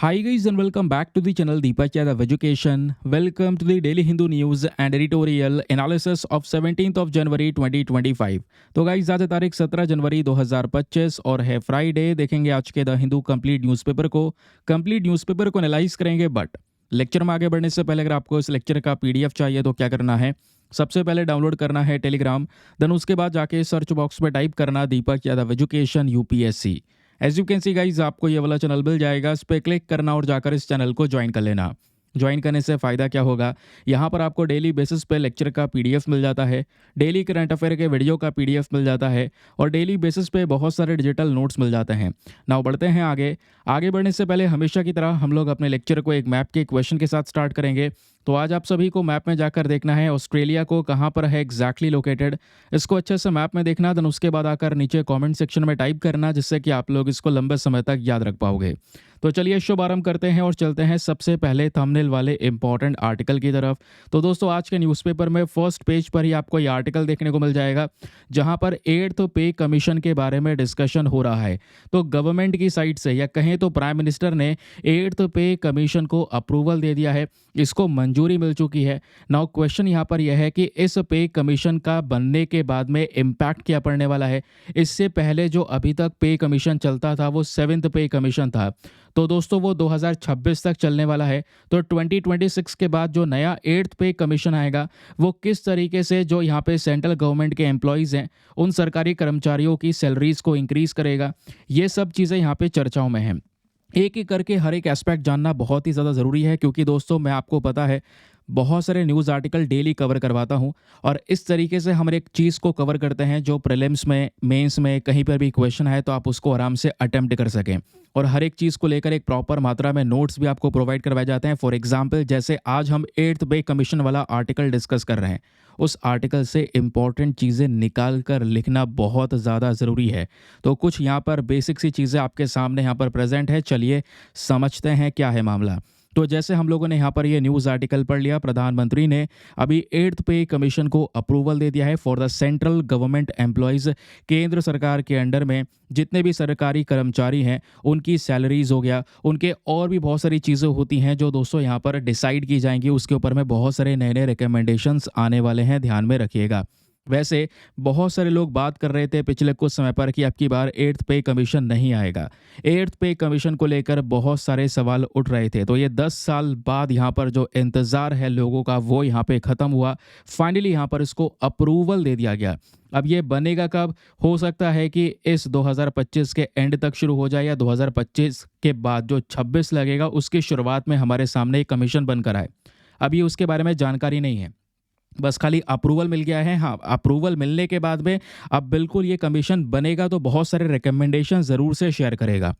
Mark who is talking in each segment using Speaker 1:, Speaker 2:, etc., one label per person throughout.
Speaker 1: Hi guys and welcome back to the channel Deepak Yadav Education. Welcome to the Daily Hindu News and Editorial Analysis of 17th of January 2025. तो guys आज है तारीख 17 जनवरी 2025 और है Friday. देखेंगे आज के द हिंदू कंप्लीट न्यूज़पेपर को एनालाइज करेंगे। बट लेक्चर में आगे बढ़ने से पहले अगर आपको इस लेक्चर का पीडीएफ चाहिए तो क्या करना है, सबसे पहले डाउनलोड करना है टेलीग्राम, देन उसके बाद जाके सर्च बॉक्स में टाइप करना Deepak Yadav education UPSC. As you can see guys आपको ये वाला चैनल मिल जाएगा, इस पर क्लिक करना और जाकर इस चैनल को ज्वाइन कर लेना। ज्वाइन करने से फ़ायदा क्या होगा, यहाँ पर आपको डेली बेसिस पे लेक्चर का पीडीएफ मिल जाता है, डेली करंट अफेयर के वीडियो का पीडीएफ मिल जाता है और डेली बेसिस पे बहुत सारे डिजिटल नोट्स मिल जाते हैं। नाउ बढ़ते हैं आगे बढ़ने से पहले हमेशा की तरह हम लोग अपने लेक्चर को एक मैप के क्वेश्चन के साथ स्टार्ट करेंगे। तो आज आप सभी को मैप में जाकर देखना है ऑस्ट्रेलिया को कहाँ पर है एग्जैक्टली लोकेटेड। इसको अच्छे से मैप में देखना, देन उसके बाद आकर नीचे कमेंट सेक्शन में टाइप करना, जिससे कि आप लोग इसको लंबे समय तक याद रख पाओगे। तो चलिए शुभ आरंभ करते हैं और चलते हैं सबसे पहले थंबनेल वाले इंपॉर्टेंट आर्टिकल की तरफ। तो दोस्तों आज के न्यूज़पेपर में फर्स्ट पेज पर ही आपको ये आर्टिकल देखने को मिल जाएगा, जहां पर 8th पे कमीशन के बारे में डिस्कशन हो रहा है। तो गवर्नमेंट की साइड से या कहें तो प्राइम मिनिस्टर ने 8th पे कमीशन को अप्रूवल दे दिया है, इसको मंजूरी मिल चुकी है। नाउ क्वेश्चन यहाँ पर यह है कि इस पे कमीशन का बनने के बाद में इम्पैक्ट क्या पड़ने वाला है। इससे पहले जो अभी तक पे कमीशन चलता था वो 7th पे कमीशन था, तो दोस्तों वो 2026 तक चलने वाला है। तो 2026 के बाद जो नया 8th पे कमीशन आएगा वो किस तरीके से जो यहाँ पे सेंट्रल गवर्नमेंट के एम्प्लॉयज़ हैं उन सरकारी कर्मचारियों की सैलरीज को इंक्रीज़ करेगा, ये सब चीज़ें यहाँ पे चर्चाओं में हैं। एक एक करके हर एक एस्पेक्ट जानना बहुत ही ज़्यादा ज़रूरी है, क्योंकि दोस्तों मैं आपको पता है बहुत सारे न्यूज़ आर्टिकल डेली कवर करवाता हूं और इस तरीके से हम एक चीज़ को कवर करते हैं जो प्रीलिम्स में, मेंस में कहीं पर भी क्वेश्चन है तो आप उसको आराम से अटेम्प्ट कर सकें। और हर एक चीज़ को लेकर एक प्रॉपर मात्रा में नोट्स भी आपको प्रोवाइड करवाए जाते हैं। फॉर एग्जाम्पल जैसे आज हम 8th पे कमीशन वाला आर्टिकल डिस्कस कर रहे हैं, उस आर्टिकल से इंपॉर्टेंट चीज़ें निकाल कर लिखना बहुत ज़्यादा ज़रूरी है। तो कुछ यहाँ पर बेसिक सी चीज़ें आपके सामने यहाँ पर प्रेजेंट है, चलिए समझते हैं क्या है मामला। तो जैसे हम लोगों ने यहाँ पर ये न्यूज़ आर्टिकल पढ़ लिया, प्रधानमंत्री ने अभी 8th पे कमीशन को अप्रूवल दे दिया है for the central government employees. केंद्र सरकार के अंडर में जितने भी सरकारी कर्मचारी हैं उनकी सैलरीज हो गया, उनके और भी बहुत सारी चीज़ें होती हैं जो दोस्तों यहाँ पर डिसाइड की जाएंगी। उसके ऊपर में बहुत सारे नए नए रिकमेंडेशंस आने वाले हैं, ध्यान में रखिएगा। वैसे बहुत सारे लोग बात कर रहे थे पिछले कुछ समय पर कि अब की बार 8th पे कमीशन नहीं आएगा। 8th पे कमीशन को लेकर बहुत सारे सवाल उठ रहे थे। तो ये 10 साल बाद यहाँ पर जो इंतज़ार है लोगों का वो यहाँ पे ख़त्म हुआ। फाइनली यहाँ पर इसको अप्रूवल दे दिया गया। अब ये बनेगा कब, हो सकता है कि इस 2025 के एंड तक शुरू हो जाए या 2025 के बाद जो 26 लगेगा उसकी शुरुआत में हमारे सामने एक कमीशन बनकर आए। अभी उसके बारे में जानकारी नहीं है, बस खाली अप्रूवल मिल गया है। हाँ, अप्रूवल मिलने के बाद में अब बिल्कुल ये कमीशन बनेगा तो बहुत सारे रिकमेंडेशन ज़रूर से शेयर करेगा।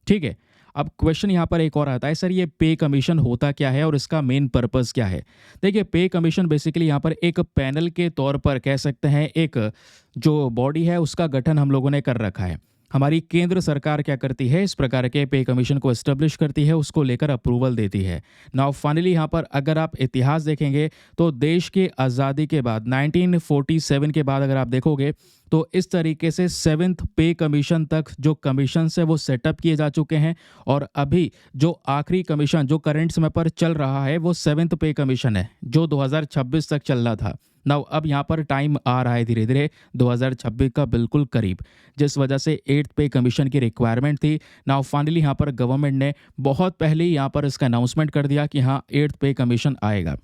Speaker 1: ठीक है, अब क्वेश्चन यहाँ पर एक और आता है, सर ये पे कमीशन होता क्या है और इसका मेन पर्पस क्या है। देखिए पे कमीशन बेसिकली यहाँ पर एक पैनल के तौर पर कह सकते हैं, एक जो बॉडी है उसका गठन हम लोगों ने कर रखा है। हमारी केंद्र सरकार क्या करती है, इस प्रकार के पे कमीशन को एस्टेब्लिश करती है, उसको लेकर अप्रूवल देती है। नाउ फाइनली यहाँ पर अगर आप इतिहास देखेंगे तो देश की आज़ादी के बाद 1947 के बाद अगर आप देखोगे तो इस तरीके से 7th पे कमीशन तक जो कमीशन है वो सेटअप किए जा चुके हैं। और अभी जो आखिरी कमीशन जो करंट समय पर चल रहा है वो 7th पे कमीशन है जो 2026 तक चल रहा था। नाउ अब यहाँ पर टाइम आ रहा है धीरे धीरे 2026 का बिल्कुल करीब, जिस वजह से 8th पे कमीशन की रिक्वायरमेंट थी। नाउ फाइनली यहाँ पर गवर्नमेंट ने बहुत पहले ही यहाँ पर इसका अनाउंसमेंट कर दिया कि हाँ 8th पे कमीशन आएगा।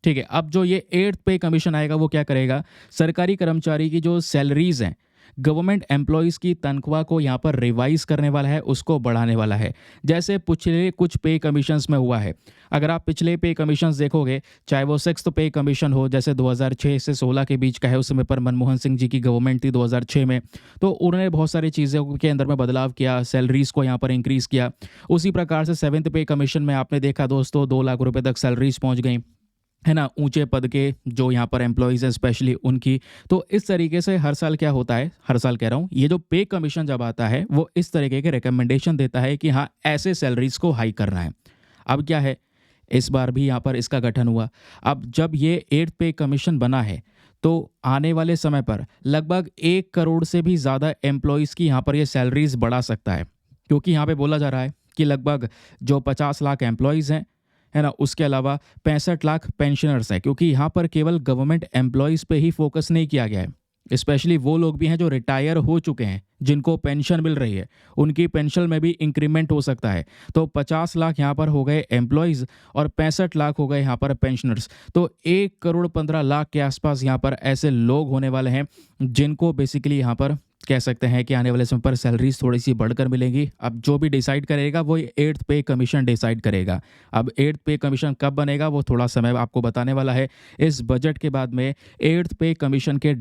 Speaker 1: ठीक है, अब जो ये 8th पे कमीशन आएगा वो क्या करेगा, सरकारी कर्मचारी की जो सैलरीज हैं, गवर्नमेंट एम्प्लॉयज़ की तनख्वाह को यहाँ पर रिवाइज करने वाला है, उसको बढ़ाने वाला है। जैसे पिछले कुछ पे कमीशंस में हुआ है, अगर आप पिछले पे कमीशंस देखोगे, चाहे वो 6th पे कमीशन हो जैसे 2006 से 16 के बीच का है, उस समय पर मनमोहन सिंह जी की गवर्नमेंट थी 2006 में, तो उन्होंने बहुत सारी चीज़ों के अंदर में बदलाव किया, सैलरीज को यहाँ पर इंक्रीज़ किया। उसी प्रकार से 7th पे कमीशन में आपने देखा दोस्तों 2 लाख रुपये तक सैलरीज पहुँच गई, है ना, ऊंचे पद के जो यहाँ पर एम्प्लॉयज़ हैं स्पेशली उनकी। तो इस तरीके से हर साल क्या होता है, हर साल कह रहा हूँ, ये जो पे कमीशन जब आता है वो इस तरीके के रिकमेंडेशन देता है कि हाँ ऐसे सैलरीज को हाई करना है। अब क्या है, इस बार भी यहाँ पर इसका गठन हुआ। अब जब ये 8th पे कमीशन बना है तो आने वाले समय पर लगभग 1 करोड़ से भी ज़्यादा एम्प्लॉयज़ की यहाँ पर ये सैलरीज बढ़ा सकता है, क्योंकि यहाँ पे बोला जा रहा है कि लगभग जो 50 लाख एम्प्लॉयज़ हैं, है ना, उसके अलावा 65 लाख पेंशनर्स हैं, क्योंकि यहाँ पर केवल गवर्नमेंट एम्प्लॉयज़ पे ही फोकस नहीं किया गया है। स्पेशली वो लोग भी हैं जो रिटायर हो चुके हैं, जिनको पेंशन मिल रही है, उनकी पेंशन में भी इंक्रीमेंट हो सकता है। तो 50 लाख यहाँ पर हो गए एम्प्लॉयज़ और 65 लाख हो गए यहाँ पर पेंशनर्स। तो 1 करोड़ 15 लाख के आसपास यहाँ पर ऐसे लोग होने वाले हैं, जिनको बेसिकली यहाँ पर कह सकते हैं कि आने वाले समय पर सैलरीज थोड़ी सी बढ़कर मिलेंगी। अब जो भी डिसाइड करेगा वो 8th पे कमीशन डिसाइड करेगा। अब 8th पे कमीशन कब बनेगा वो थोड़ा समय आपको बताने वाला है। इस बजट के बाद में 8th पे कमीशन के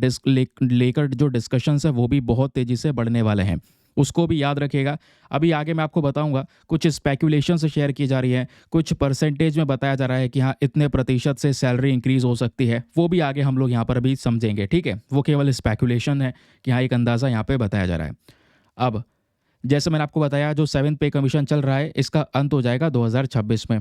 Speaker 1: लेकर जो डिस्कशंस है वो भी बहुत तेज़ी से बढ़ने वाले हैं, उसको भी याद रखिएगा। अभी आगे मैं आपको बताऊंगा, कुछ स्पेकुलेशन से शेयर की जा रही है, कुछ परसेंटेज में बताया जा रहा है कि हाँ इतने प्रतिशत से सैलरी इंक्रीज हो सकती है, वो भी आगे हम लोग यहाँ पर अभी समझेंगे, ठीक है। वो केवल स्पेकुलेशन है कि हाँ एक अंदाज़ा यहाँ पे बताया जा रहा है। अब जैसे मैंने आपको बताया, जो 7th पे कमीशन चल रहा है इसका अंत हो जाएगा 2026 में।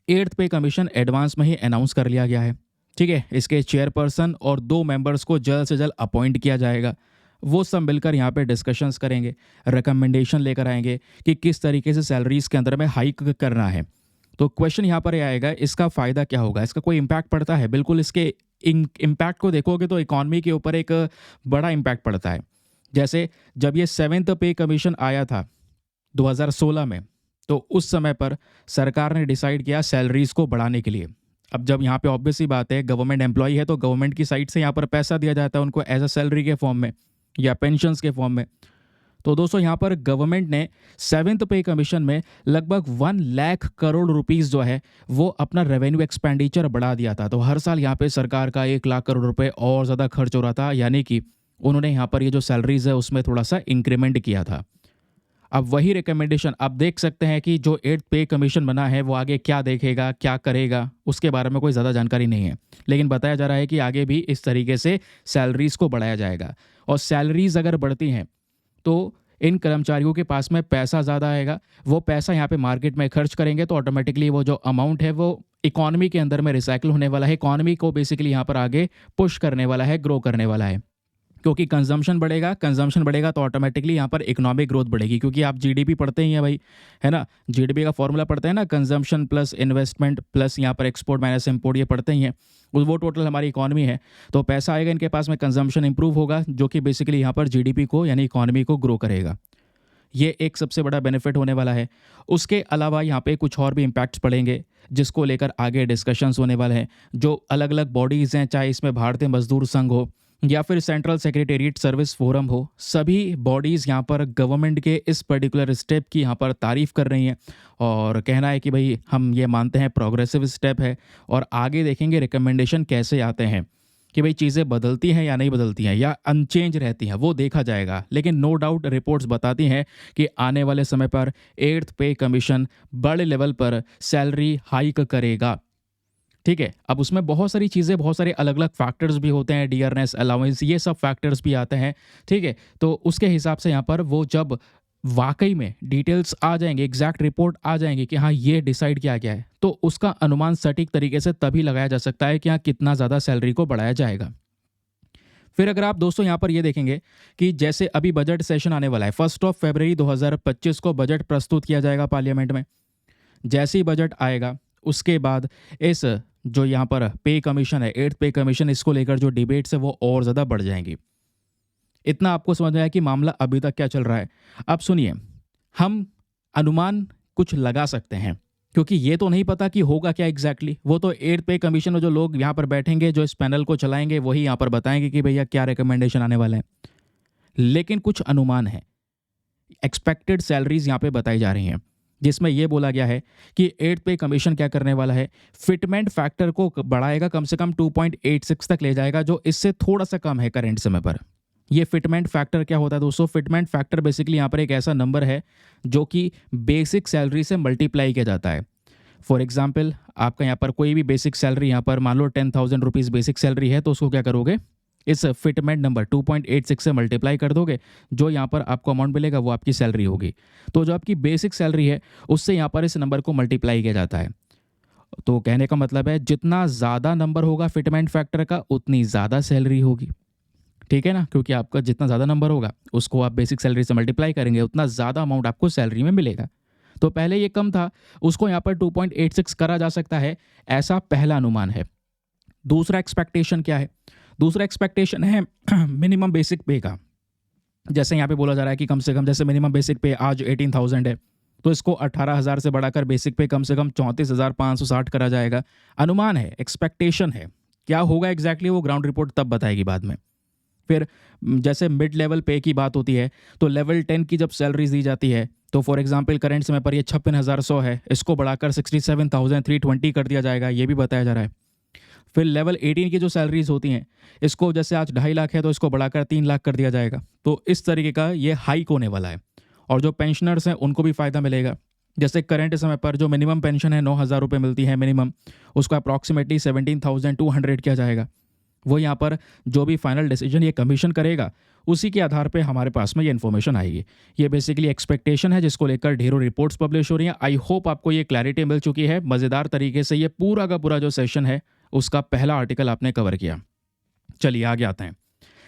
Speaker 1: 8th पे कमीशन एडवांस में ही अनाउंस कर लिया गया है, ठीक है। इसके चेयरपर्सन और 2 मेंबर्स को जल्द से जल्द अपॉइंट किया जाएगा। वो सब मिलकर यहाँ पे डिस्कशंस करेंगे, रिकमेंडेशन लेकर आएंगे कि किस तरीके से सैलरीज के अंदर में हाइक करना है। तो क्वेश्चन यहाँ पर ये आएगा, इसका फ़ायदा क्या होगा, इसका कोई इम्पैक्ट पड़ता है? बिल्कुल, इसके इम्पैक्ट को देखोगे तो इकॉनमी के ऊपर एक बड़ा इम्पैक्ट पड़ता है। जैसे जब ये 7th पे कमीशन आया था 2016 में, तो उस समय पर सरकार ने डिसाइड किया सैलरीज को बढ़ाने के लिए। अब जब यहाँ पे ऑब्वियस सी बात है, गवर्नमेंट एम्प्लॉय है तो गवर्नमेंट की साइड से यहाँ पर पैसा दिया जाता है उनको एज अ सैलरी के फॉर्म में या पेंशन्स के फॉर्म में। तो दोस्तों यहाँ पर गवर्नमेंट ने 7th पे कमीशन में लगभग 1 लाख करोड़ रुपीस जो है वो अपना रेवेन्यू एक्सपेंडिचर बढ़ा दिया था। तो हर साल यहाँ पे सरकार का 1 लाख करोड़ रुपए और ज़्यादा खर्च हो रहा था, यानी कि उन्होंने यहाँ पर ये जो सैलरीज है उसमें थोड़ा सा इंक्रीमेंट किया था। अब वही रिकमेंडेशन आप देख सकते हैं कि जो 8th पे कमीशन बना है वो आगे क्या देखेगा, क्या करेगा, उसके बारे में कोई ज़्यादा जानकारी नहीं है। लेकिन बताया जा रहा है कि आगे भी इस तरीके से सैलरीज को बढ़ाया जाएगा। और सैलरीज अगर बढ़ती हैं तो इन कर्मचारियों के पास में पैसा ज़्यादा आएगा, वो पैसा यहाँ पे मार्केट में खर्च करेंगे तो ऑटोमेटिकली वो जो अमाउंट है वो इकॉनमी के अंदर में रिसाइकिल होने वाला है, इकॉनमी को बेसिकली यहाँ पर आगे पुश करने वाला है, ग्रो करने वाला है। क्योंकि कंजम्पशन बढ़ेगा तो ऑटोमेटिकली यहाँ पर इकोनॉमिक ग्रोथ बढ़ेगी, क्योंकि आप जीडीपी पढ़ते ही हैं भाई, है ना। जीडीपी का फॉर्मूला पढ़ते हैं ना, कंजम्पशन प्लस इन्वेस्टमेंट प्लस यहाँ पर एक्सपोर्ट माइनस इंपोर्ट, ये पढ़ते ही हैं। वो टोटल हमारी इकॉनमी है। तो पैसा आएगा इनके पास में, कंजम्पशन इंप्रूव होगा, जो कि बेसिकली यहाँ पर जीडीपी को यानी इकॉनमी को ग्रो करेगा। ये एक सबसे बड़ा बेनिफिट होने वाला है। उसके अलावा यहाँ पे कुछ और भी इम्पैक्ट्स पड़ेंगे जिसको लेकर आगे डिस्कशंस होने वाले हैं। जो अलग अलग बॉडीज़ हैं, चाहे इसमें भारतीय मजदूर संघ हो या फिर सेंट्रल सेक्रेटेरिएट सर्विस फोरम हो, सभी बॉडीज़ यहाँ पर गवर्नमेंट के इस पर्टिकुलर स्टेप की यहाँ पर तारीफ़ कर रही हैं और कहना है कि भाई हम ये मानते हैं प्रोग्रेसिव स्टेप है। और आगे देखेंगे रिकमेंडेशन कैसे आते हैं कि भाई चीज़ें बदलती हैं या नहीं बदलती हैं या अनचेंज रहती हैं, वो देखा जाएगा। लेकिन नो डाउट रिपोर्ट्स बताती हैं कि आने वाले समय पर 8th पे कमीशन बड़े लेवल पर सैलरी हाइक करेगा, ठीक है। अब उसमें बहुत सारी चीज़ें, बहुत सारे अलग अलग फैक्टर्स भी होते हैं, डियरनेस अलाउंस, ये सब फैक्टर्स भी आते हैं, ठीक है। तो उसके हिसाब से यहाँ पर वो जब वाकई में डिटेल्स आ जाएंगे, एग्जैक्ट रिपोर्ट आ जाएंगे कि हाँ ये डिसाइड किया गया है, तो उसका अनुमान सटीक तरीके से तभी लगाया जा सकता है कि हाँ कितना ज़्यादा सैलरी को बढ़ाया जाएगा। फिर अगर आप दोस्तों यहाँ पर ये देखेंगे कि जैसे अभी बजट सेशन आने वाला है, 1 फरवरी 2025 को बजट प्रस्तुत किया जाएगा पार्लियामेंट में। जैसे ही बजट आएगा उसके बाद इस जो यहाँ पर पे कमीशन है, 8th पे कमीशन, इसको लेकर जो डिबेट्स है वो और ज़्यादा बढ़ जाएंगी। इतना आपको समझ में आया कि मामला अभी तक क्या चल रहा है। अब सुनिए, हम अनुमान कुछ लगा सकते हैं क्योंकि ये तो नहीं पता कि होगा क्या एग्जैक्टली। वो तो 8th पे कमीशन में जो लोग यहाँ पर बैठेंगे, जो इस पैनल को चलाएंगे, वही यहाँ पर बताएंगे कि भैया क्या रिकमेंडेशन आने वाले हैं। लेकिन कुछ अनुमान है, एक्सपेक्टेड सैलरीज यहाँ पे बताई जा रही हैं, जिसमें यह बोला गया है कि 8th पे कमीशन क्या करने वाला है, फिटमेंट फैक्टर को बढ़ाएगा, कम से कम 2.86 तक ले जाएगा, जो इससे थोड़ा सा कम है करंट समय पर। ये फिटमेंट फैक्टर क्या होता है दोस्तों? फिटमेंट फैक्टर बेसिकली यहाँ पर एक ऐसा नंबर है जो कि बेसिक सैलरी से मल्टीप्लाई किया जाता है। फॉर एग्जाम्पल, आपका यहाँ पर कोई भी बेसिक सैलरी, यहाँ पर मान लो 10,000 रुपीज़ बेसिक सैलरी है, तो उसको क्या करोगे, इस फिटमेंट नंबर 2.86 से मल्टीप्लाई कर दोगे, जो यहाँ पर आपको अमाउंट मिलेगा वो आपकी सैलरी होगी। तो जो आपकी बेसिक सैलरी है उससे यहाँ पर इस नंबर को मल्टीप्लाई किया जाता है। तो कहने का मतलब है जितना ज़्यादा नंबर होगा फिटमेंट फैक्टर का, उतनी ज़्यादा सैलरी होगी, ठीक है ना। क्योंकि आपका जितना ज़्यादा नंबर होगा उसको आप बेसिक सैलरी से मल्टीप्लाई करेंगे, उतना ज़्यादा अमाउंट आपको सैलरी में मिलेगा। तो पहले ये कम था, उसको यहाँ पर 2.86 करा जा सकता है, ऐसा पहला अनुमान है। दूसरा एक्सपेक्टेशन क्या है? दूसरा एक्सपेक्टेशन है मिनिमम बेसिक पे का। जैसे यहाँ पे बोला जा रहा है कि कम से कम, जैसे मिनिमम बेसिक पे आज 18,000 है, तो इसको 18,000 से बढ़ाकर बेसिक पे कम से कम 34,560 करा जाएगा। अनुमान है, एक्सपेक्टेशन है। क्या होगा एग्जैक्टली वो ग्राउंड रिपोर्ट तब बताएगी बाद में। फिर जैसे मिड लेवल पे की बात होती है, तो लेवल 10 की जब सैलरीज दी जाती है, तो फॉर एग्जांपल करंट समय पर ये 56,100 है, इसको बढ़ाकर 67,320 कर दिया जाएगा, ये भी बताया जा रहा है। फिर लेवल 18 की जो सैलरीज होती हैं, इसको जैसे आज 2.5 लाख है तो इसको बढ़ाकर 3 लाख कर दिया जाएगा। तो इस तरीके का ये हाइक होने वाला है। और जो पेंशनर्स हैं उनको भी फ़ायदा मिलेगा। जैसे करंट समय पर जो मिनिमम पेंशन है 9,000 रुपये मिलती है मिनिमम, उसको अप्रॉक्सीमेटली 17,200 किया जाएगा। वो यहाँ पर जो भी फाइनल डिसीजन ये कमीशन करेगा, उसी के आधार पे हमारे पास में ये इन्फॉर्मेशन आएगी। ये बेसिकली एक्सपेक्टेशन है जिसको लेकर ढेरों रिपोर्ट्स पब्लिश हो रही हैं। आई होप आपको ये क्लैरिटी मिल चुकी है। मज़ेदार तरीके से ये पूरा का पूरा जो सेशन है उसका पहला आर्टिकल आपने कवर किया। चलिए आगे आते हैं।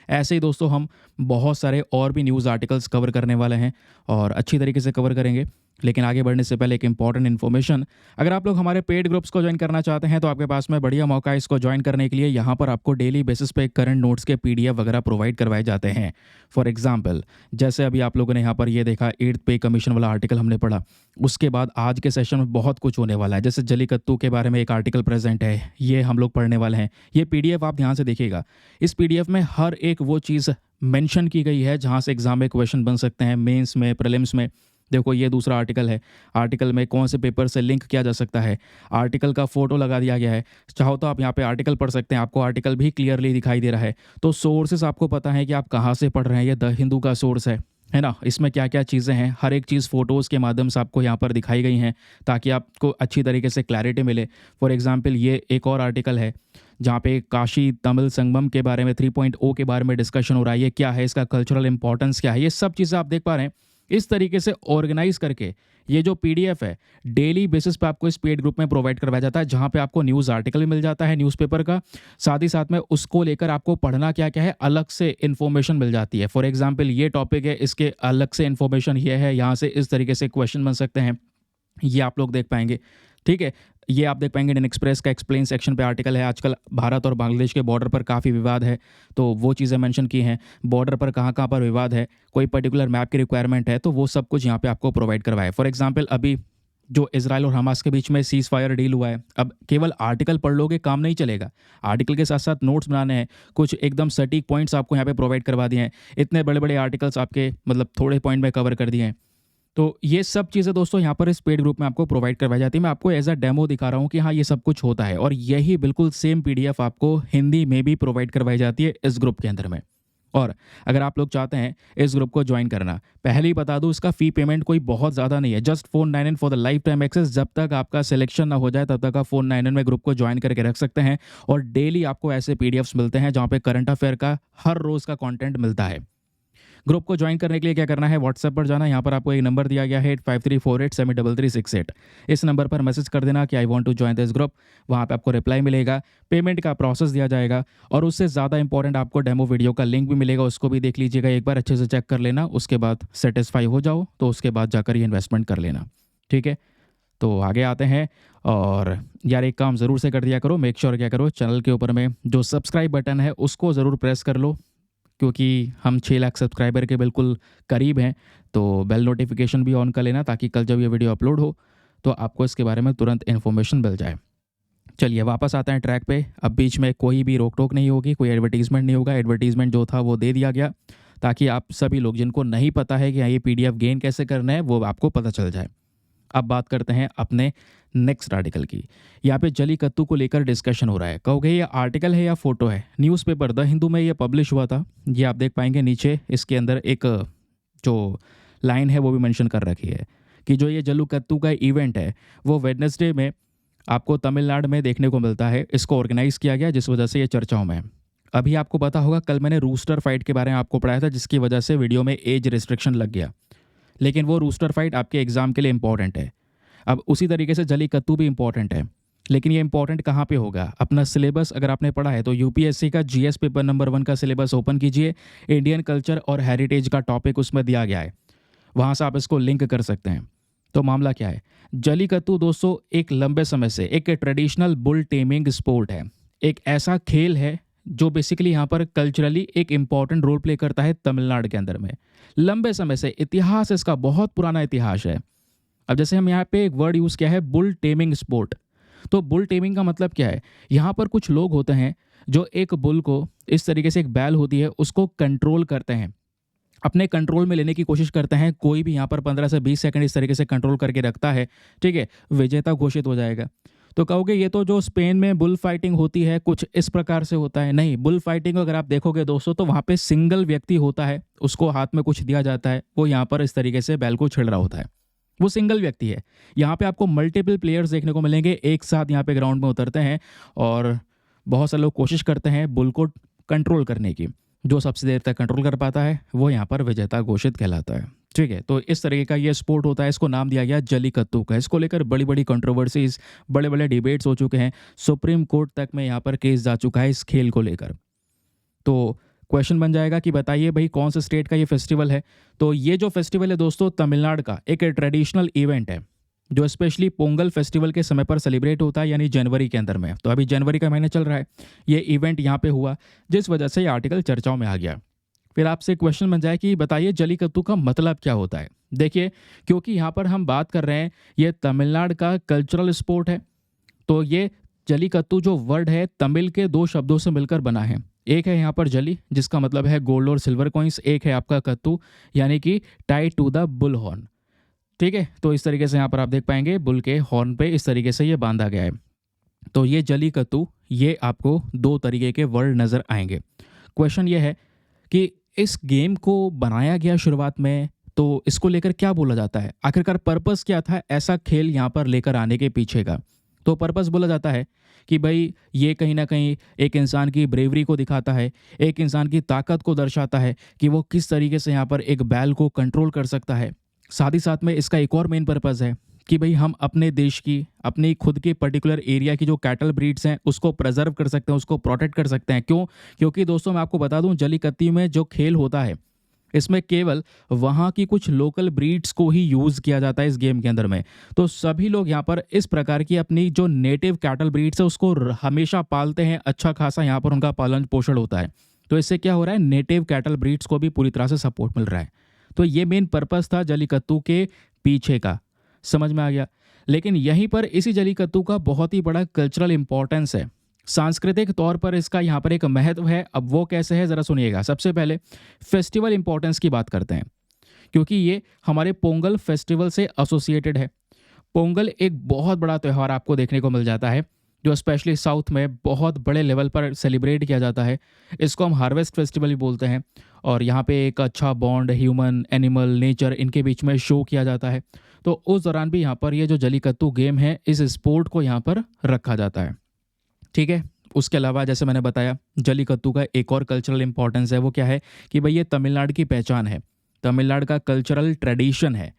Speaker 1: ऐसे ही दोस्तों हम बहुत सारे और भी न्यूज़ आर्टिकल्स कवर करने वाले हैं और अच्छी तरीके से कवर करेंगे। लेकिन आगे बढ़ने से पहले एक इंपॉर्टेंट इन्फॉर्मेशन, अगर आप लोग हमारे पेड ग्रुप्स को ज्वाइन करना चाहते हैं तो आपके पास में बढ़िया मौका है इसको ज्वाइन करने के लिए। यहाँ पर आपको डेली बेसिस पे करंट नोट्स के PDF वगैरह प्रोवाइड करवाए जाते हैं। फॉर एग्जांपल, जैसे अभी आप लोगों ने यहाँ पर ये देखा 8th पे कमीशन वाला आर्टिकल हमने पढ़ा, उसके बाद आज के सेशन में बहुत कुछ होने वाला है। जैसे जलीकट्टू के बारे में एक आर्टिकल प्रेजेंट है, ये हम लोग पढ़ने वाले हैं। ये PDF आप ध्यान से देखिएगा, इस PDF में हर एक वो चीज़ मेंशन की गई है जहाँ से एग्जाम में क्वेश्चन बन सकते हैं, मेंस में, प्रीलिम्स में। देखो ये दूसरा आर्टिकल है, आर्टिकल में कौन से पेपर से लिंक किया जा सकता है, आर्टिकल का फोटो लगा दिया गया है। चाहो तो आप यहाँ पे आर्टिकल पढ़ सकते हैं, आपको आर्टिकल भी क्लियरली दिखाई दे रहा है। तो सोर्सेस आपको पता है कि आप कहाँ से पढ़ रहे हैं। ये द हिंदू का सोर्स है ना। इसमें क्या क्या चीज़ें हैं, हर एक चीज़ फ़ोटोज़ के माध्यम से आपको यहाँ पर दिखाई गई हैं ताकि आपको अच्छी तरीके से क्लैरिटी मिले। फॉर एग्जांपल ये एक और आर्टिकल है जहाँ पे काशी तमिल संगमम के बारे में 3.0 के बारे में डिस्कशन हो रहा है। ये क्या है, इसका कल्चरल इंपॉर्टेंस क्या है, ये सब चीज़ें आप देख पा रहे हैं। इस तरीके से ऑर्गेनाइज करके ये जो PDF है डेली बेसिस पे आपको इस पेड ग्रुप में प्रोवाइड करवाया जाता है, जहाँ पे आपको न्यूज़ आर्टिकल भी मिल जाता है न्यूज़पेपर का, साथ ही साथ में उसको लेकर आपको पढ़ना क्या क्या है अलग से इन्फॉर्मेशन मिल जाती है। फॉर एग्जांपल ये टॉपिक है, इसके अलग से इन्फॉर्मेशन ये है, यहाँ से इस तरीके से क्वेश्चन बन सकते हैं, ये आप लोग देख पाएंगे। ठीक है, ये आप देख पाएंगे। इंडियन एक्सप्रेस का एक्सप्लेन सेक्शन पे आर्टिकल है। आजकल भारत और बांग्लादेश के बॉर्डर पर काफ़ी विवाद है, तो वो चीज़ें मेंशन की हैं। बॉर्डर पर कहाँ कहाँ पर विवाद है, कोई पर्टिकुलर मैप की रिक्वायरमेंट है, तो वो सब कुछ यहाँ पे आपको प्रोवाइड करवाए। फॉर एग्जांपल अभी जो इजराइल और हमास के बीच में सीज़ फायर डील हुआ है, अब केवल आर्टिकल पढ़ लोगे काम नहीं चलेगा। आर्टिकल के साथ साथ नोट्स बनाने हैं, कुछ एकदम सटीक पॉइंट्स आपको यहाँ पे प्रोवाइड करवा दिए हैं। इतने बड़े बड़े आर्टिकल्स आपके मतलब थोड़े पॉइंट में कवर कर दिए हैं। तो ये सब चीज़ें दोस्तों यहाँ पर इस पेड ग्रुप में आपको प्रोवाइड करवाई जाती है। मैं आपको एज अ डेमो दिखा रहा हूँ कि हाँ ये सब कुछ होता है, और यही बिल्कुल सेम PDF आपको हिंदी में भी प्रोवाइड करवाई जाती है इस ग्रुप के अंदर में। और अगर आप लोग चाहते हैं इस ग्रुप को ज्वाइन करना, पहले ही बता दूं इसका फ़ी पेमेंट कोई बहुत ज़्यादा नहीं है, just 499 for the life time access. जब तक आपका सिलेक्शन ना हो जाए तब तक आप 499 में ग्रुप को ज्वाइन करके रख सकते हैं। और डेली आपको ऐसे PDFs मिलते हैं जहाँ पे करंट अफेयर का हर रोज़ का कॉन्टेंट मिलता है। ग्रुप को ज्वाइन करने के लिए क्या करना है, व्हाट्सएप पर जाना। यहाँ पर आपको एक नंबर दिया गया है 8534873368। इस नंबर पर मैसेज कर देना कि I want to join this group. वहाँ पे आपको रिप्लाई मिलेगा, पेमेंट का प्रोसेस दिया जाएगा, और उससे ज़्यादा इंपॉर्टेंट आपको डेमो वीडियो का लिंक भी मिलेगा, उसको भी देख लीजिएगा एक बार, अच्छे से चेक कर लेना। उसके बाद सेटिस्फाई हो जाओ तो उसके बाद जाकर ये इन्वेस्टमेंट कर लेना। ठीक है, तो आगे आते हैं। और यार एक काम ज़रूर से कर दिया करो, मेक श्योर क्या करो, चैनल के ऊपर में जो सब्सक्राइब बटन है उसको ज़रूर प्रेस कर लो, क्योंकि हम 6 लाख सब्सक्राइबर के बिल्कुल करीब हैं। तो बेल नोटिफिकेशन भी ऑन कर लेना ताकि कल जब ये वीडियो अपलोड हो तो आपको इसके बारे में तुरंत इन्फॉर्मेशन मिल जाए। चलिए वापस आते हैं ट्रैक पे। अब बीच में कोई भी रोक टोक नहीं होगी, कोई एडवर्टीजमेंट नहीं होगा। एडवर्टीजमेंट जो था वो दे दिया गया ताकि आप सभी लोग जिनको नहीं पता है कि ये PDF गेन कैसे करना है वो आपको पता चल जाए। अब बात करते हैं अपने नेक्स्ट आर्टिकल की। यहाँ पे जलीकट्टू को लेकर डिस्कशन हो रहा है। कहोगे ये आर्टिकल है या फोटो है? न्यूज़पेपर द हिंदू में ये पब्लिश हुआ था। ये आप देख पाएंगे नीचे इसके अंदर एक जो लाइन है वो भी मेंशन कर रखी है कि जो ये जलीकट्टू का इवेंट है वो वेडनेसडे में आपको तमिलनाडु में देखने को मिलता है। इसको ऑर्गेनाइज़ किया गया जिस वजह से ये चर्चाओं में है। अभी आपको पता होगा कल मैंने रूस्टर फाइट के बारे में आपको पढ़ाया था, जिसकी वजह से वीडियो में एज रिस्ट्रिक्शन लग गया, लेकिन वो रूस्टर फाइट आपके एग्जाम के लिए इंपॉर्टेंट है। अब उसी तरीके से जलीकट्टू भी इंपॉर्टेंट है, लेकिन ये इंपॉर्टेंट कहाँ पे होगा? अपना सिलेबस अगर आपने पढ़ा है तो UPSC का GS पेपर नंबर 1 का सिलेबस ओपन कीजिए, इंडियन कल्चर और हेरिटेज का टॉपिक उसमें दिया गया है, वहाँ से आप इसको लिंक कर सकते हैं। तो मामला क्या है, जलीकट्टू दोस्तों एक लंबे समय से एक ट्रेडिशनल बुल टेमिंग स्पोर्ट है। एक ऐसा खेल है जो बेसिकली यहाँ पर कल्चरली एक इम्पॉर्टेंट रोल प्ले करता है तमिलनाडु के अंदर में। लंबे समय से इतिहास इसका बहुत पुराना इतिहास है। अब जैसे हम यहाँ पे एक वर्ड यूज़ किया है बुल टेमिंग स्पोर्ट। तो बुल टेमिंग का मतलब क्या है, यहाँ पर कुछ लोग होते हैं जो एक बुल को, इस तरीके से एक बैल होती है उसको कंट्रोल करते हैं, अपने कंट्रोल में लेने की कोशिश करते हैं। कोई भी यहाँ पर 15 से 20 सेकंड इस तरीके से कंट्रोल करके रखता है, ठीक है, विजेता घोषित हो जाएगा। तो कहोगे ये तो जो स्पेन में बुल फाइटिंग होती है कुछ इस प्रकार से होता है। नहीं, बुल फाइटिंग अगर आप देखोगे दोस्तों तो वहाँ पे सिंगल व्यक्ति होता है, उसको हाथ में कुछ दिया जाता है, वो यहाँ पर इस तरीके से बैल को छेड़ रहा होता है, वो सिंगल व्यक्ति है। यहाँ पे आपको मल्टीपल प्लेयर्स देखने को मिलेंगे, एक साथ यहाँ पे ग्राउंड में उतरते हैं और बहुत सारे लोग कोशिश करते हैं बुल को कंट्रोल करने की। जो सबसे देर तक कंट्रोल कर पाता है वो यहाँ पर विजेता घोषित कहलाता है, ठीक है। तो इस तरीके का ये स्पोर्ट होता है, इसको नाम दिया गया जलीकट्टू का। इसको लेकर बड़ी बड़ी कंट्रोवर्सीज, बड़े बड़े डिबेट्स हो चुके हैं, सुप्रीम कोर्ट तक में यहाँ पर केस जा चुका है इस खेल को लेकर। तो क्वेश्चन बन जाएगा कि बताइए भाई कौन से स्टेट का ये फेस्टिवल है। तो ये जो फेस्टिवल है दोस्तों तमिलनाडु का एक ट्रेडिशनल इवेंट है जो स्पेशली पोंगल फेस्टिवल के समय पर सेलिब्रेट होता है, यानी जनवरी के अंदर में। तो अभी जनवरी का महीना चल रहा है, ये इवेंट यहाँ पे हुआ जिस वजह से ये आर्टिकल चर्चाओं में आ गया। फिर आपसे क्वेश्चन बन जाए कि बताइए जलीकट्टू का मतलब क्या होता है। देखिए, क्योंकि यहाँ पर हम बात कर रहे हैं ये तमिलनाडु का कल्चरल स्पोर्ट है, तो ये जलीकट्टू जो वर्ड है तमिल के दो शब्दों से मिलकर बना है। एक है यहाँ पर जली जिसका मतलब है गोल्ड और सिल्वर कॉइन्स, एक है आपका कत्तू यानी कि tied to the bull horn, ठीक है। तो इस तरीके से यहाँ पर आप देख पाएंगे बुल के हॉर्न पे इस तरीके से ये बांधा गया है। तो ये जलीकट्टू, ये आपको दो तरीके के वर्ड नज़र आएंगे। क्वेश्चन ये है कि इस गेम को बनाया गया शुरुआत में, तो इसको लेकर क्या बोला जाता है, आखिरकार पर्पस क्या था ऐसा खेल यहाँ पर लेकर आने के पीछे का। तो पर्पस बोला जाता है कि भाई ये कहीं ना कहीं एक इंसान की ब्रेवरी को दिखाता है, एक इंसान की ताकत को दर्शाता है कि वो किस तरीके से यहाँ पर एक बैल को कंट्रोल कर सकता है। साथ ही साथ में इसका एक और मेन पर्पस है कि भाई हम अपने देश की, अपनी खुद के पर्टिकुलर एरिया की जो कैटल ब्रीड्स हैं उसको प्रिजर्व कर सकते हैं, उसको प्रोटेक्ट कर सकते हैं। क्यों? क्योंकि दोस्तों मैं आपको बता दूं जलीकट्टू में जो खेल होता है इसमें केवल वहाँ की कुछ लोकल ब्रीड्स को ही यूज़ किया जाता है इस गेम के अंदर में। तो सभी लोग यहाँ पर इस प्रकार की अपनी जो नेटिव कैटल ब्रीड्स है उसको हमेशा पालते हैं, अच्छा खासा यहाँ पर उनका पालन पोषण होता है। तो इससे क्या हो रहा है, नेटिव कैटल ब्रीड्स को भी पूरी तरह से सपोर्ट मिल रहा है। तो ये मेन पर्पस था जलीकट्टू के पीछे का, समझ में आ गया। लेकिन यहीं पर इसी जलीकट्टू का बहुत ही बड़ा कल्चरल इंपॉर्टेंस है, सांस्कृतिक तौर पर इसका यहाँ पर एक महत्व है। अब वो कैसे है ज़रा सुनिएगा। सबसे पहले फेस्टिवल इंपॉर्टेंस की बात करते हैं, क्योंकि ये हमारे पोंगल फेस्टिवल से एसोसिएटेड है। पोंगल एक बहुत बड़ा त्यौहार आपको देखने को मिल जाता है जो स्पेशली साउथ में बहुत बड़े लेवल पर सेलिब्रेट किया जाता है। इसको हम हार्वेस्ट फेस्टिवल भी बोलते हैं और यहाँ पे एक अच्छा बॉन्ड ह्यूमन, एनिमल, नेचर इनके बीच में शो किया जाता है। तो उस दौरान भी यहाँ पर ये जो जलीकट्टू गेम है इस स्पोर्ट को यहाँ पर रखा जाता है, ठीक है। उसके अलावा जैसे मैंने बताया जलीकट्टू का एक और कल्चरल इंपॉर्टेंस है, वो क्या है कि भाई ये तमिलनाडु की पहचान है, तमिलनाडु का कल्चरल ट्रेडिशन है।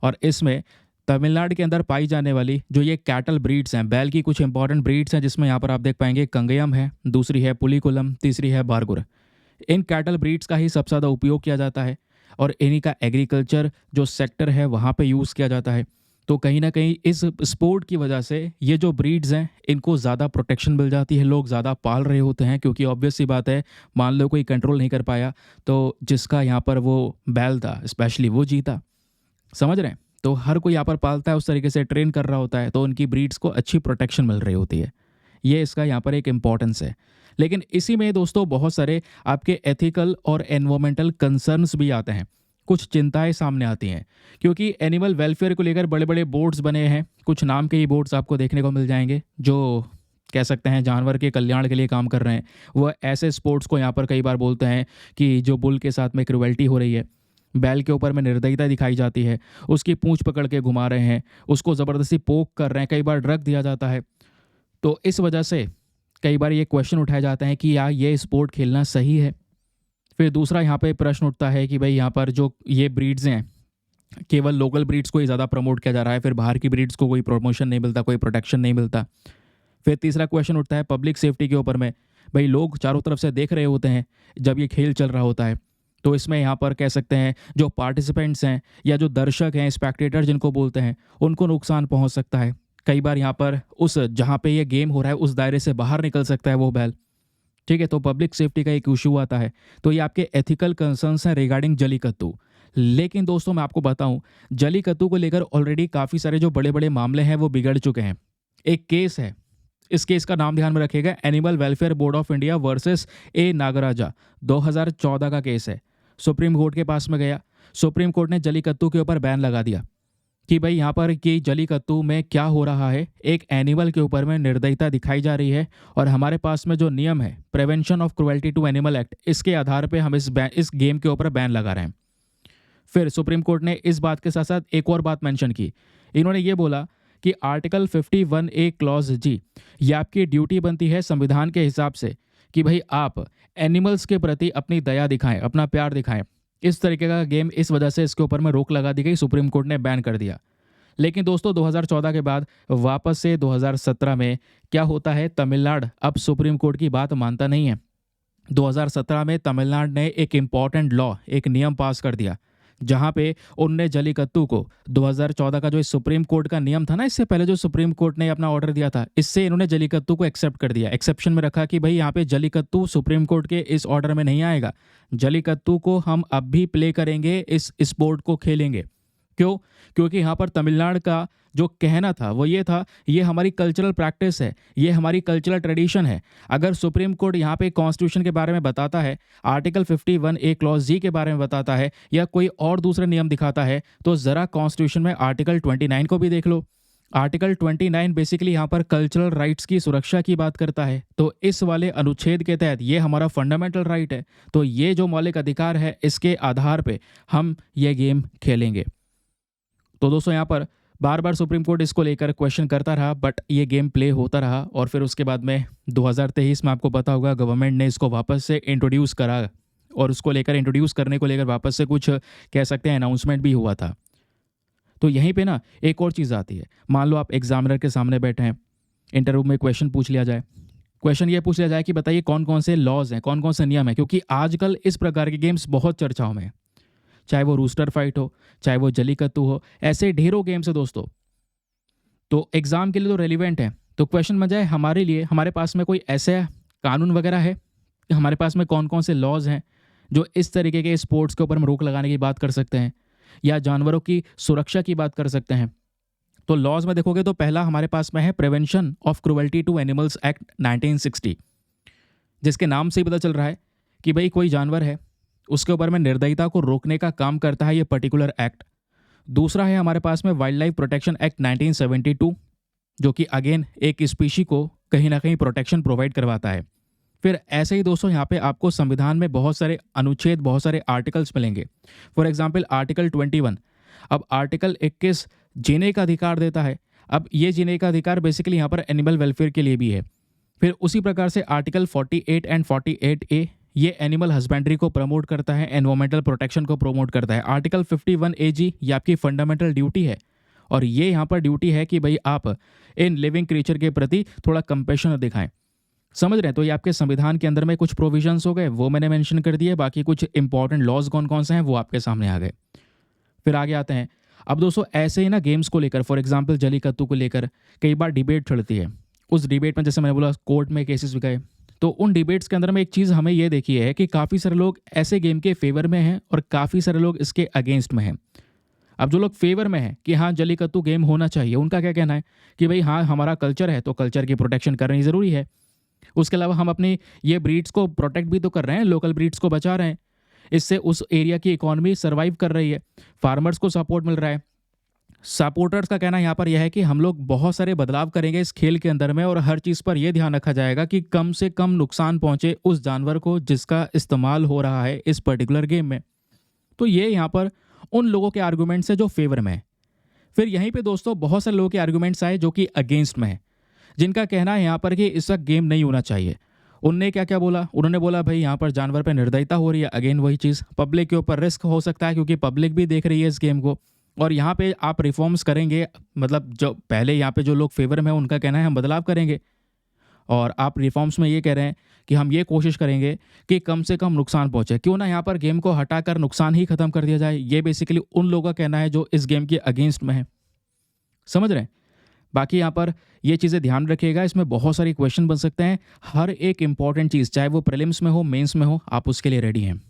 Speaker 1: और इसमें तमिलनाडु के अंदर पाई जाने वाली जो ये कैटल ब्रीड्स हैं, बैल की कुछ इंपॉर्टेंट ब्रीड्स हैं जिसमें यहाँ पर आप देख पाएंगे कंगयम है, दूसरी है पुलिकुलम, तीसरी है बारगुर। इन कैटल ब्रीड्स का ही सबसे ज़्यादा उपयोग किया जाता है और इन्हीं का एग्रीकल्चर जो सेक्टर है वहाँ पे यूज़ किया जाता है। तो कहीं ना कहीं इस स्पोर्ट की वजह से ये जो ब्रीड्स हैं इनको ज़्यादा प्रोटेक्शन मिल जाती है, लोग ज़्यादा पाल रहे होते हैं। क्योंकि ऑब्वियस सी बात है, मान लो कोई कंट्रोल नहीं कर पाया तो जिसका यहाँ पर वो बैल था स्पेशली वो जीता, समझ रहे हैं। तो हर कोई यहाँ पर पालता है, उस तरीके से ट्रेन कर रहा होता है, तो उनकी ब्रीड्स को अच्छी प्रोटेक्शन मिल रही होती है। ये इसका यहाँ पर एक इम्पॉर्टेंस है। लेकिन इसी में दोस्तों बहुत सारे आपके एथिकल और एनवायरमेंटल कंसर्न्स भी आते हैं, कुछ चिंताएं सामने आती हैं। क्योंकि एनिमल वेलफेयर को लेकर बड़े बड़े बोर्ड्स बने हैं, कुछ नाम के ही बोर्ड्स आपको देखने को मिल जाएंगे जो कह सकते हैं जानवर के कल्याण के लिए काम कर रहे हैं। वो ऐसे स्पोर्ट्स को यहाँ पर कई बार बोलते हैं कि जो बुल के साथ में क्रुएल्टी हो रही है, बैल के ऊपर में निर्दयता दिखाई जाती है, उसकी पूंछ पकड़ के घुमा रहे हैं, उसको ज़बरदस्ती पोक कर रहे हैं, कई बार ड्रग दिया जाता है। तो इस वजह से कई बार ये क्वेश्चन उठाया जाता है कि यार ये स्पोर्ट खेलना सही है। फिर दूसरा यहाँ पे प्रश्न उठता है कि भाई यहाँ पर जो ये ब्रीड्स हैं केवल लोकल ब्रीड्स को ही ज़्यादा प्रमोट किया जा रहा है, फिर बाहर की ब्रीड्स को कोई प्रमोशन नहीं मिलता, कोई प्रोटेक्शन नहीं मिलता। फिर तीसरा क्वेश्चन उठता है पब्लिक सेफ्टी के ऊपर में, भाई लोग चारों तरफ से देख रहे होते हैं जब ये खेल चल रहा होता है, तो इसमें यहाँ पर कह सकते हैं जो पार्टिसिपेंट्स हैं या जो दर्शक हैं, स्पेक्टेटर जिनको बोलते हैं, उनको नुकसान पहुँच सकता है। कई बार यहाँ पर उस जहाँ पे ये गेम हो रहा है उस दायरे से बाहर निकल सकता है वो बैल। ठीक है, तो पब्लिक सेफ्टी का एक इशू आता है। तो ये आपके एथिकल कंसर्न्स हैं रिगार्डिंग जलीकट्टू। लेकिन दोस्तों मैं आपको बताऊं, जलीकट्टू को लेकर ऑलरेडी काफ़ी सारे जो बड़े बड़े मामले हैं वो बिगड़ चुके हैं। एक केस है, इस केस का नाम ध्यान में रखिएगा, animal welfare board of India versus A Nagaraja, 2014 का केस है। सुप्रीम कोर्ट के पास में गया, सुप्रीम कोर्ट ने जलीकट्टू के ऊपर बैन लगा दिया कि भाई यहाँ पर कि जलीकट्टू में क्या हो रहा है, एक एनिमल के ऊपर में निर्दयता दिखाई जा रही है और हमारे पास में जो नियम है prevention of cruelty to animal act, इसके आधार पे हम इस गेम के ऊपर बैन लगा रहे हैं। फिर सुप्रीम कोर्ट ने इस बात के साथ साथ एक और बात मेंशन की। इन्होंने ये बोला कि आर्टिकल 51A क्लॉज जी, ये आपकी ड्यूटी बनती है संविधान के हिसाब से कि भाई आप एनिमल्स के प्रति अपनी दया दिखाएं, अपना प्यार दिखाएं। इस तरीके का गेम, इस वजह से इसके ऊपर में रोक लगा दी गई, सुप्रीम कोर्ट ने बैन कर दिया। लेकिन दोस्तों 2014 के बाद वापस से 2017 में क्या होता है, तमिलनाडु अब सुप्रीम कोर्ट की बात मानता नहीं है। 2017 में तमिलनाडु ने एक इम्पॉर्टेंट लॉ, एक नियम पास कर दिया जहां पे उनने जलीकट्टू को 2014 का जो इस सुप्रीम कोर्ट का नियम था ना, इससे पहले जो सुप्रीम कोर्ट ने अपना ऑर्डर दिया था, इससे इन्होंने जलीकट्टू को एक्सेप्ट कर दिया। एक्सेप्शन में रखा कि भाई यहाँ पे जलीकट्टू सुप्रीम कोर्ट के इस ऑर्डर में नहीं आएगा, जलीकट्टू को हम अब भी प्ले करेंगे, इस स्पोर्ट को खेलेंगे। क्यों? क्योंकि यहाँ पर तमिलनाडु का जो कहना था वो ये था, ये हमारी कल्चरल प्रैक्टिस है, ये हमारी कल्चरल ट्रेडिशन है। अगर सुप्रीम कोर्ट यहाँ पे कॉन्स्टिट्यूशन के बारे में बताता है, आर्टिकल 51A क्लॉज जी के बारे में बताता है या कोई और दूसरे नियम दिखाता है, तो ज़रा कॉन्स्टिट्यूशन में आर्टिकल 29 को भी देख लो। आर्टिकल 29 बेसिकली यहाँ पर कल्चरल राइट्स की सुरक्षा की बात करता है। तो इस वाले अनुच्छेद के तहत ये हमारा फंडामेंटल राइट है, तो ये जो मौलिक अधिकार है इसके आधार पे हम ये गेम खेलेंगे। तो दोस्तों यहाँ पर बार बार सुप्रीम कोर्ट इसको लेकर क्वेश्चन करता रहा, बट ये गेम प्ले होता रहा और फिर उसके बाद में 2023 में आपको पता होगा गवर्नमेंट ने इसको वापस से इंट्रोड्यूस करा और उसको लेकर इंट्रोड्यूस करने को लेकर वापस से कुछ कह सकते हैं अनाउंसमेंट भी हुआ था। तो यहीं पे ना एक और चीज़ आती है, मान लो आप एग्जामिनर के सामने बैठे हैं, इंटरव्यू में क्वेश्चन पूछ लिया जाए, क्वेश्चन ये पूछ लिया जाए कि बताइए कौन कौन से लॉज हैं, कौन कौन से नियम हैं, क्योंकि आजकल इस प्रकार के गेम्स बहुत चर्चाओं में हैं। चाहे वो रूस्टर फाइट हो, चाहे वो जलीकट्टू हो, ऐसे ढेरों गेम्स है दोस्तों। तो एग्जाम के लिए तो रेलिवेंट है। तो क्वेश्चन बन जाए हमारे लिए, हमारे पास में कोई ऐसे कानून वगैरह है कि हमारे पास में कौन कौन से लॉज हैं जो इस तरीके के स्पोर्ट्स के ऊपर हम रोक लगाने की बात कर सकते हैं या जानवरों की सुरक्षा की बात कर सकते हैं। तो लॉज में देखोगे तो पहला हमारे पास में है prevention of cruelty to animals act 1960, जिसके नाम से ही पता चल रहा है कि भाई कोई जानवर है उसके ऊपर में निर्दयता को रोकने का काम करता है ये पर्टिकुलर एक्ट। दूसरा है हमारे पास में वाइल्ड लाइफ प्रोटेक्शन एक्ट 1972, जो कि अगेन एक स्पीशी को कहीं ना कहीं प्रोटेक्शन प्रोवाइड करवाता है। फिर ऐसे ही दोस्तों यहाँ पे आपको संविधान में बहुत सारे अनुच्छेद, बहुत सारे आर्टिकल्स मिलेंगे। For example article 21। अब आर्टिकल 21 जीने का अधिकार देता है। अब ये जीने का अधिकार बेसिकली यहाँ पर एनिमल वेलफेयर के लिए भी है। फिर उसी प्रकार से आर्टिकल 48 एंड 48A ये एनिमल हस्बेंड्री को प्रमोट करता है, एनवायरमेंटल प्रोटेक्शन को प्रमोट करता है। आर्टिकल 51AG ये आपकी फंडामेंटल ड्यूटी है और ये यहाँ पर ड्यूटी है कि भाई आप इन लिविंग क्रीचर के प्रति थोड़ा कंपैशन दिखाएं। समझ रहे हैं? तो ये आपके संविधान के अंदर में कुछ प्रोविजंस हो गए, वो मैंने मेंशन कर दिए। बाकी कुछ इंपॉर्टेंट लॉज कौन कौन से हैं वो आपके सामने आ गए। फिर आगे आते हैं। अब दोस्तों ऐसे ही ना गेम्स को लेकर, फॉर एग्जाम्पल जलीकट्टू को लेकर कई बार डिबेट चलती है। उस डिबेट में जैसे मैंने बोला कोर्ट में केसेस भी गए, तो उन डिबेट्स के अंदर में एक चीज़ हमें ये देखी है कि काफ़ी सारे लोग ऐसे गेम के फेवर में हैं और काफ़ी सारे लोग इसके अगेंस्ट में हैं। अब जो लोग फेवर में हैं कि हाँ जलीकट्टू गेम होना चाहिए, उनका क्या कहना है कि भाई हाँ हमारा कल्चर है तो कल्चर की प्रोटेक्शन करनी ज़रूरी है। उसके अलावा हम अपनी ये ब्रीड्स को प्रोटेक्ट भी तो कर रहे हैं, लोकल ब्रीड्स को बचा रहे हैं, इससे उस एरिया की इकोनॉमी सर्वाइव कर रही है, फार्मर्स को सपोर्ट मिल रहा है। सपोर्टर्स का कहना यहाँ पर यह है कि हम लोग बहुत सारे बदलाव करेंगे इस खेल के अंदर में और हर चीज़ पर यह ध्यान रखा जाएगा कि कम से कम नुकसान पहुँचे उस जानवर को जिसका इस्तेमाल हो रहा है इस पर्टिकुलर गेम में। तो ये यहाँ पर उन लोगों के आर्गूमेंट्स है जो फेवर में है। फिर यहीं पे दोस्तों बहुत सारे लोगों के आर्गूमेंट्स आए जो कि अगेंस्ट में है, जिनका कहना है यहाँ पर कि इस वक्त गेम नहीं होना चाहिए। उनने क्या क्या बोला? उन्होंने बोला भाई यहाँ पर जानवर पर निर्दयता हो रही है। अगेन वही चीज़, पब्लिक के ऊपर रिस्क हो सकता है क्योंकि पब्लिक भी देख रही है इस गेम को और यहाँ पे आप रिफॉर्म्स करेंगे, मतलब जो पहले यहाँ पे जो लोग फेवर में हैं उनका कहना है हम बदलाव करेंगे। और आप रिफॉर्म्स में ये कह रहे हैं कि हम ये कोशिश करेंगे कि कम से कम नुकसान पहुंचे, क्यों ना यहाँ पर गेम को हटाकर नुकसान ही खत्म कर दिया जाए। ये बेसिकली उन लोगों का कहना है जो इस गेम के अगेंस्ट में है, समझ रहे हैं। बाकी यहाँ पर ये चीज़ें ध्यान रखिएगा, इसमें बहुत सारी क्वेश्चन बन सकते हैं। हर एक इंपॉर्टेंट चीज़ चाहे वो प्रीलिम्स में हो मेंस में हो, आप उसके लिए रेडी हैं।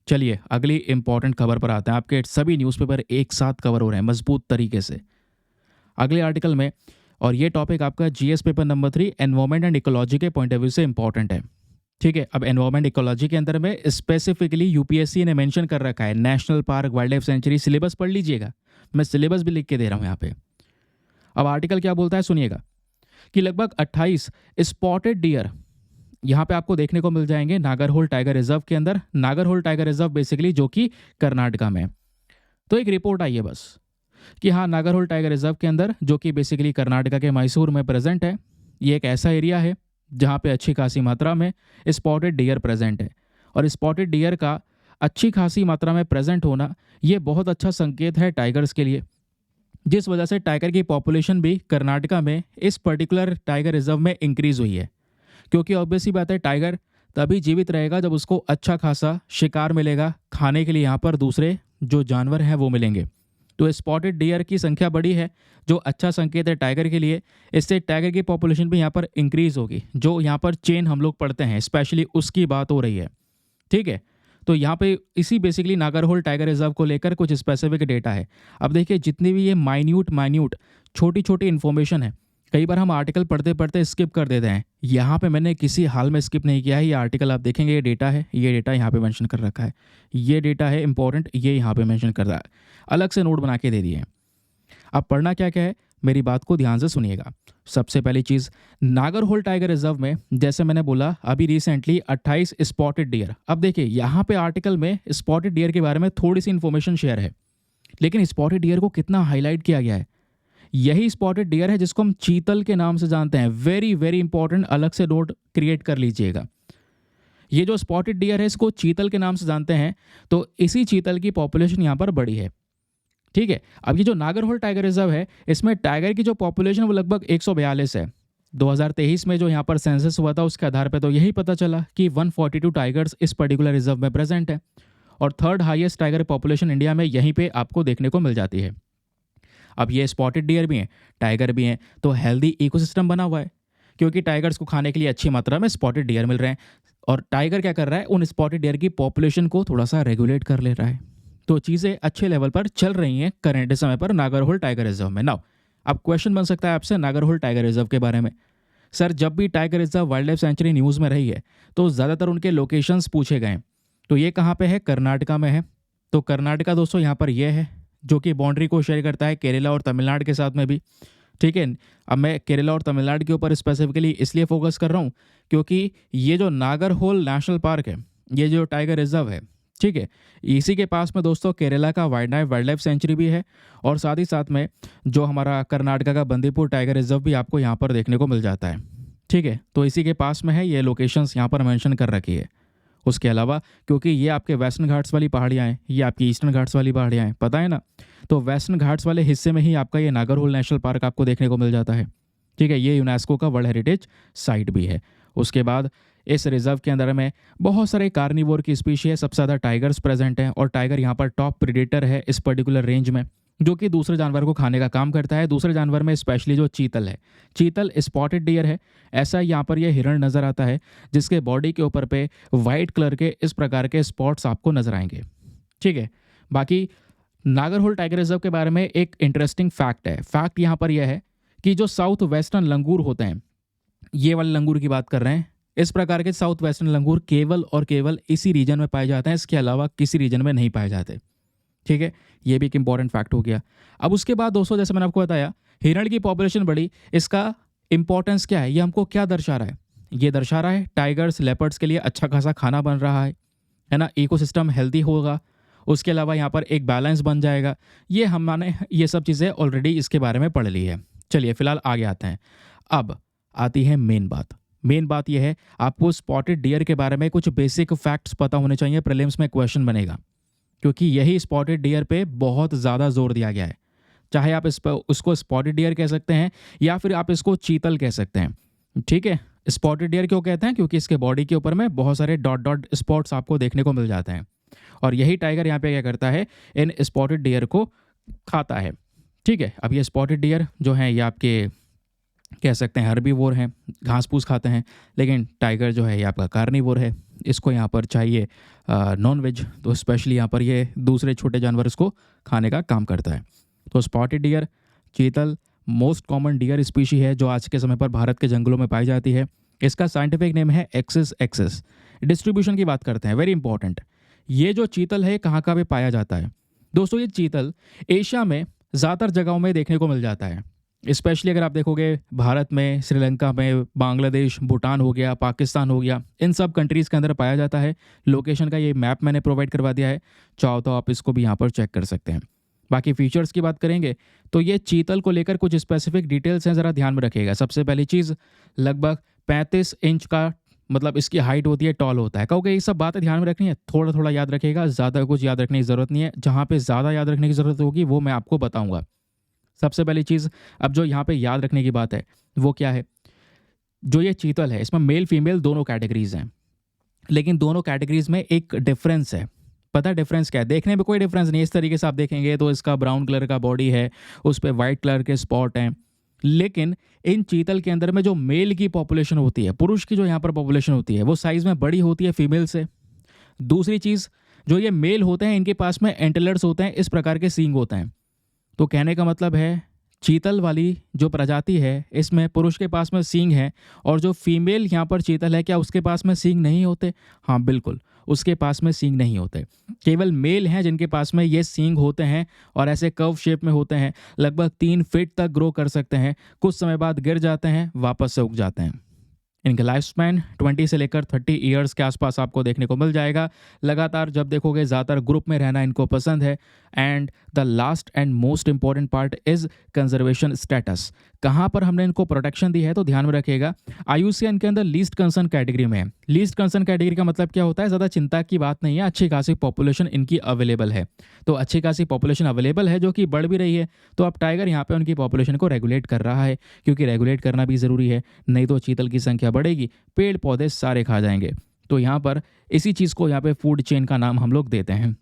Speaker 1: चलिए अगली इंपॉर्टेंट खबर पर आते हैं। आपके सभी न्यूज़पेपर एक साथ कवर हो रहे हैं मजबूत तरीके से अगले आर्टिकल में, और ये टॉपिक आपका GS paper number 3 environment and ecology के पॉइंट ऑफ व्यू से इंपॉर्टेंट है। ठीक है, अब एनवायरमेंट इकोलॉजी के अंदर में स्पेसिफिकली यूपीएससी ने मेंशन कर रखा है national park wild life sanctuary. Syllabus पढ़ लीजिएगा, मैं सिलेबस भी लिख के दे रहा हूँ यहाँ पे। अब आर्टिकल क्या बोलता है सुनिएगा, कि लगभग 28 स्पॉटेड डियर यहाँ पे आपको देखने को मिल जाएंगे नागरहोल टाइगर रिजर्व के अंदर। नागरहोल टाइगर रिजर्व बेसिकली जो कि कर्नाटका में है। तो एक रिपोर्ट आई है बस कि हाँ, नागरहोल टाइगर रिजर्व के अंदर जो कि बेसिकली कर्नाटका के मैसूर में प्रेजेंट है, ये एक ऐसा एरिया है जहाँ पे अच्छी खासी मात्रा में स्पॉटेड डियर प्रेजेंट है। और स्पॉटेड डियर का अच्छी खासी मात्रा में प्रेजेंट होना ये बहुत अच्छा संकेत है टाइगर्स के लिए, जिस वजह से टाइगर की पॉपुलेशन भी कर्नाटका में इस पर्टिकुलर टाइगर रिजर्व में इंक्रीज हुई है। क्योंकि ऑब्वियस ही बात है, टाइगर तभी जीवित रहेगा जब उसको अच्छा खासा शिकार मिलेगा, खाने के लिए यहाँ पर दूसरे जो जानवर हैं वो मिलेंगे। तो स्पॉटेड डियर की संख्या बढ़ी है जो अच्छा संकेत है टाइगर के लिए। इससे टाइगर की पॉपुलेशन भी यहाँ पर इंक्रीज होगी। जो यहाँ पर चेन हम लोग पढ़ते हैं स्पेशली उसकी बात हो रही है। ठीक है, तो यहाँ पे इसी बेसिकली नागरहोल टाइगर रिजर्व को लेकर कुछ स्पेसिफिक डेटा है। अब देखिए जितनी भी ये माइन्यूट छोटी छोटी इन्फॉर्मेशन है, कई बार हम आर्टिकल पढ़ते पढ़ते स्किप कर देते हैं। यहाँ पे मैंने किसी हाल में स्किप नहीं किया है। ये आर्टिकल आप देखेंगे, ये डेटा है, ये डेटा यहाँ पे मेंशन कर रखा है, ये डेटा है इंपॉर्टेंट, ये यहाँ पे मेंशन कर रहा है, अलग से नोट बना के दे दिए हैं। अब पढ़ना क्या क्या है, मेरी बात को ध्यान से सुनिएगा। सबसे पहली चीज़, नागरहोल टाइगर रिजर्व में जैसे मैंने बोला अभी रिसेंटली 28 स्पॉटेड डियर। अब देखिए यहाँ पे आर्टिकल में स्पॉटेड डियर के बारे में थोड़ी सी इन्फॉर्मेशन शेयर है, लेकिन स्पॉटेड डियर को कितना हाईलाइट किया गया है। यही स्पॉटेड डियर है जिसको हम चीतल के नाम से जानते हैं। वेरी वेरी इंपॉर्टेंट, अलग से नोट क्रिएट कर लीजिएगा। ये जो स्पॉटेड डियर है इसको चीतल के नाम से जानते हैं, तो इसी चीतल की पॉपुलेशन यहाँ पर बड़ी है। ठीक है, अब ये जो नागरहोल टाइगर रिजर्व है इसमें टाइगर की जो पॉपुलेशन वो लगभग 142 है। 2023 में जो यहाँ पर सेंसस हुआ था उसके आधार पर तो यही पता चला कि 142 टाइगर्स इस पर्टिकुलर रिजर्व में प्रेजेंट है, और third highest tiger population India में यहीं पे आपको देखने को मिल जाती है। अब ये स्पॉटेड डियर भी हैं, टाइगर भी हैं, तो हेल्दी इकोसिस्टम बना हुआ है, क्योंकि टाइगर्स को खाने के लिए अच्छी मात्रा में स्पॉटेड डियर मिल रहे हैं, और टाइगर क्या कर रहा है, उन स्पॉटेड डियर की पॉपुलेशन को थोड़ा सा रेगुलेट कर ले रहा है। तो चीज़ें अच्छे लेवल पर चल रही हैं करंट समय पर नागरहोल टाइगर रिजर्व में। नाउ अब क्वेश्चन बन सकता है आपसे नागरहोल टाइगर रिजर्व के बारे में। सर जब भी tiger reserve wild life sanctuary news में रही है तो ज़्यादातर उनके लोकेशंस पूछे गए। तो ये कहाँ पे है, कर्नाटका में है। तो कर्नाटका दोस्तों यहाँ पर यह है जो कि बाउंड्री को शेयर करता है केरला और तमिलनाडु के साथ में भी। ठीक है, अब मैं केरला और तमिलनाडु के ऊपर स्पेसिफिकली इसलिए फोकस कर रहा हूँ क्योंकि ये जो नागरहोल नेशनल पार्क है, ये जो टाइगर रिजर्व है, ठीक है, इसी के पास में दोस्तों केरला का वाइल्ड लाइफ सेंचुरी भी है, और साथ ही साथ में जो हमारा कर्नाटका का बंदीपुर टाइगर रिजर्व भी आपको यहाँ पर देखने को मिल जाता है। ठीक है, तो इसी के पास में है, ये लोकेशंस यहाँ पर मेंशन कर रखी है। उसके अलावा क्योंकि ये आपके वेस्टर्न घाट्स वाली पहाड़ियाँ हैं, ये आपकी ईस्टर्न घाट्स वाली पहाड़ियाँ हैं, पता है ना, तो वेस्टर्न घाट्स वाले हिस्से में ही आपका ये नागरहोल नेशनल पार्क आपको देखने को मिल जाता है। ठीक है, ये यूनेस्को का वर्ल्ड हेरिटेज साइट भी है। उसके बाद इस रिजर्व के अंदर में बहुत सारे कार्निवोर की स्पीशी है, सबसे ज़्यादा टाइगर्स प्रेजेंट हैं, और टाइगर यहाँ पर टॉप प्रीडेटर है इस पर्टिकुलर रेंज में, जो कि दूसरे जानवर को खाने का काम करता है। दूसरे जानवर में स्पेशली जो चीतल है, चीतल स्पॉटेड डियर है, ऐसा यहाँ पर यह हिरण नज़र आता है जिसके बॉडी के ऊपर पे वाइट कलर के इस प्रकार के स्पॉट्स आपको नजर आएंगे। ठीक है, बाकी नागरहोल टाइगर रिजर्व के बारे में एक इंटरेस्टिंग फैक्ट है। फैक्ट यहाँ पर यह है कि जो साउथ वेस्टर्न लंगूर होते हैं, ये वाले लंगूर की बात कर रहे हैं, इस प्रकार के साउथ वेस्टर्न लंगूर केवल और केवल इसी रीजन में पाए जाते हैं, इसके अलावा किसी रीजन में नहीं पाए जाते। ठीक है, ये भी एक इंपॉर्टेंट फैक्ट हो गया। अब उसके बाद दोस्तों जैसे मैंने आपको बताया हिरण की पॉपुलेशन बढ़ी, इसका इंपॉर्टेंस क्या है, ये हमको क्या दर्शा रहा है, ये दर्शा रहा है टाइगर्स लेपर्ड्स के लिए अच्छा खासा खाना बन रहा है ना, इकोसिस्टम हेल्दी होगा, उसके अलावा यहाँ पर एक बैलेंस बन जाएगा। ये हमने ये सब चीज़ें ऑलरेडी इसके बारे में पढ़ ली है। चलिए फिलहाल आगे आते हैं। अब आती है मेन बात यह है आपको स्पॉटेड डियर के बारे में कुछ बेसिक फैक्ट्स पता होने चाहिए, प्रीलिम्स में क्वेश्चन बनेगा, क्योंकि यही स्पॉटेड डियर पे बहुत ज़्यादा जोर दिया गया है। चाहे आप इस पर उसको स्पॉटेड डियर कह सकते हैं या फिर आप इसको चीतल कह सकते हैं। ठीक है, स्पॉटेड डियर क्यों कहते हैं? क्योंकि इसके बॉडी के ऊपर में बहुत सारे डॉट डॉट स्पॉट्स आपको देखने को मिल जाते हैं, और यही टाइगर यहाँ पे क्या करता है, इन स्पॉटेड डियर को खाता है। ठीक है, अब ये स्पॉटेड डियर जो हैं ये आपके कह सकते हैं हर्बीवोर हैं, घास फूस खाते हैं, लेकिन टाइगर जो है ये आपका कार्निवोर है। इसको यहाँ पर चाहिए नॉन वेज, तो स्पेशली यहाँ पर ये दूसरे छोटे जानवर इसको खाने का काम करता है। तो स्पॉटेड डियर, चीतल मोस्ट कॉमन डियर स्पीशी है जो आज के समय पर भारत के जंगलों में पाई जाती है। इसका साइंटिफिक नेम है एक्सिस एक्सिस। डिस्ट्रीब्यूशन की बात करते हैं, वेरी इंपॉर्टेंट। ये जो चीतल है कहाँ कहाँ पे पाया जाता है? दोस्तों ये चीतल एशिया में ज़्यादातर जगहों में देखने को मिल जाता है। स्पेशली अगर आप देखोगे भारत में, श्रीलंका में, बांग्लादेश, भूटान हो गया, पाकिस्तान हो गया, इन सब कंट्रीज़ के अंदर पाया जाता है। लोकेशन का ये मैप मैंने प्रोवाइड करवा दिया है, चाहो तो आप इसको भी यहाँ पर चेक कर सकते हैं। बाकी फीचर्स की बात करेंगे तो ये चीतल को लेकर कुछ स्पेसिफिक डिटेल्स हैं, ज़रा ध्यान में रखिएगा। सबसे पहली चीज़, लगभग 35 इंच का मतलब इसकी हाइट होती है, टॉल होता है। कहोगे ये सब बातें ध्यान में रखनी है, थोड़ा थोड़ा याद रखिएगा, ज़्यादा कुछ याद रखने की ज़रूरत नहीं है। जहाँ पे ज़्यादा याद रखने की ज़रूरत होगी वो मैं आपको बताऊँगा। सबसे पहली चीज़, अब जो यहाँ पे याद रखने की बात है वो क्या है, जो ये चीतल है इसमें मेल फीमेल दोनों कैटेगरीज हैं, लेकिन दोनों कैटेगरीज में एक डिफरेंस है। पता है डिफरेंस क्या है? देखने में कोई डिफरेंस नहीं है। इस तरीके से आप देखेंगे तो इसका ब्राउन कलर का बॉडी है, उस पर वाइट कलर के स्पॉट हैं, लेकिन इन चीतल के अंदर में जो मेल की पॉपुलेशन होती है, पुरुष की जो यहाँ पर पॉपुलेशन होती है, वो साइज़ में बड़ी होती है फीमेल से। दूसरी चीज़, जो ये मेल होते हैं इनके पास में एंटेलर्स होते हैं, इस प्रकार के सींग होते हैं। तो कहने का मतलब है चीतल वाली जो प्रजाति है इसमें पुरुष के पास में सींग है, और जो फीमेल यहाँ पर चीतल है क्या उसके पास में सींग नहीं होते? हाँ बिल्कुल, उसके पास में सींग नहीं होते। केवल मेल हैं जिनके पास में ये सींग होते हैं, और ऐसे कर्व शेप में होते हैं, लगभग 3 फीट तक ग्रो कर सकते हैं, कुछ समय बाद गिर जाते हैं, वापस से उग जाते हैं। इनका लाइफ स्पैन 20 से लेकर 30 ईयर्स के आसपास आपको देखने को मिल जाएगा। लगातार जब देखोगे ज़्यादातर ग्रुप में रहना इनको पसंद है। And the last and most important part is conservation status. कहाँ पर हमने इनको प्रोटेक्शन दी है तो ध्यान में रखिएगा, IUCN के अंदर लीस्ट कंसर्न कैटेगरी में है। लीस्ट कंसर्न कैटेगरी का मतलब क्या होता है? ज़्यादा चिंता की बात नहीं है, अच्छी खासी पॉपुलेशन इनकी अवेलेबल है। तो अच्छी खासी पॉपुलेशन अवेलेबल है जो कि बढ़ भी रही है, तो अब टाइगर यहाँ पे उनकी पॉपुलेशन को रेगुलेट कर रहा है, क्योंकि रेगुलेट करना भी ज़रूरी है, नहीं तो चीतल की संख्या बढ़ेगी, पेड़ पौधे सारे खा जाएंगे। तो यहाँ पर इसी चीज़ को यहाँ पे फूड चेन का नाम हम लोग देते हैं,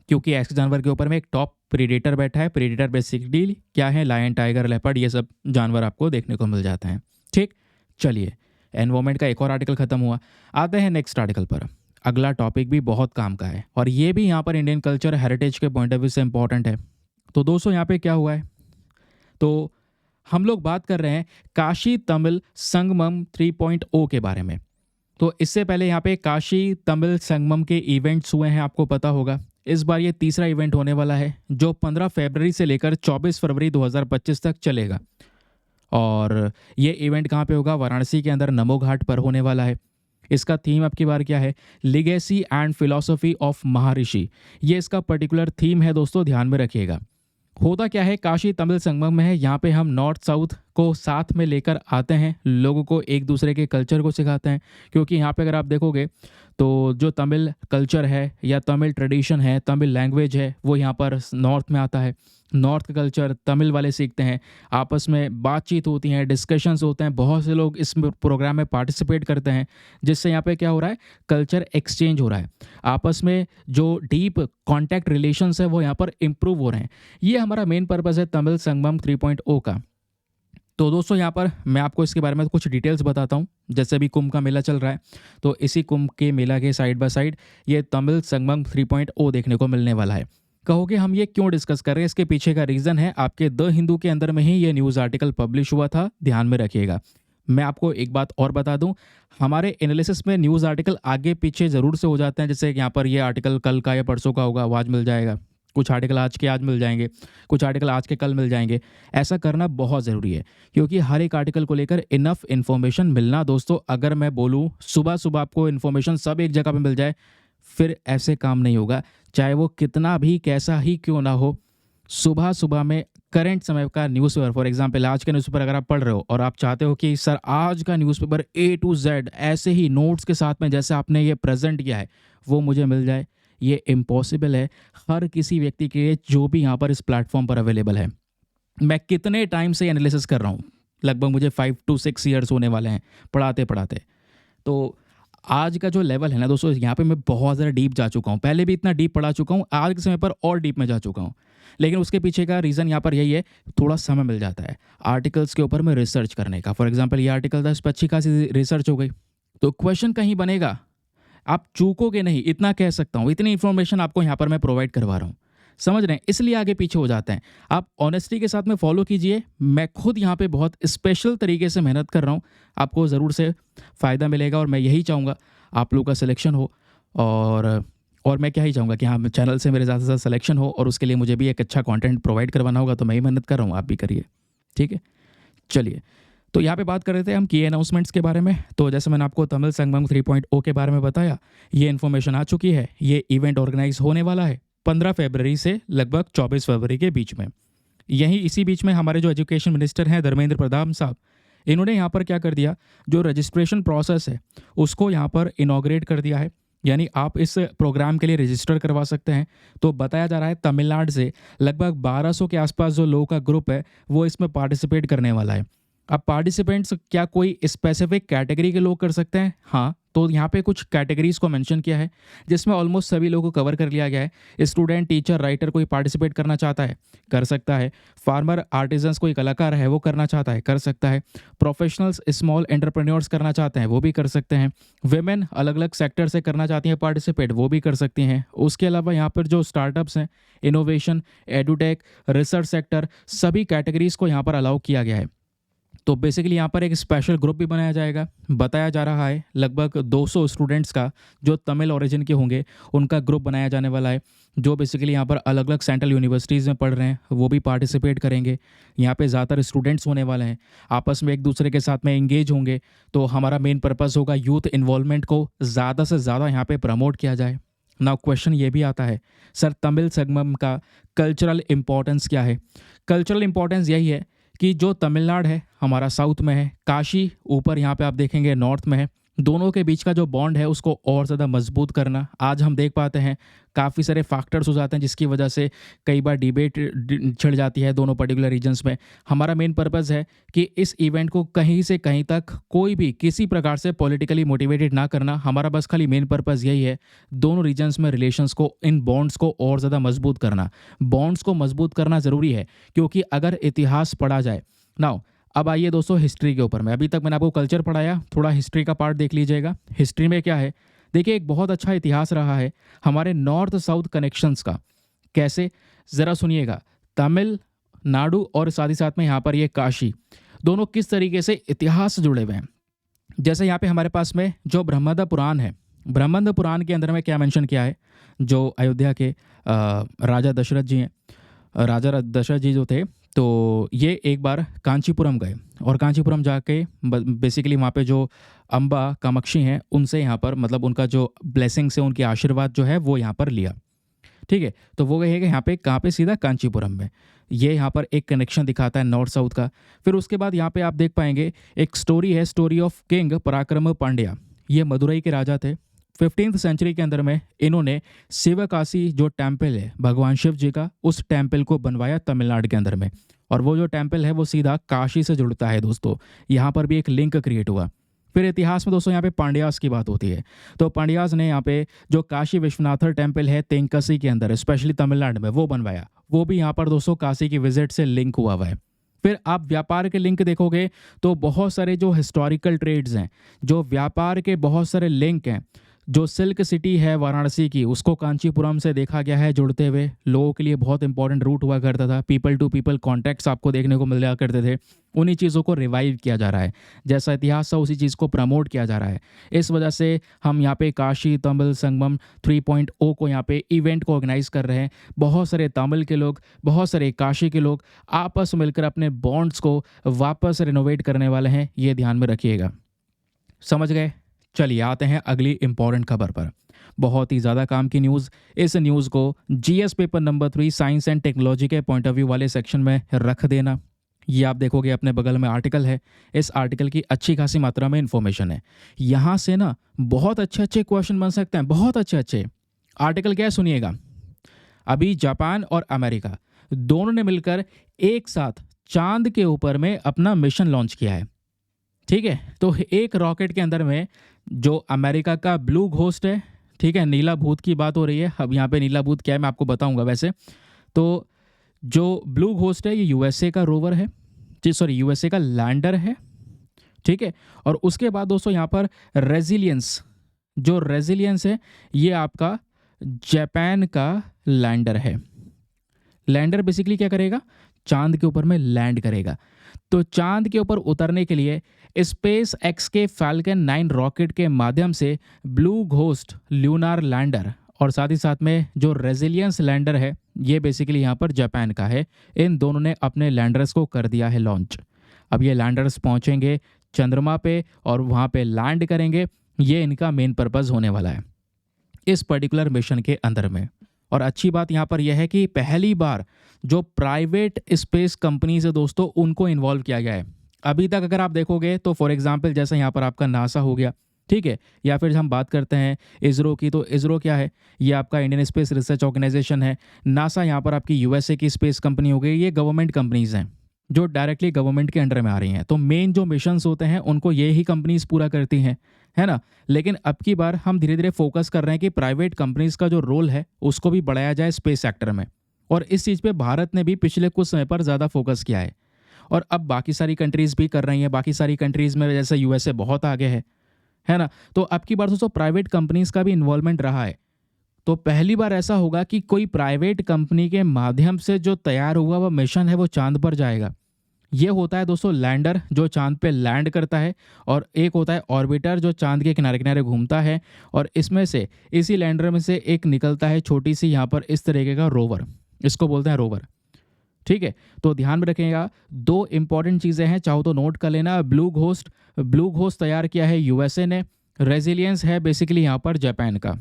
Speaker 1: क्योंकि ऐसे जानवर के ऊपर में एक टॉप प्रीडेटर बैठा है। प्रीडेटर बेसिकली क्या है? लायन, टाइगर, लेपर्ड, ये सब जानवर आपको देखने को मिल जाते हैं। ठीक, चलिए एनवायरमेंट का एक और आर्टिकल खत्म हुआ, आते हैं नेक्स्ट आर्टिकल पर। अगला टॉपिक भी बहुत काम का है, और ये भी यहाँ पर इंडियन कल्चर हेरिटेज के पॉइंट ऑफ व्यू से इंपॉर्टेंट है। तो दोस्तों यहाँ पे क्या हुआ है, तो हम लोग बात कर रहे हैं काशी तमिल संगमम 3.0 के बारे में। तो इससे पहले यहाँ पे काशी तमिल संगमम के इवेंट्स हुए हैं, आपको पता होगा। इस बार ये तीसरा इवेंट होने वाला है, जो 15 फरवरी से लेकर 24 फरवरी 2025 तक चलेगा। और ये इवेंट कहाँ पे होगा? वाराणसी के अंदर नमो घाट पर होने वाला है। इसका थीम अब की बार क्या है? लिगेसी एंड फिलॉसफी ऑफ महर्षि। ये इसका पर्टिकुलर थीम है दोस्तों, ध्यान में रखिएगा। होता क्या है, काशी तमिल संगमम में है, यहाँ पे हम नॉर्थ साउथ को साथ में लेकर आते हैं, लोगों को एक दूसरे के कल्चर को सिखाते हैं। क्योंकि यहाँ पे अगर आप देखोगे तो जो तमिल कल्चर है या तमिल ट्रेडिशन है, तमिल लैंग्वेज है, वो यहाँ पर नॉर्थ में आता है। नॉर्थ का कल्चर तमिल वाले सीखते हैं, आपस में बातचीत होती हैं, डिस्कशंस होते हैं, बहुत से लोग इस प्रोग्राम में पार्टिसिपेट करते हैं, जिससे यहाँ पे क्या हो रहा है? कल्चर एक्सचेंज हो रहा है, आपस में जो डीप कॉन्टैक्ट रिलेशंस है वो यहाँ पर इम्प्रूव हो रहे हैं। ये हमारा मेन पर्पज़ है तमिल संगमम 3.0 का। तो दोस्तों यहाँ पर मैं आपको इसके बारे में कुछ डिटेल्स बताता हूँ। जैसे अभी कुंभ का मेला चल रहा है, तो इसी कुंभ के मेला के साइड बाय साइड ये तमिल संगमम 3.0 देखने को मिलने वाला है। कहोगे हम ये क्यों डिस्कस कर रहे हैं? इसके पीछे का रीज़न है, आपके द हिंदू के अंदर में ही ये न्यूज़ आर्टिकल पब्लिश हुआ था, ध्यान में रखिएगा। मैं आपको एक बात और बता दूं, हमारे एनालिसिस में न्यूज़ आर्टिकल आगे पीछे ज़रूर से हो जाते हैं। जैसे यहाँ पर ये आर्टिकल कल का या परसों का होगा, वो आज मिल जाएगा। कुछ आर्टिकल आज के आज मिल जाएंगे, कुछ आर्टिकल आज के कल मिल जाएंगे। ऐसा करना बहुत ज़रूरी है, क्योंकि हर एक आर्टिकल को लेकर इनफ इन्फॉर्मेशन मिलना। दोस्तों अगर मैं बोलूँ सुबह सुबह आपको इन्फॉर्मेशन सब एक जगह पे मिल जाए, फिर ऐसे काम नहीं होगा, चाहे वो कितना भी कैसा ही क्यों ना हो। सुबह सुबह में करंट समय का न्यूज़पेपर, फॉर एग्जांपल आज का न्यूज़पेपर अगर आप पढ़ रहे हो और आप चाहते हो कि सर आज का न्यूज़पेपर A to Z ऐसे ही नोट्स के साथ में जैसे आपने ये प्रेजेंट किया है वो मुझे मिल जाए, ये इम्पॉसिबल है हर किसी व्यक्ति के लिए जो भी यहाँ पर इस प्लेटफॉर्म पर अवेलेबल है। मैं कितने टाइम से एनालिसिस कर रहा हूँ, लगभग मुझे 5 to 6 ईयर्स होने वाले हैं पढ़ाते पढ़ाते। तो आज का जो लेवल है ना दोस्तों, यहाँ पे मैं बहुत ज़्यादा डीप जा चुका हूँ। पहले भी इतना डीप पढ़ा चुका हूँ, आज के समय पर और डीप में जा चुका हूँ। लेकिन उसके पीछे का रीज़न यहाँ पर यही है, थोड़ा समय मिल जाता है आर्टिकल्स के ऊपर में रिसर्च करने का। फॉर एग्जांपल ये आर्टिकल था, इस पर अच्छी खासी रिसर्च हो गई, तो क्वेश्चन कहीं बनेगा, आप चूकोगे नहीं, इतना कह सकता हूँ। इतनी इन्फॉर्मेशन आपको यहाँ पर मैं प्रोवाइड करवा रहा हूँ, समझ रहे हैं? इसलिए आगे पीछे हो जाते हैं। आप ऑनेस्टी के साथ में फॉलो कीजिए। मैं खुद यहाँ पे बहुत स्पेशल तरीके से मेहनत कर रहा हूँ, आपको ज़रूर से फ़ायदा मिलेगा और मैं यही चाहूँगा आप लोगों का सिलेक्शन हो। और मैं क्या ही चाहूँगा कि हाँ, चैनल से मेरे ज़्यादा से ज़्यादा सिलेक्शन हो, और उसके लिए मुझे भी एक अच्छा कंटेंट प्रोवाइड करवाना होगा, तो मैं ही मेहनत कर रहा हूँ, आप भी करिए, ठीक है? चलिए, तो यहाँ पे बात कर रहे थे हम की अनाउंसमेंट्स के बारे में। तो जैसे मैंने आपको तमिल संगमम 3.0 के बारे में बताया, ये इन्फॉर्मेशन आ चुकी है। ये इवेंट ऑर्गेनाइज होने वाला है 15 फरवरी से लगभग 24 फरवरी के बीच में। यहीं इसी बीच में हमारे जो एजुकेशन मिनिस्टर हैं धर्मेंद्र प्रधान साहब, इन्होंने यहाँ पर क्या कर दिया, जो रजिस्ट्रेशन प्रोसेस है उसको यहाँ पर इनॉग्रेट कर दिया है। यानी आप इस प्रोग्राम के लिए रजिस्टर करवा सकते हैं। तो बताया जा रहा है तमिलनाडु से लगभग 1200 के आसपास जो लोगों का ग्रुप है वो इसमें पार्टिसिपेट करने वाला है। अब पार्टिसिपेंट्स क्या कोई स्पेसिफिक कैटेगरी के लोग कर सकते हैं? हाँ, तो यहाँ पे कुछ कैटेगरीज को मेंशन किया है जिसमें ऑलमोस्ट सभी लोगों को कवर कर लिया गया है। स्टूडेंट, टीचर, राइटर कोई पार्टिसिपेट करना चाहता है कर सकता है। फार्मर, आर्टिजन्स कोई कलाकार है वो करना चाहता है कर सकता है। प्रोफेशनल्स, स्मॉल एंटरप्रेन्योर्स करना चाहते हैं वो भी कर सकते हैं। वेमेन अलग अलग सेक्टर से करना चाहती हैं पार्टिसिपेट, वो भी कर सकती हैं। उसके अलावा यहाँ पर जो स्टार्टअप्स हैं, इनोवेशन, एडुटेक, रिसर्च सेक्टर, सभी कैटेगरीज को यहाँ पर अलाउ किया गया है। तो बेसिकली यहाँ पर एक स्पेशल ग्रुप भी बनाया जाएगा। बताया जा रहा है लगभग 200 स्टूडेंट्स का जो तमिल ओरिजिन के होंगे उनका ग्रुप बनाया जाने वाला है, जो बेसिकली यहाँ पर अलग अलग सेंट्रल यूनिवर्सिटीज़ में पढ़ रहे हैं वो भी पार्टिसिपेट करेंगे। यहाँ पे ज़्यादातर स्टूडेंट्स होने वाले हैं, आपस में एक दूसरे के साथ में एंगेज होंगे। तो हमारा मेन पर्पज़ होगा यूथ इन्वॉल्वमेंट को ज़्यादा से ज़्यादा यहाँ पर प्रमोट किया जाए। नाउ क्वेश्चन ये भी आता है, सर तमिल संगमम का कल्चरल इम्पोर्टेंस क्या है? कल्चरल इम्पोर्टेंस यही है कि जो तमिलनाडु है हमारा साउथ में है, काशी ऊपर यहाँ पे आप देखेंगे नॉर्थ में है, दोनों के बीच का जो बॉन्ड है उसको और ज़्यादा मजबूत करना। आज हम देख पाते हैं काफ़ी सारे फैक्टर्स हो जाते हैं जिसकी वजह से कई बार डिबेट छिड़ जाती है दोनों पर्टिकुलर रीजन्स में। हमारा मेन पर्पज़ है कि इस इवेंट को कहीं से कहीं तक कोई भी किसी प्रकार से पॉलिटिकली मोटिवेटेड ना करना। हमारा बस खाली मेन पर्पज़ यही है, दोनों रीजन्स में रिलेशंस को, इन बॉन्ड्स को और ज़्यादा मजबूत करना। बॉन्ड्स को मजबूत करना ज़रूरी है क्योंकि अगर इतिहास पढ़ा जाए। नाउ अब आइए दोस्तों हिस्ट्री के ऊपर में। अभी तक मैंने आपको कल्चर पढ़ाया, थोड़ा हिस्ट्री का पार्ट देख लीजिएगा। हिस्ट्री में क्या है, देखिए एक बहुत अच्छा इतिहास रहा है हमारे नॉर्थ साउथ कनेक्शंस का। कैसे, ज़रा सुनिएगा। तमिलनाडु और साथ ही साथ में यहाँ पर ये काशी, दोनों किस तरीके से इतिहास से जुड़े हुए हैं। जैसे यहाँ पे हमारे पास में जो ब्रह्मंड पुराण है, ब्रह्मंड पुराण के अंदर में क्या मेंशन किया है, जो अयोध्या के राजा दशरथ जी हैं, राजा दशरथ जी जो थे, तो ये एक बार कांचीपुरम गए और कांचीपुरम जाके बेसिकली वहाँ पे जो अम्बा कामाक्षी हैं उनसे यहाँ पर मतलब उनका जो ब्लेसिंग से उनके आशीर्वाद जो है वो यहाँ पर लिया। ठीक है, तो वो गए यहाँ पे कहाँ पे, सीधा कांचीपुरम में। ये यहाँ पर एक कनेक्शन दिखाता है नॉर्थ साउथ का। फिर उसके बाद यहाँ पे आप देख पाएंगे एक स्टोरी है, स्टोरी ऑफ किंग पराक्रम पांड्या। ये मदुरई के राजा थे। 15th सेंचुरी के अंदर में इन्होंने शिवकाशी जो टेम्पल है भगवान शिव जी का, उस टेम्पल को बनवाया तमिलनाडु के अंदर में। और वो जो टेम्पल है वो सीधा काशी से जुड़ता है दोस्तों। यहाँ पर भी एक लिंक क्रिएट हुआ। फिर इतिहास में दोस्तों यहाँ पे पांड्यास की बात होती है, तो पांड्यास ने यहाँ पे जो काशी विश्वनाथर टेम्पल है तेंकसी के अंदर, स्पेशली तमिलनाडु में, वो बनवाया। वो भी यहाँ पर दोस्तों काशी की विजिट से लिंक हुआ है। फिर आप व्यापार के लिंक देखोगे तो बहुत सारे जो हिस्टोरिकल ट्रेड्स हैं, जो व्यापार के बहुत सारे लिंक हैं। जो सिल्क सिटी है वाराणसी की, उसको कांचीपुरम से देखा गया है जुड़ते हुए। लोगों के लिए बहुत इंपॉर्टेंट रूट हुआ करता था, पीपल टू पीपल कॉन्टैक्ट्स आपको देखने को मिल जाया करते थे। उन्हीं चीज़ों को रिवाइव किया जा रहा है, जैसा इतिहास था उसी चीज़ को प्रमोट किया जा रहा है। इस वजह से हम यहाँ पे काशी तमिल संगमम 3.0 को यहाँ पे इवेंट को ऑर्गेनाइज कर रहे हैं। बहुत सारे तमिल के लोग, बहुत सारे काशी के लोग आपस में मिलकर अपने बॉन्ड्स को वापस रिनोवेट करने वाले हैं, ये ध्यान में रखिएगा। समझ गए? चलिए आते हैं अगली इंपॉर्टेंट खबर पर। बहुत ही ज़्यादा काम की न्यूज़। इस न्यूज़ को GS paper number 3 science and technology के पॉइंट ऑफ व्यू वाले सेक्शन में रख देना। ये आप देखोगे अपने बगल में आर्टिकल है, इस आर्टिकल की अच्छी खासी मात्रा में इन्फॉर्मेशन है। यहाँ से ना बहुत अच्छे अच्छे क्वेश्चन बन सकते हैं, बहुत अच्छे अच्छे। आर्टिकल क्या है सुनिएगा। अभी जापान और अमेरिका दोनों ने मिलकर एक साथ चांद के ऊपर में अपना मिशन लॉन्च किया है। ठीक है, तो एक रॉकेट के अंदर में जो अमेरिका का ब्लू घोस्ट है, ठीक है, नीला भूत की बात हो रही है। अब यहाँ पे नीला भूत क्या है मैं आपको बताऊंगा। वैसे तो जो ब्लू घोस्ट है ये यूएसए का रोवर है, जी सॉरी यूएसए का लैंडर है। ठीक है, और उसके बाद दोस्तों यहाँ पर रेजिलियंस, जो रेजिलियंस है ये आपका जापान का लैंडर है। लैंडर बेसिकली क्या करेगा, चांद के ऊपर में लैंड करेगा। तो चांद के ऊपर उतरने के लिए स्पेस एक्स के फैल्कन 9 रॉकेट के माध्यम से ब्लू घोस्ट ल्यूनार लैंडर और साथ ही साथ में जो रेजिलियंस लैंडर है ये बेसिकली यहाँ पर जापान का है, इन दोनों ने अपने लैंडर्स को कर दिया है लॉन्च। अब ये लैंडर्स पहुँचेंगे चंद्रमा पे और वहाँ पे लैंड करेंगे। ये इनका मेन पर्पज़ होने वाला है इस पर्टिकुलर मिशन के अंदर में। और अच्छी बात यहाँ पर यह है कि पहली बार जो प्राइवेट स्पेस कंपनीज है दोस्तों उनको इन्वॉल्व किया गया है। अभी तक अगर आप देखोगे तो फॉर एग्जांपल जैसे यहाँ पर आपका नासा हो गया, ठीक है, या फिर हम बात करते हैं इसरो की, तो इसरो क्या है, ये आपका इंडियन स्पेस रिसर्च ऑर्गेनाइजेशन है। नासा यहाँ पर आपकी यूएसए की स्पेस कंपनी हो गई। ये गवर्नमेंट कंपनीज हैं जो डायरेक्टली गवर्नमेंट के अंडर में आ रही हैं। तो मेन जो मिशंस होते हैं उनको ये ही कंपनीज पूरा करती हैं, है ना। लेकिन अब की बार हम धीरे धीरे फोकस कर रहे हैं कि प्राइवेट कंपनीज का जो रोल है उसको भी बढ़ाया जाए स्पेस सेक्टर में। और इस चीज़ पे भारत ने भी पिछले कुछ समय पर ज़्यादा फोकस किया है और अब बाकी सारी कंट्रीज़ भी कर रही हैं। बाकी सारी कंट्रीज़ में जैसे यूएसए बहुत आगे है ना। तो अब की बार दोस्तों प्राइवेट कंपनीज का भी इन्वॉल्वमेंट रहा है। तो पहली बार ऐसा होगा कि कोई प्राइवेट कंपनी के माध्यम से जो तैयार हुआ वह मिशन है वो चांद पर जाएगा। ये होता है दोस्तों लैंडर जो चांद पे लैंड करता है, और एक होता है ऑर्बिटर जो चांद के किनारे किनारे घूमता है, और इसमें से इसी लैंडर में से एक निकलता है छोटी सी यहाँ पर इस तरीके का रोवर, इसको बोलते हैं रोवर। ठीक है, तो ध्यान में रखिएगा दो इंपॉर्टेंट चीज़ें हैं, चाहो तो नोट कर लेना। ब्लू घोस्ट तैयार किया है यूएसए ने, रेजिलियंस है बेसिकली यहाँ पर जापान का।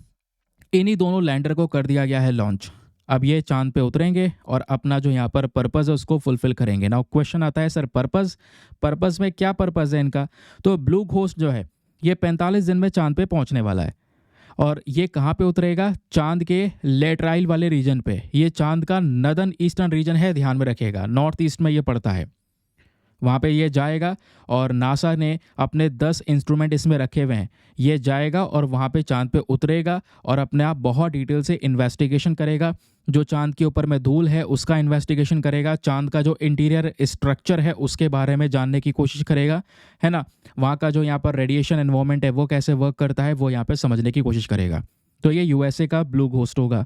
Speaker 1: इन्हीं दोनों लैंडर को कर दिया गया है लॉन्च। अब ये चांद पे उतरेंगे और अपना जो यहाँ पर पर्पज़ है उसको फुलफिल करेंगे। नाउ क्वेश्चन आता है सर पर्पज़ में क्या पर्पज़ है इनका। तो ब्लू घोस्ट जो है ये 45 दिन में चांद पे पहुँचने वाला है। और ये कहाँ पे उतरेगा, चांद के लेटराइल वाले रीजन पे। ये चांद का नदर्न ईस्टर्न रीजन है, ध्यान में रखिएगा, नॉर्थ ईस्ट में ये पड़ता है। वहाँ पे ये जाएगा और नासा ने अपने 10 इंस्ट्रूमेंट इसमें रखे हुए हैं। ये जाएगा और वहाँ पे चांद पे उतरेगा और अपने आप बहुत डिटेल से इन्वेस्टिगेशन करेगा। जो चांद के ऊपर में धूल है उसका इन्वेस्टिगेशन करेगा, चांद का जो इंटीरियर स्ट्रक्चर है उसके बारे में जानने की कोशिश करेगा, है ना। वहाँ का जो यहाँ पर रेडिएशन एनवायरनमेंट है वो कैसे वर्क करता है वो यहाँ पर समझने की कोशिश करेगा। तो ये यूएसए का ब्लू घोस्ट होगा।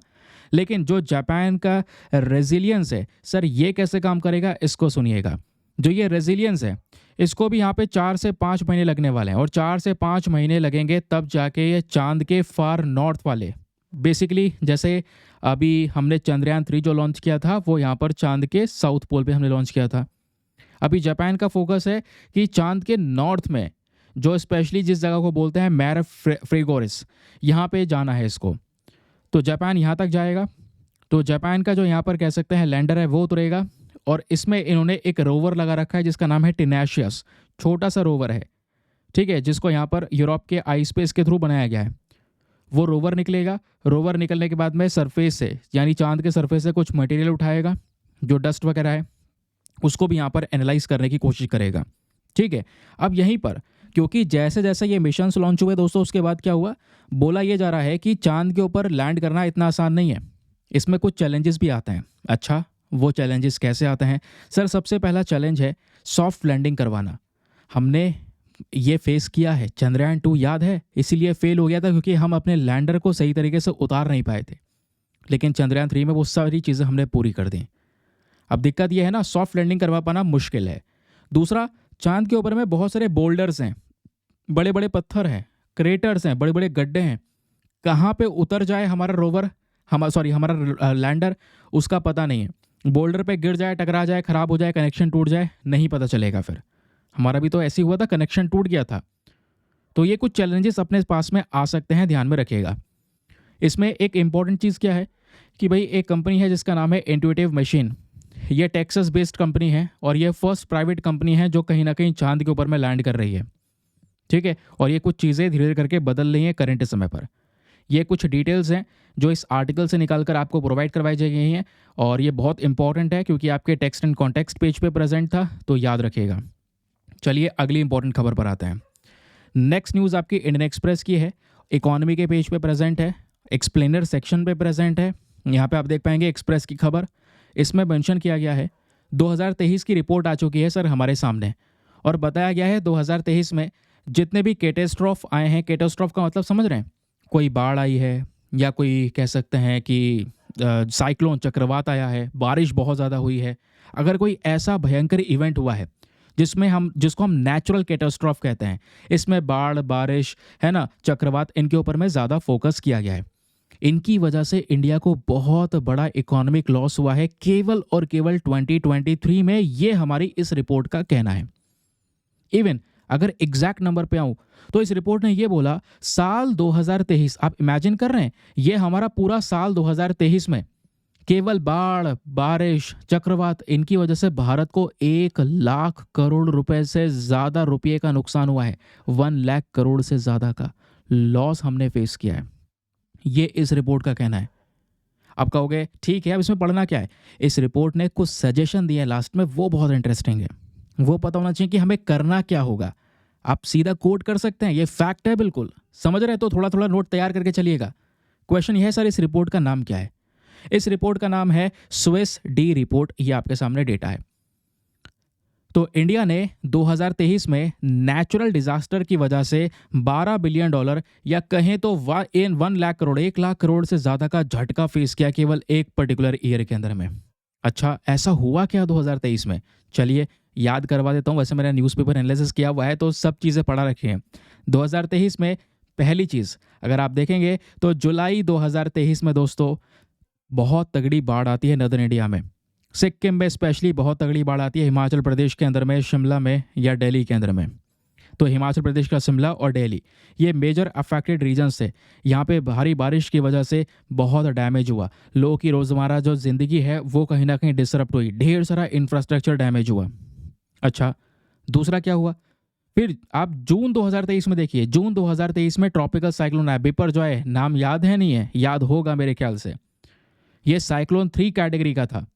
Speaker 1: लेकिन जो जापान का रेजिलियंस है सर ये कैसे काम करेगा, इसको सुनिएगा। जो ये रेजिलियंस है इसको भी यहाँ पे 4 से 5 महीने लगने वाले हैं, और 4 से 5 महीने लगेंगे तब जाके ये चांद के फार नॉर्थ वाले, बेसिकली जैसे अभी हमने चंद्रयान 3 जो लॉन्च किया था वो यहाँ पर चांद के साउथ पोल पे हमने लॉन्च किया था। अभी जापान का फोकस है कि चांद के नॉर्थ में जो स्पेशली जिस जगह को बोलते हैं मैर फ्रेगोरिस, यहाँ पे जाना है इसको। तो जापान यहाँ तक जाएगा। तो जापान का जो यहाँ पर कह सकते हैं लैंडर है वो उतरेगा, और इसमें इन्होंने एक रोवर लगा रखा है जिसका नाम है टेनेशियस, छोटा सा रोवर है, ठीक है, जिसको यहाँ पर यूरोप के आई स्पेस के थ्रू बनाया गया है। वो रोवर निकलेगा, रोवर निकलने के बाद में सरफेस से यानी चांद के सरफेस से कुछ मटेरियल उठाएगा, जो डस्ट वगैरह है उसको भी यहाँ पर एनालाइज करने की कोशिश करेगा। ठीक है, अब यहीं पर क्योंकि जैसे जैसे ये मिशंस लॉन्च हुए दोस्तों उसके बाद क्या हुआ, बोला ये जा रहा है कि चांद के ऊपर लैंड करना इतना आसान नहीं है, इसमें कुछ चैलेंजेस भी आते हैं। अच्छा, वो चैलेंजेस कैसे आते हैं सर। सबसे पहला चैलेंज है सॉफ्ट लैंडिंग करवाना। हमने ये फेस किया है, चंद्रयान 2 याद है, इसीलिए फेल हो गया था क्योंकि हम अपने लैंडर को सही तरीके से उतार नहीं पाए थे। लेकिन चंद्रयान 3 में वो सारी चीज़ें हमने पूरी कर दी। अब दिक्कत ये है ना, सॉफ्ट लैंडिंग करवा पाना मुश्किल है। दूसरा, चांद के ऊपर में बहुत सारे बोल्डर्स हैं, बड़े बड़े पत्थर हैं, क्रेटर्स हैं, बड़े बड़े गड्ढे हैं। कहाँ पे उतर जाए हमारा रोवर, हमारा लैंडर, उसका पता नहीं है। बोल्डर पे गिर जाए, टकरा जाए, खराब हो जाए, कनेक्शन टूट जाए, नहीं पता चलेगा। फिर हमारा भी तो ऐसे ही हुआ था, कनेक्शन टूट गया था। तो ये कुछ चैलेंजेस अपने पास में आ सकते हैं, ध्यान में रखिएगा। इसमें एक इंपॉर्टेंट चीज़ क्या है कि भाई एक कंपनी है जिसका नाम है इंट्यूटिव मशीन। ये टेक्सास बेस्ड कंपनी है और ये फर्स्ट प्राइवेट कंपनी है जो कहीं ना कहीं चांद के ऊपर में लैंड कर रही है। ठीक है, और ये कुछ चीज़ें धीरे धीरे करके बदल रही हैं करंट समय पर। ये कुछ डिटेल्स हैं जो इस आर्टिकल से निकाल कर आपको प्रोवाइड करवाई जा गई हैं और ये बहुत इंपॉर्टेंट है क्योंकि आपके टेक्स्ट एंड कॉन्टेक्स्ट पेज पे प्रेजेंट था, तो याद रखिएगा। चलिए अगली इंपॉर्टेंट खबर पर आते हैं। नेक्स्ट न्यूज़ आपकी इंडियन एक्सप्रेस की है, इकोनॉमी के पेज पे प्रेजेंट है, एक्सप्लेनर सेक्शन पे प्रेजेंट है। यहाँ पे आप देख पाएंगे एक्सप्रेस की खबर, इसमें मेंशन किया गया है 2023 की रिपोर्ट आ चुकी है सर हमारे सामने और बताया गया है 2023 में जितने भी कैटेस्ट्रॉफ आए हैं, कैटेस्ट्रॉफ का मतलब समझ रहे हैं, कोई बाढ़ आई है या कोई कह सकते हैं कि साइक्लोन चक्रवात आया है, बारिश बहुत ज़्यादा हुई है, अगर कोई ऐसा भयंकर इवेंट हुआ है जिसको हम नेचुरल कैटास्ट्रॉफ कहते हैं, इसमें बाढ़, बारिश है ना, चक्रवात, इनके ऊपर में ज़्यादा फोकस किया गया है। इनकी वजह से इंडिया को बहुत बड़ा इकोनॉमिक लॉस हुआ है केवल और केवल 2023 में, ये हमारी इस रिपोर्ट का कहना है। इवन अगर एग्जैक्ट नंबर पे आऊं तो इस रिपोर्ट ने ये बोला साल 2023, आप इमेजिन कर रहे हैं, ये हमारा पूरा साल 2023 में केवल बाढ़, बारिश, चक्रवात, इनकी वजह से भारत को 1 लाख करोड़ रुपए से ज़्यादा रुपये का नुकसान हुआ है। 1 लाख करोड़ से ज़्यादा का लॉस हमने फेस किया है, ये इस रिपोर्ट का कहना है। अब कहोगे ठीक है, अब इसमें पढ़ना क्या है? इस रिपोर्ट ने कुछ सजेशन दिया है लास्ट में, वो बहुत इंटरेस्टिंग है। वो पता होना चाहिए कि हमें करना क्या होगा। आप सीधा कोट कर सकते हैं, ये फैक्ट है बिल्कुल, समझ रहे हैं तो थोड़ा थोड़ा नोट तैयार करके चलिएगा। क्वेश्चन यह है सर, इस रिपोर्ट का नाम क्या है? इस रिपोर्ट का नाम है स्विस डी रिपोर्ट, ये आपके सामने डेटा है। तो इंडिया ने 2023 में नेचुरल डिजास्टर की वजह से $12 बिलियन या कहें तो 1 लाख करोड़ से ज़्यादा का झटका फेस किया केवल एक पर्टिकुलर ईयर के अंदर में। अच्छा, ऐसा हुआ क्या 2023 में? चलिए याद करवा देता हूँ, वैसे मैंने न्यूज़पेपर एनालिसिस किया हुआ है तो सब चीज़ें पढ़ा रखी हैं। 2023 में पहली चीज़ अगर आप देखेंगे तो जुलाई 2023 में दोस्तों बहुत तगड़ी बाढ़ आती है नदर्न इंडिया में, सिक्किम में स्पेशली बहुत तगड़ी बाढ़ आती है, हिमाचल प्रदेश के अंदर में, शिमला में या दिल्ली के अंदर में। तो हिमाचल प्रदेश का शिमला और दिल्ली ये मेजर अफेक्टेड रीजन्स थे। यहाँ पे भारी बारिश की वजह से बहुत डैमेज हुआ, लोगों की रोज़मर्रा जो ज़िंदगी है वो कहीं ना कहीं डिसरप्ट हुई, ढेर सारा इंफ्रास्ट्रक्चर डैमेज हुआ। अच्छा, दूसरा क्या हुआ? फिर आप जून 2023 में देखिए, जून 2023 में ट्रॉपिकल साइक्लोन आया, बिपरजॉय, नाम याद है नहीं है? याद होगा मेरे ख्याल से। ये साइक्लोन 3 कैटेगरी का था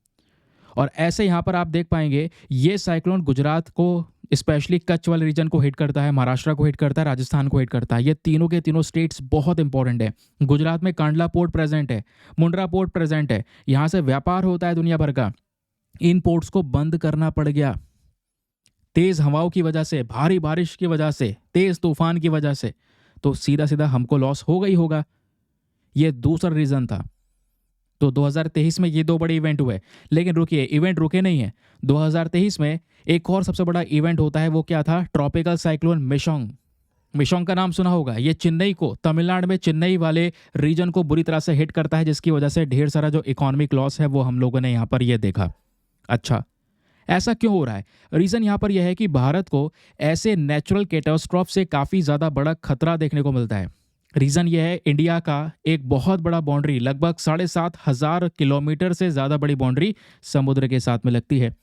Speaker 1: और ऐसे यहाँ पर आप देख पाएंगे ये साइक्लोन गुजरात को स्पेशली कच्छ वाले रीजन को हिट करता है, महाराष्ट्र को हिट करता है, राजस्थान को हिट करता है। ये तीनों के तीनों स्टेट्स बहुत इंपॉर्टेंट है। गुजरात में कांडला पोर्ट प्रेजेंट है, मुंड्रा पोर्ट प्रेजेंट है, यहाँ से व्यापार होता है दुनिया भर का। इन पोर्ट्स को बंद करना पड़ गया तेज हवाओं की वजह से, भारी बारिश की वजह से, तेज तूफान की वजह से, तो सीधा सीधा हमको लॉस हो गई होगा। ये दूसरा रीजन था। तो 2023 में ये दो बड़े इवेंट हुए, लेकिन रुकिए, इवेंट रुके नहीं है। 2023 में एक और सबसे बड़ा इवेंट होता है, वो क्या था? Tropical cyclone मिशोंग। मिशोंग का नाम सुना होगा, ये चेन्नई को, तमिलनाडु में चेन्नई वाले रीजन को बुरी तरह से हिट करता है, जिसकी वजह से ढेर सारा जो इकोनॉमिक लॉस है वो हम लोगों ने यहाँ पर ये देखा। अच्छा, ऐसा क्यों हो रहा है? रीज़न यहाँ पर यह है कि भारत को ऐसे नेचुरल कैटास्ट्रॉफ से काफ़ी ज़्यादा बड़ा खतरा देखने को मिलता है। रीज़न यह है, इंडिया का एक बहुत बड़ा बाउंड्री, लगभग 7,500 किलोमीटर से ज़्यादा बड़ी बाउंड्री समुद्र के साथ में लगती है।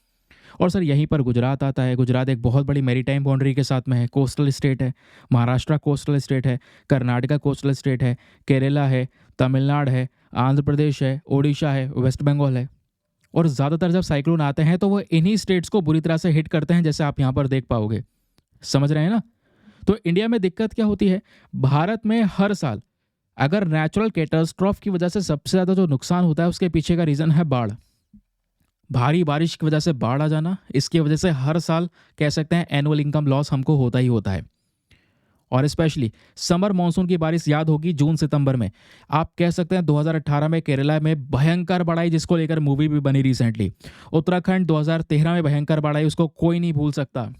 Speaker 1: और सर यहीं पर गुजरात आता है। गुजरात एक बहुत बड़ी मैरीटाइम बाउंड्री के साथ में है, कोस्टल स्टेट है। महाराष्ट्र कोस्टल स्टेट है, कर्नाटका कोस्टल स्टेट है, केरला है, तमिलनाडु है, आंध्र प्रदेश है, ओडिशा है, वेस्ट बंगाल है। और ज़्यादातर जब साइक्लोन आते हैं तो वो इन्हीं स्टेट्स को बुरी तरह से हिट करते हैं, जैसे आप यहाँ पर देख पाओगे। समझ रहे हैं ना? तो इंडिया में दिक्कत क्या होती है? भारत में हर साल अगर नेचुरल कैटास्ट्रॉफ की वजह से सबसे ज़्यादा जो नुकसान होता है उसके पीछे का रीज़न है बाढ़। भारी बारिश की वजह से बाढ़ आ जाना, इसकी वजह से हर साल कह सकते हैं एनुअल इनकम लॉस हमको होता ही होता है। और स्पेशली समर मानसून की बारिश याद होगी जून सितंबर में, आप कह सकते हैं 2018 में केरला में भयंकर बाढ़ आई, जिसको लेकर मूवी भी बनी रिसेंटली। उत्तराखंड 2013 में भयंकर बाढ़ आई, उसको कोई नहीं भूल सकता।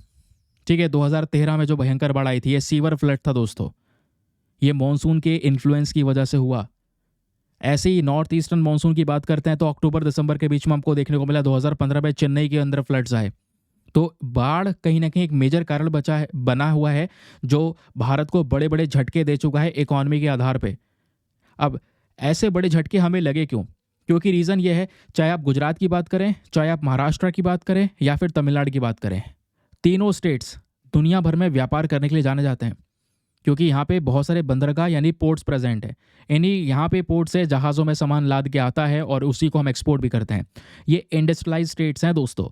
Speaker 1: ठीक है, 2013 में जो भयंकर बाढ़ आई थी, ये सीवर फ्लड था दोस्तों, ये मानसून के इन्फ्लुएंस की वजह से हुआ। ऐसे ही नॉर्थ ईस्टर्न मानसून की बात करते हैं तो अक्टूबर दिसंबर के बीच में हमको देखने को मिला 2015 में चेन्नई के अंदर फ्लड्स आए। तो बाढ़ कहीं ना कहीं एक मेजर कारण बना हुआ है, जो भारत को बड़े बड़े झटके दे चुका है इकोनॉमी के आधार पे। अब ऐसे बड़े झटके हमें लगे क्यों? क्योंकि रीज़न ये है, चाहे आप गुजरात की बात करें, चाहे आप महाराष्ट्र की बात करें या फिर तमिलनाडु की बात करें, तीनों स्टेट्स दुनिया भर में व्यापार करने के लिए जाने जाते हैं। क्योंकि यहाँ पे बहुत सारे बंदरगाह यानी पोर्ट्स प्रेजेंट है। यानी यहाँ पे पोर्ट से जहाज़ों में सामान लाद के आता है और उसी को हम एक्सपोर्ट भी करते हैं। ये इंडस्ट्रियलाइज स्टेट्स हैं दोस्तों।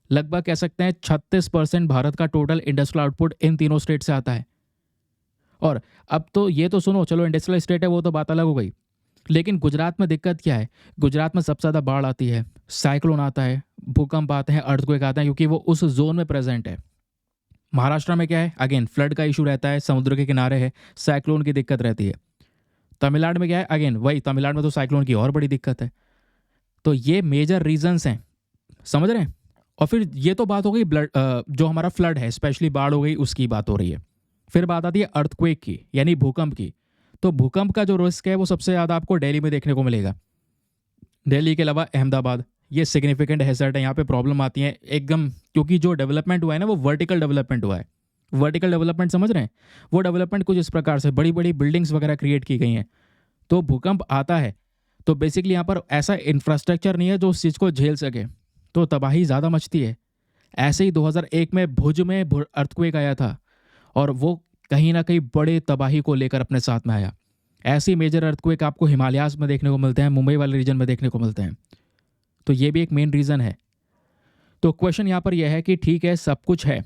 Speaker 1: लगभग कह सकते हैं 36% भारत का टोटल इंडस्ट्रियल आउटपुट इन तीनों स्टेट से आता है। और अब तो ये तो सुनो, चलो इंडस्ट्रियल स्टेट है वो तो बात अलग हो गई, लेकिन गुजरात में दिक्कत क्या है? गुजरात में सबसे ज़्यादा बाढ़ आती है, साइक्लोन आता है, भूकंप आते हैं, अर्थक्वेक आता है, क्योंकि वो उस जोन में प्रेजेंट है। महाराष्ट्र में क्या है? अगेन फ्लड का इशू रहता है, समुद्र के किनारे है, साइक्लोन की दिक्कत रहती है। तमिलनाडु में क्या है? अगेन वही, तमिलनाडु में तो साइक्लोन की और बड़ी दिक्कत है। तो ये मेजर रीजंस हैं, समझ रहे हैं? और फिर ये तो बात हो गई ब्लड, जो हमारा फ्लड है, स्पेशली बाढ़ हो गई, उसकी बात हो रही है। फिर बात आती है अर्थक्वेक की, यानी भूकंप की। तो भूकंप का जो रिस्क है वो सबसे ज़्यादा आपको दिल्ली में देखने को मिलेगा। दिल्ली के अलावा अहमदाबाद, ये सिग्निफिकेंट हैजर्ड है, यहाँ पे प्रॉब्लम आती है एकदम, क्योंकि जो डेवलपमेंट हुआ है ना वो वर्टिकल डेवलपमेंट हुआ है। वर्टिकल डेवलपमेंट समझ रहे हैं? वो डेवलपमेंट कुछ इस प्रकार से, बड़ी बड़ी बिल्डिंग्स वगैरह क्रिएट की गई हैं। तो भूकंप आता है तो बेसिकली यहाँ पर ऐसा इंफ्रास्ट्रक्चर नहीं है जो उस चीज़ को झेल सके, तो तबाही ज़्यादा मचती है। ऐसे ही 2001 में भुज में अर्थक्वेक आया था और वो कहीं ना कहीं बड़े तबाही को लेकर अपने साथ में आया। ऐसी मेजर अर्थक्वेक आपको हिमालयाज में देखने को मिलते हैं, मुंबई वाले रीजन में देखने को मिलते हैं। तो ये भी एक मेन रीज़न है। तो क्वेश्चन यहाँ पर यह है कि ठीक है सब कुछ है,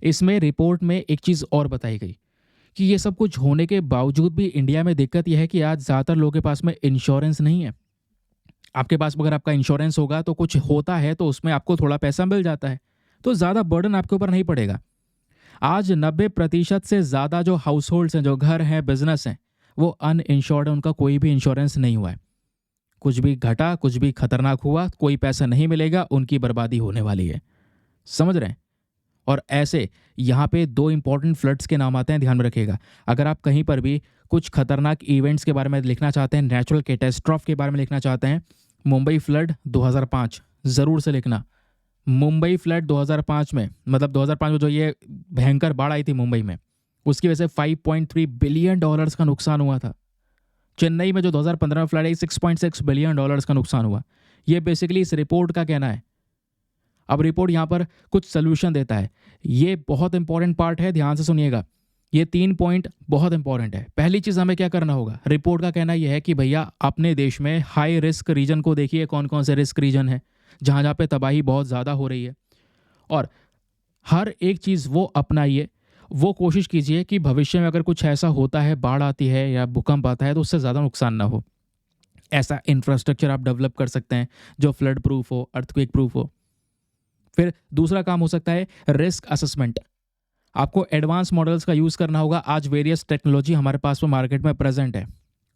Speaker 1: इसमें रिपोर्ट में एक चीज़ और बताई गई कि ये सब कुछ होने के बावजूद भी इंडिया में दिक्कत यह है कि आज ज़्यादातर लोगों के पास में इंश्योरेंस नहीं है। आपके पास अगर आपका इंश्योरेंस होगा तो कुछ होता है तो उसमें आपको थोड़ा पैसा मिल जाता है, तो ज़्यादा बर्डन आपके ऊपर नहीं पड़ेगा। आज 90% से ज़्यादा जो हाउस होल्ड्स हैं, जो घर हैं, बिजनेस हैं, वो अनइंश्योर्ड है, उनका कोई भी इंश्योरेंस नहीं हुआ है। कुछ भी घटा, कुछ भी खतरनाक हुआ, कोई पैसा नहीं मिलेगा, उनकी बर्बादी होने वाली है। समझ रहे हैं? और ऐसे यहाँ पे दो इंपॉर्टेंट फ्लड्स के नाम आते हैं, ध्यान में रखिएगा। अगर आप कहीं पर भी कुछ खतरनाक इवेंट्स के बारे में लिखना चाहते हैं, नेचुरल कैटेस्ट्रॉफ के बारे में लिखना चाहते हैं, मुंबई फ्लड 2005 ज़रूर से लिखना। मुंबई फ्लड 2005 में, मतलब 2005 में जो ये भयंकर बाढ़ आई थी मुंबई में, उसकी वजह से $5.3 बिलियन का नुकसान हुआ था। चेन्नई में जो 2015 में फ्लड आई, $6.6 बिलियन का नुकसान हुआ। ये बेसिकली इस रिपोर्ट का कहना है। अब रिपोर्ट यहाँ पर कुछ सोल्यूशन देता है, ये बहुत इंपॉर्टेंट पार्ट है, ध्यान से सुनिएगा। ये 3 पॉइंट बहुत इंपॉर्टेंट है। पहली चीज़ हमें क्या करना होगा, रिपोर्ट का कहना यह है कि भैया अपने देश में हाई रिस्क रीजन को देखिए, कौन कौन से रिस्क रीजन है जहाँ जहाँ पे तबाही बहुत ज़्यादा हो रही है, और हर एक चीज़ वो अपनाइए। वो कोशिश कीजिए कि भविष्य में अगर कुछ ऐसा होता है, बाढ़ आती है या भूकंप आता है, तो उससे ज़्यादा नुकसान ना हो। ऐसा इंफ्रास्ट्रक्चर आप डेवलप कर सकते हैं जो फ्लड प्रूफ हो, अर्थक्वेक प्रूफ हो। फिर दूसरा काम हो सकता है रिस्क असेसमेंट। आपको एडवांस मॉडल्स का यूज़ करना होगा। आज वेरियस टेक्नोलॉजी हमारे पास में मार्केट में प्रेजेंट है,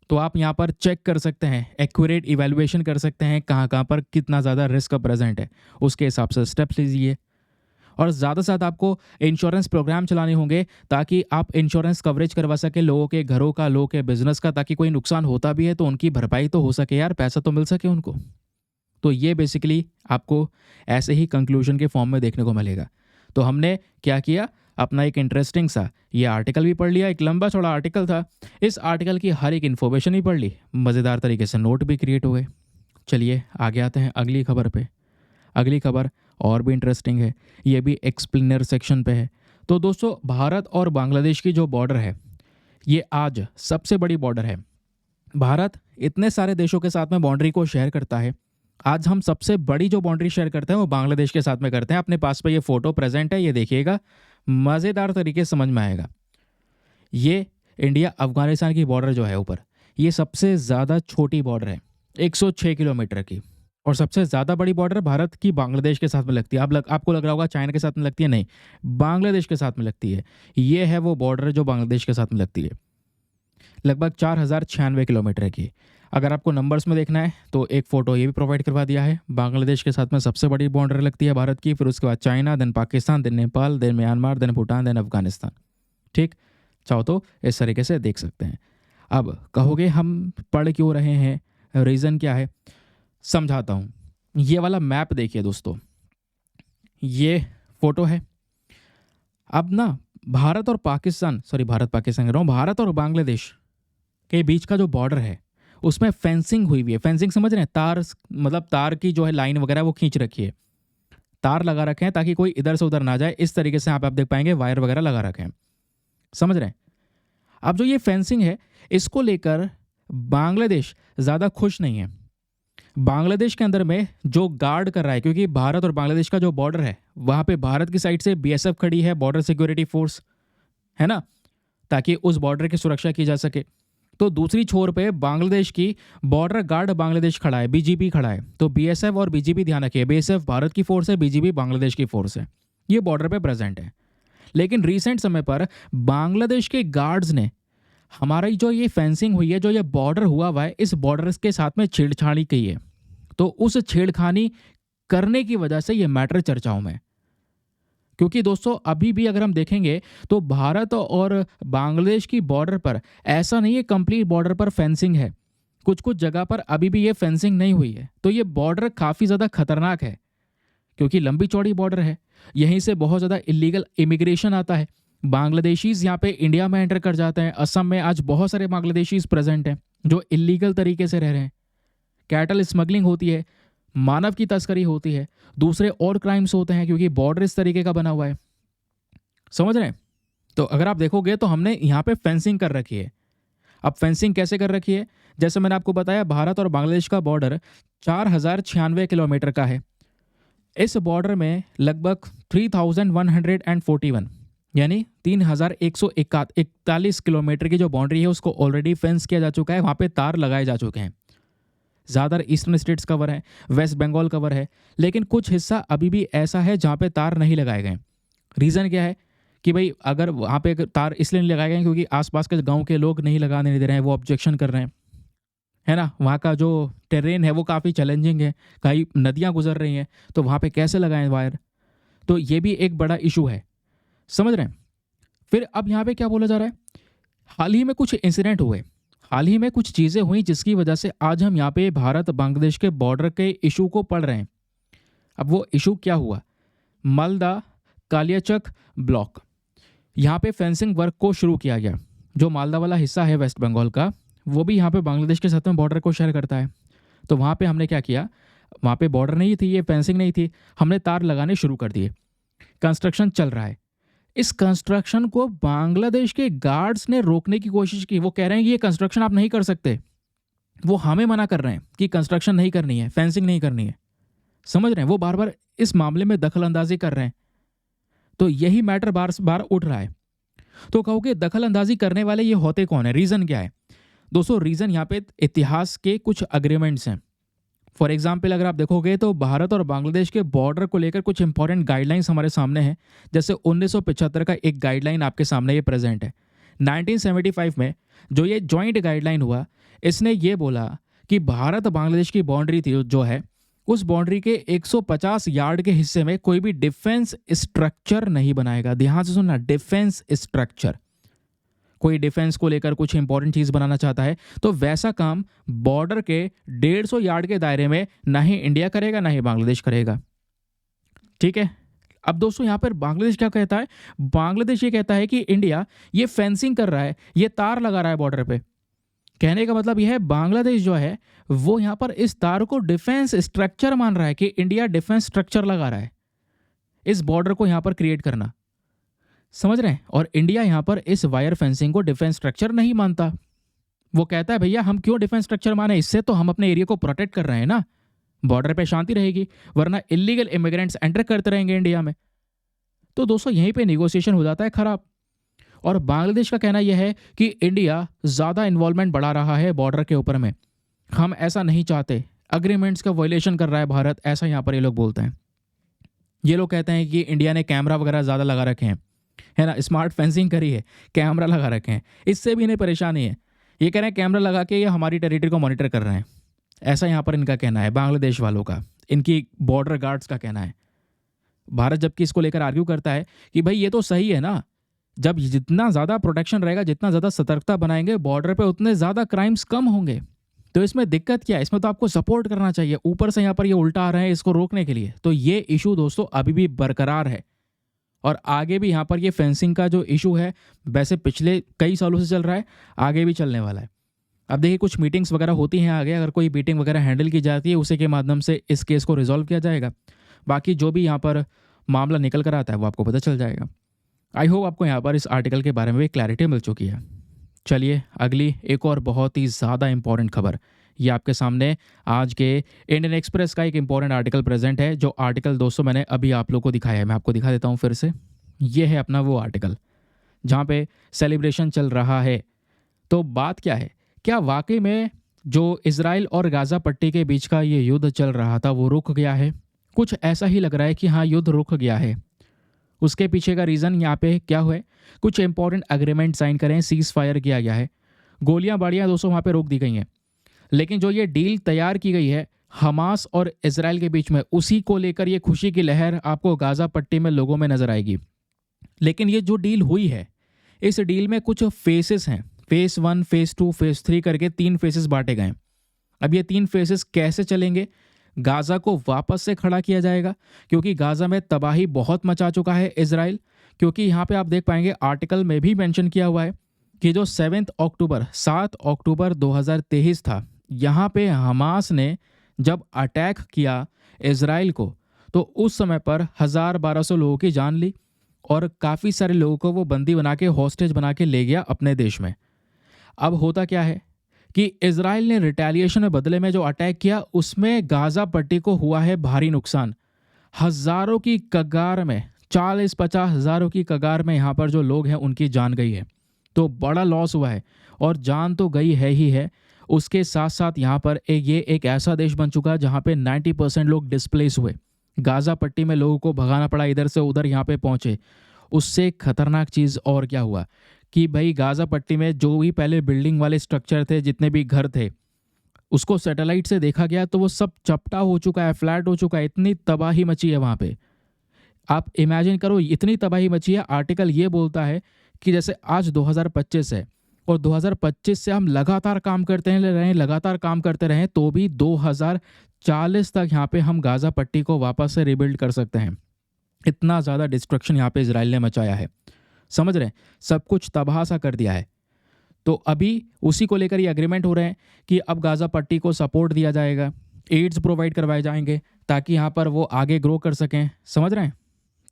Speaker 1: तो आप यहाँ पर चेक कर सकते हैं, एक्यूरेट इवैल्यूएशन कर सकते हैं कहाँ कहाँ पर कितना ज़्यादा रिस्क प्रेजेंट है, उसके हिसाब से स्टेप्स लीजिए। और ज़्यादा से ज़्यादा आपको इंश्योरेंस प्रोग्राम चलाने होंगे ताकि आप इंश्योरेंस कवरेज करवा सके लोगों के घरों का, लोगों के बिजनेस का, ताकि कोई नुकसान होता भी है तो उनकी भरपाई तो हो सके यार, पैसा तो मिल सके उनको। तो ये बेसिकली आपको ऐसे ही कंक्लूजन के फॉर्म में देखने को मिलेगा। तो हमने क्या किया, अपना एक इंटरेस्टिंग सा ये आर्टिकल भी पढ़ लिया, एक लंबा चौड़ा आर्टिकल था, इस आर्टिकल की हर एक इन्फॉर्मेशन भी पढ़ ली, मज़ेदार तरीके से नोट भी क्रिएट हो गए। चलिए आगे आते हैं अगली खबर पे। अगली खबर और भी इंटरेस्टिंग है, ये भी एक्सप्लेनर सेक्शन पे है। तो दोस्तों, भारत और बांग्लादेश की जो बॉर्डर है, ये आज सबसे बड़ी बॉर्डर है। भारत इतने सारे देशों के साथ में बाउंड्री को शेयर करता है, आज हम सबसे बड़ी जो बाउंड्री शेयर करते हैं वो बांग्लादेश के साथ में करते हैं। अपने पास पे ये फोटो प्रेजेंट है, ये देखिएगा, मज़ेदार तरीके से समझ में आएगा। ये इंडिया अफगानिस्तान की बॉर्डर जो है ऊपर, ये सबसे ज़्यादा छोटी बॉर्डर है, 106 किलोमीटर की। और सबसे ज़्यादा बड़ी बॉर्डर भारत की बांग्लादेश के साथ में लगती है। आपको लग रहा होगा चाइना के साथ में लगती है, नहीं, बांग्लादेश के साथ में लगती है। ये है वो बॉर्डर जो बांग्लादेश के साथ में लगती है, लगभग 4096 किलोमीटर की। अगर आपको नंबर्स में देखना है तो एक फ़ोटो ये भी प्रोवाइड करवा दिया है। बांग्लादेश के साथ में सबसे बड़ी बॉर्डर लगती है भारत की, फिर उसके बाद China, then Pakistan, then Nepal, then Myanmar, then Bhutan, then Afghanistan. ठीक, चाहो तो इस तरीके से देख सकते हैं। अब कहोगे हम पढ़ क्यों रहे हैं, रीज़न क्या है, समझाता हूँ। ये वाला मैप देखिए दोस्तों, ये फ़ोटो है। अब ना भारत और पाकिस्तान, सॉरी भारत पाकिस्तान कह रहा हूँ, भारत और बांग्लादेश के बीच का जो बॉर्डर है उसमें फेंसिंग हुई हुई है। फेंसिंग समझ रहे हैं, तार, मतलब तार की जो है लाइन वगैरह वो खींच रखी है, तार लगा रखे हैं ताकि कोई इधर से उधर ना जाए। इस तरीके से आप देख पाएंगे वायर वगैरह लगा रखे हैं, समझ रहे हैं। अब जो ये फेंसिंग है, इसको लेकर बांग्लादेश ज़्यादा खुश नहीं है। बांग्लादेश के अंदर में जो गार्ड कर रहा है, क्योंकि भारत और बांग्लादेश का जो बॉर्डर है, वहाँ पे भारत की साइड से बीएसएफ खड़ी है, बॉर्डर सिक्योरिटी फोर्स, है ना, ताकि उस बॉर्डर की सुरक्षा की जा सके। तो दूसरी छोर पे बांग्लादेश की बॉर्डर गार्ड बांग्लादेश खड़ा है, बीजीबी खड़ा है। तो बीएसएफ और बीजीबी, ध्यान रखिए, बीएसएफ भारत की फोर्स है, बीजीबी बांग्लादेश की फोर्स है, ये बॉर्डर पे प्रेजेंट है। लेकिन रिसेंट समय पर बांग्लादेश के गार्ड्स ने हमारी जो ये फेंसिंग हुई है, जो ये बॉर्डर हुआ है, इस बॉर्डर के साथ में छेड़छाड़ी की है। तो उस छेड़खानी करने की वजह से ये मैटर चर्चाओं में, क्योंकि दोस्तों अभी भी अगर हम देखेंगे तो भारत और बांग्लादेश की बॉर्डर पर ऐसा नहीं है कंप्लीट बॉर्डर पर फेंसिंग है, कुछ कुछ जगह पर अभी भी ये फेंसिंग नहीं हुई है। तो ये बॉर्डर काफ़ी ज़्यादा खतरनाक है, क्योंकि लंबी चौड़ी बॉर्डर है, यहीं से बहुत ज़्यादा इलीगल इमिग्रेशन आता है। बांग्लादेशीज यहाँ पे इंडिया में एंटर कर जाते हैं। असम में आज बहुत सारे बांग्लादेशीज प्रेजेंट हैं जो इलीगल तरीके से रह रहे हैं। कैटल स्मगलिंग होती है, मानव की तस्करी होती है, दूसरे और क्राइम्स होते हैं, क्योंकि बॉर्डर इस तरीके का बना हुआ है। समझ रहे हैं? तो अगर आप देखोगे तो हमने यहाँ पे फेंसिंग कर रखी है। अब फेंसिंग कैसे कर रखी है? जैसे मैंने आपको बताया, भारत और बांग्लादेश का बॉर्डर 4096 किलोमीटर का है। इस बॉर्डर में लगभग 3141 यानी 3141 किलोमीटर की जो बाउंड्री है उसको ऑलरेडी फेंस किया जा चुका है। वहाँ पे तार लगाए जा चुके हैं। ज़्यादातर ईस्टर्न स्टेट्स कवर है, वेस्ट बंगाल कवर है, लेकिन कुछ हिस्सा अभी भी ऐसा है जहाँ पे तार नहीं लगाए गए। रीज़न क्या है कि भाई अगर वहाँ पे तार इसलिए नहीं लगाए गए क्योंकि आसपास के गांव के लोग नहीं लगाने दे रहे हैं, वो ऑब्जेक्शन कर रहे हैं, है ना। वहाँ का जो टेरेन है वो काफ़ी चैलेंजिंग है, कई नदियाँ गुजर रही हैं, तो वहाँ पे कैसे लगाएं वायर। तो ये भी एक बड़ा इशू है, समझ रहे हैं। फिर अब यहाँ पे क्या बोला जा रहा है, हाल ही में कुछ इंसिडेंट हुए, हाल ही में कुछ चीज़ें हुई जिसकी वजह से आज हम यहाँ पे भारत बांग्लादेश के बॉर्डर के इशू को पढ़ रहे हैं। अब वो इशू क्या हुआ, मालदा कालियाचक ब्लॉक, यहाँ पे फेंसिंग वर्क को शुरू किया गया। जो मालदा वाला हिस्सा है वेस्ट बंगाल का, वो भी यहाँ पे बांग्लादेश के साथ में बॉर्डर को शेयर करता है। तो वहाँ पे हमने क्या किया, वहाँ पे बॉर्डर नहीं थी, ये फेंसिंग नहीं थी, हमने तार लगाने शुरू कर दिए। कंस्ट्रक्शन चल रहा है। इस कंस्ट्रक्शन को बांग्लादेश के गार्ड्स ने रोकने की कोशिश की। वो कह रहे हैं कि ये कंस्ट्रक्शन आप नहीं कर सकते। वो हमें मना कर रहे हैं कि कंस्ट्रक्शन नहीं करनी है, फेंसिंग नहीं करनी है। समझ रहे हैं? वो बार बार इस मामले में दखल अंदाजी कर रहे हैं। तो यही मैटर बार बार उठ रहा है। तो कहोगे दखल अंदाजी करने वाले ये होते कौन है, रीज़न क्या है? दोस्तों रीज़न यहाँ पे इतिहास के कुछ अग्रीमेंट्स हैं। फॉर एग्जाम्पल अगर आप देखोगे तो भारत और बांग्लादेश के बॉर्डर को लेकर कुछ इंपॉर्टेंट गाइडलाइंस हमारे सामने हैं। जैसे 1975 का एक गाइडलाइन आपके सामने ये प्रेजेंट है। 1975 में जो ये जॉइंट गाइडलाइन हुआ, इसने ये बोला कि भारत बांग्लादेश की बाउंड्री थी जो है, उस बाउंड्री के 150 यार्ड के हिस्से में कोई भी डिफेंस स्ट्रक्चर नहीं बनाएगा। ध्यान से सुनना, डिफेंस स्ट्रक्चर। कोई डिफेंस को लेकर कुछ इंपॉर्टेंट चीज़ बनाना चाहता है तो वैसा काम बॉर्डर के 150 यार्ड के दायरे में ना ही इंडिया करेगा ना ही बांग्लादेश करेगा। ठीक है। अब दोस्तों यहाँ पर बांग्लादेश क्या कहता है, बांग्लादेश ये कहता है कि इंडिया ये फेंसिंग कर रहा है, ये तार लगा रहा है बॉर्डर पे। कहने का मतलब यह है बांग्लादेश जो है वो यहाँ पर इस तार को डिफेंस स्ट्रक्चर मान रहा है कि इंडिया डिफेंस स्ट्रक्चर लगा रहा है इस बॉर्डर को यहाँ पर क्रिएट करना। समझ रहे हैं? और इंडिया यहाँ पर इस वायर फेंसिंग को डिफेंस स्ट्रक्चर नहीं मानता। वो कहता है भैया हम क्यों डिफेंस स्ट्रक्चर माने, इससे तो हम अपने एरिया को प्रोटेक्ट कर रहे हैं ना, बॉर्डर पे शांति रहेगी, वरना इलीगल इमिग्रेंट्स एंटर करते रहेंगे इंडिया में। तो दोस्तों यहीं पे नेगोशिएशन हो जाता है खराब। और बांग्लादेश का कहना यह है कि इंडिया ज़्यादा इन्वॉल्वमेंट बढ़ा रहा है बॉर्डर के ऊपर में, हम ऐसा नहीं चाहते, अग्रीमेंट्स का वायलेशन कर रहा है भारत, ऐसा यहाँ पर ये लोग बोलते हैं। ये लोग कहते हैं कि इंडिया ने कैमरा वगैरह ज़्यादा लगा रखे हैं, है ना, स्मार्ट फेंसिंग करी है, कैमरा लगा रखे हैं, इससे भी इन्हें परेशानी है। ये कह रहे हैं कैमरा लगा के ये हमारी टेरिटरी को मॉनिटर कर रहे हैं, ऐसा यहाँ पर इनका कहना है, बांग्लादेश वालों का, इनकी बॉर्डर गार्ड्स का कहना है। भारत जबकि इसको लेकर आर्ग्यू करता है कि भाई ये तो सही है ना, जब जितना ज़्यादा प्रोटेक्शन रहेगा, जितना ज़्यादा सतर्कता बनाएंगे बॉर्डर पे, उतने ज़्यादा क्राइम्स कम होंगे। तो इसमें दिक्कत क्या है, इसमें तो आपको सपोर्ट करना चाहिए, ऊपर से यहाँ पर ये उल्टा आ रहे हैं इसको रोकने के लिए। तो ये इशू दोस्तों अभी भी बरकरार है और आगे भी यहाँ पर ये फेंसिंग का जो इशू है वैसे पिछले कई सालों से चल रहा है, आगे भी चलने वाला है। अब देखिए कुछ मीटिंग्स वगैरह होती हैं आगे, अगर कोई मीटिंग वगैरह हैंडल की जाती है उसी के माध्यम से इस केस को रिजॉल्व किया जाएगा। बाकी जो भी यहाँ पर मामला निकल कर आता है वो आपको पता चल जाएगा। आई होप आपको यहाँ पर इस आर्टिकल के बारे में भी क्लैरिटी मिल चुकी है। चलिए अगली एक और बहुत ही ज़्यादा इम्पोर्टेंट खबर, ये आपके सामने आज के इंडियन एक्सप्रेस का एक इम्पोर्टेंट आर्टिकल प्रेजेंट है। जो आर्टिकल दोस्तों मैंने अभी आप लोग को दिखाया है, मैं आपको दिखा देता हूँ फिर से। ये है अपना वो आर्टिकल जहाँ पे सेलिब्रेशन चल रहा है। तो बात क्या है, क्या वाकई में जो इज़राइल और गाज़ा पट्टी के बीच का ये युद्ध चल रहा था वो रुक गया है? कुछ ऐसा ही लग रहा है कि हाँ, युद्ध रुक गया है। उसके पीछे का रीज़न यहाँ पे क्या हुआ है, कुछ इंपॉर्टेंट एग्रीमेंट साइन करें, सीज़ फायर किया गया है, गोलियां बाड़ियां दोस्तों वहाँ पे रोक दी गई हैं। लेकिन जो ये डील तैयार की गई है हमास और इजराइल के बीच में, उसी को लेकर ये खुशी की लहर आपको गाज़ा पट्टी में लोगों में नज़र आएगी। लेकिन ये जो डील हुई है, इस डील में कुछ फेसेस हैं, फेस 1, फेस 2, फेस 3 करके 3 फेसेस बांटे गए हैं। अब ये 3 फेसेस कैसे चलेंगे? गाज़ा को वापस से खड़ा किया जाएगा क्योंकि गाज़ा में तबाही बहुत मचा चुका है इजराइल। क्योंकि यहाँ पे आप देख पाएंगे आर्टिकल में भी मेंशन किया हुआ है कि जो 7 अक्टूबर 2023 था, यहाँ पे हमास ने जब अटैक किया इजराइल को, तो उस समय पर 1000-1200 लोगों की जान ली और काफ़ी सारे लोगों को वो बंदी बना के, हॉस्टेज बना के ले गया अपने देश में। अब होता क्या है कि इजराइल ने रिटेलिएशन में, बदले में जो अटैक किया, उसमें गाज़ा पट्टी को हुआ है भारी नुकसान। हज़ारों की कगार में, 40-50 हज़ारों की कगार में यहाँ पर जो लोग हैं उनकी जान गई है। तो बड़ा लॉस हुआ है और जान तो गई है ही है। उसके साथ साथ यहाँ पर ये एक ऐसा देश बन चुका है जहाँ पे 90% लोग डिस्प्लेस हुए। गाज़ा पट्टी में लोगों को भगाना पड़ा, इधर से उधर यहाँ पे पहुँचे। उससे खतरनाक चीज़ और क्या हुआ कि भाई गाज़ा पट्टी में जो भी पहले बिल्डिंग वाले स्ट्रक्चर थे, जितने भी घर थे, उसको सैटेलाइट से देखा गया तो वो सब चपटा हो चुका है, फ्लैट हो चुका है। इतनी तबाही मची है वहाँ पे, आप इमेजिन करो, इतनी तबाही मची है। आर्टिकल ये बोलता है कि जैसे आज 2025 है और 2025 से हम लगातार काम करते हैं, लगातार काम करते रहें तो भी 2040 तक यहाँ पे हम गाज़ा पट्टी को वापस से रिबिल्ड कर सकते हैं। इतना ज़्यादा डिस्ट्रक्शन यहाँ पे इजराइल ने मचाया है, समझ रहे हैं? सब कुछ तबाह सा कर दिया है। तो अभी उसी को लेकर ये एग्रीमेंट हो रहे हैं कि अब गाज़ा पट्टी को सपोर्ट दिया जाएगा, एड्स प्रोवाइड करवाए जाएंगे ताकि यहाँ पर वो आगे ग्रो कर सकें, समझ रहे हैं?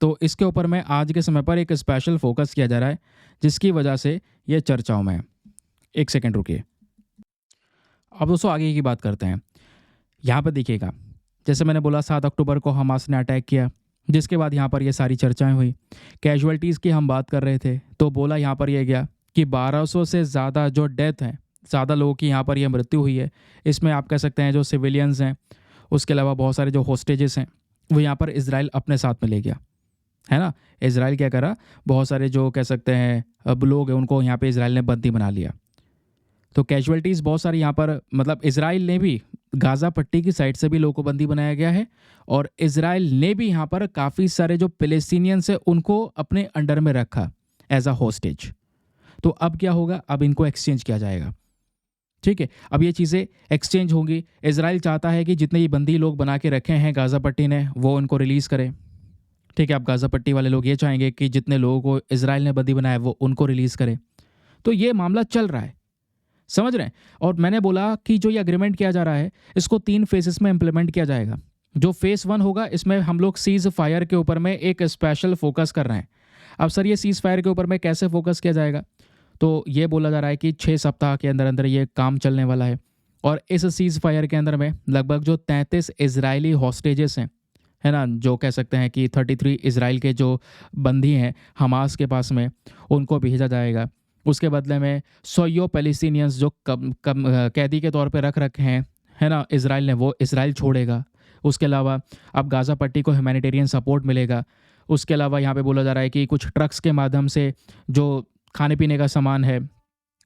Speaker 1: तो इसके ऊपर में आज के समय पर एक स्पेशल फोकस किया जा रहा है, जिसकी वजह से ये चर्चाओं में है। एक सेकेंड रुकिए। अब दोस्तों आगे की बात करते हैं। यहाँ पर देखिएगा, जैसे मैंने बोला 7 अक्टूबर को हमास ने अटैक किया, जिसके बाद यहाँ पर ये सारी चर्चाएं हुई। कैजुअलिटीज़ की हम बात कर रहे थे तो बोला यहाँ पर यह गया कि 1200 से ज़्यादा जो डेथ हैं, ज़्यादा लोगों की यहाँ पर यह मृत्यु हुई है। इसमें आप कह सकते हैं जो सिविलियंस हैं, उसके अलावा बहुत सारे जो होस्टेजेस हैं, वो यहाँ पर इजराइल अपने साथ में ले गया, है ना। इजराइल क्या करा, बहुत सारे जो कह सकते हैं अब लोग हैं उनको यहाँ पे इजराइल ने बंदी बना लिया। तो कैजुअलिटीज़ बहुत सारी यहाँ पर, मतलब इजराइल ने भी, गाज़ा पट्टी की साइड से भी लोगों को बंदी बनाया गया है और इजराइल ने भी यहाँ पर काफ़ी सारे जो पैलेस्टीनियंस हैं उनको अपने अंडर में रखा एज अ होस्टेज। तो अब क्या होगा, अब इनको एक्सचेंज किया जाएगा, ठीक है। अब ये चीज़ें एक्सचेंज होंगी। इजराइल चाहता है कि जितने ये बंदी लोग बना के रखे हैं गाज़ा पट्टी ने, वो उनको रिलीज़ करें, ठीक है। अब गाज़ा पट्टी वाले लोग ये चाहेंगे कि जितने लोगों को इजराइल ने बंदी बनाया वो उनको रिलीज़ करें। तो ये मामला चल रहा है, समझ रहे हैं। और मैंने बोला कि जो ये अग्रीमेंट किया जा रहा है, इसको 3 फेजेस में इंप्लीमेंट किया जाएगा। जो फेज़ 1 होगा, इसमें हम लोग सीज़ फायर के ऊपर में एक स्पेशल फोकस कर रहे हैं। अब सर ये सीज़ फायर के ऊपर में कैसे फोकस किया जाएगा, तो ये बोला जा रहा है कि 6 सप्ताह के अंदर अंदर ये काम चलने वाला है। और इस सीज़ फायर के अंदर में लगभग जो 33 इजरायली हॉस्टेजेस हैं, है ना, जो कह सकते हैं कि 33 इजराइल के जो बंदी हैं हमास के पास में, उनको भेजा जाएगा। उसके बदले में 100 पैलेस्टीनियंस जो कम कैदी के तौर पे रख रखे हैं, है ना, इजराइल ने, वो इजराइल छोड़ेगा। उसके अलावा अब गाज़ा पट्टी को ह्यूमैनिटेरियन सपोर्ट मिलेगा। उसके अलावा यहाँ पे बोला जा रहा है कि कुछ ट्रक्स के माध्यम से जो खाने पीने का सामान है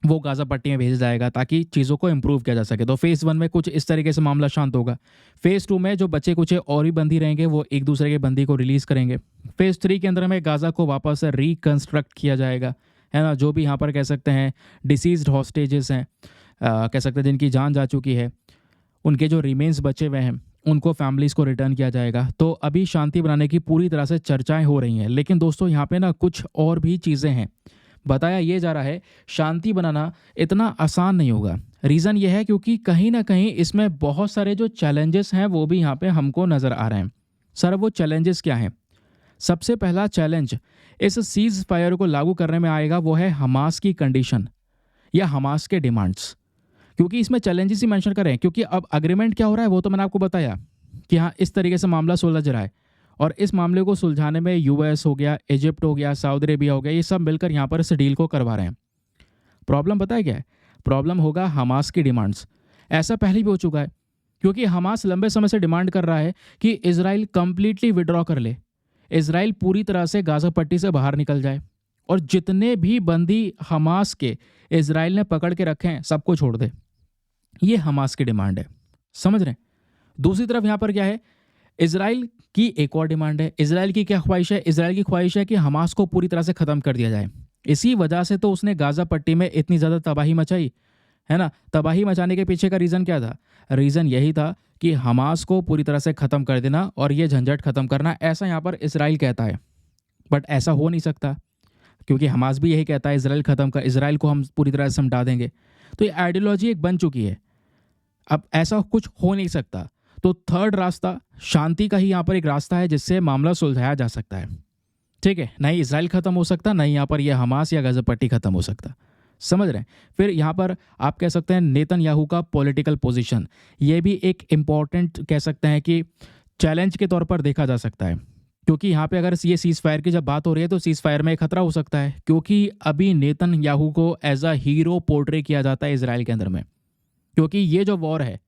Speaker 1: वो गाज़ा पट्टी में भेजा जाएगा ताकि चीज़ों को इम्प्रूव किया जा सके। तो फेज़ 1 में कुछ इस तरीके से मामला शांत होगा। फेज़ 2 में जो बच्चे कुछ और भी बंदी रहेंगे वो एक दूसरे के बंदी को रिलीज़ करेंगे। फेज़ 3 के अंदर में गाज़ा को वापस से रिकन्स्ट्रक्ट किया जाएगा, है ना। जो भी यहाँ पर कह सकते हैं डिसीज्ड हॉस्टेजेस हैं, कह सकते हैं जिनकी जान जा चुकी है, उनके जो रिमेन्स बचे हुए हैं उनको फैमिलीज़ को रिटर्न किया जाएगा। तो अभी शांति बनाने की पूरी तरह से चर्चाएं हो रही हैं। लेकिन दोस्तों यहाँ पे ना कुछ और भी चीज़ें हैं। बताया ये जा रहा है शांति बनाना इतना आसान नहीं होगा। रीज़न ये है क्योंकि कहीं ना कहीं इसमें बहुत सारे जो चैलेंजेस हैं वो भी यहाँ पे हमको नज़र आ रहे हैं। सर वो चैलेंजेस क्या हैं? सबसे पहला चैलेंज इस सीज़ फायर को लागू करने में आएगा वो है हमास की कंडीशन। या हमास के डिमांड्स, क्योंकि इसमें चैलेंजेस ही मेंशन कर रहे हैं। क्योंकि अब अग्रीमेंट क्या हो रहा है वो तो मैंने आपको बताया कि हाँ इस तरीके से मामला सुलझ रहा है, और इस मामले को सुलझाने में यूएस हो गया, इजिप्ट हो गया, सऊदी अरेबिया हो गया, ये सब मिलकर यहाँ पर इस डील को करवा रहे हैं। प्रॉब्लम पता है क्या है? प्रॉब्लम होगा हमास की डिमांड्स। ऐसा पहले भी हो चुका है, क्योंकि हमास लंबे समय से डिमांड कर रहा है कि इजराइल कंप्लीटली विड्रॉ कर ले, इजराइल पूरी तरह से गाजा पट्टी से बाहर निकल जाए, और जितने भी बंदी हमास के इजराइल ने पकड़ के रखे हैं सबको छोड़ दे। ये हमास की डिमांड है, समझ रहे हैं? दूसरी तरफ यहाँ पर क्या है, इजराइल की एक और डिमांड है। इजराइल की क्या ख्वाहिश है? इजराइल की ख्वाहिश है कि हमास को पूरी तरह से ख़त्म कर दिया जाए। इसी वजह से तो उसने गाज़ा पट्टी में इतनी ज़्यादा तबाही मचाई है ना। तबाही मचाने के पीछे का रीज़न क्या था? रीज़न यही था कि हमास को पूरी तरह से ख़त्म कर देना और ये झंझट ख़त्म करना, ऐसा यहाँ पर इजराइल कहता है। बट ऐसा हो नहीं सकता, क्योंकि हमास भी यही कहता है इजराइल ख़त्म कर, इजराइल को हम पूरी तरह से समझा देंगे। तो ये आइडियोलॉजी एक बन चुकी है, अब ऐसा कुछ हो नहीं सकता। तो थर्ड रास्ता शांति का ही यहाँ पर एक रास्ता है जिससे मामला सुलझाया जा सकता है। ठीक है, नहीं इजराइल ख़त्म हो सकता, नहीं यहाँ पर यह हमास या गाज़ा पट्टी ख़त्म हो सकता, समझ रहे हैं? फिर यहाँ पर आप कह सकते हैं नेतन्याहू का पॉलिटिकल पोजीशन, ये भी एक इम्पॉर्टेंट कह सकते हैं कि चैलेंज के तौर पर देखा जा सकता है। क्योंकि यहाँ पे अगर ये सीज़ फायर की जब बात हो रही है तो सीज़ फायर में खतरा हो सकता है, क्योंकि अभी नेतन्याहू को एज अ हीरो पोर्ट्रे किया जाता है इजराइल के अंदर में। क्योंकि ये जो वॉर है,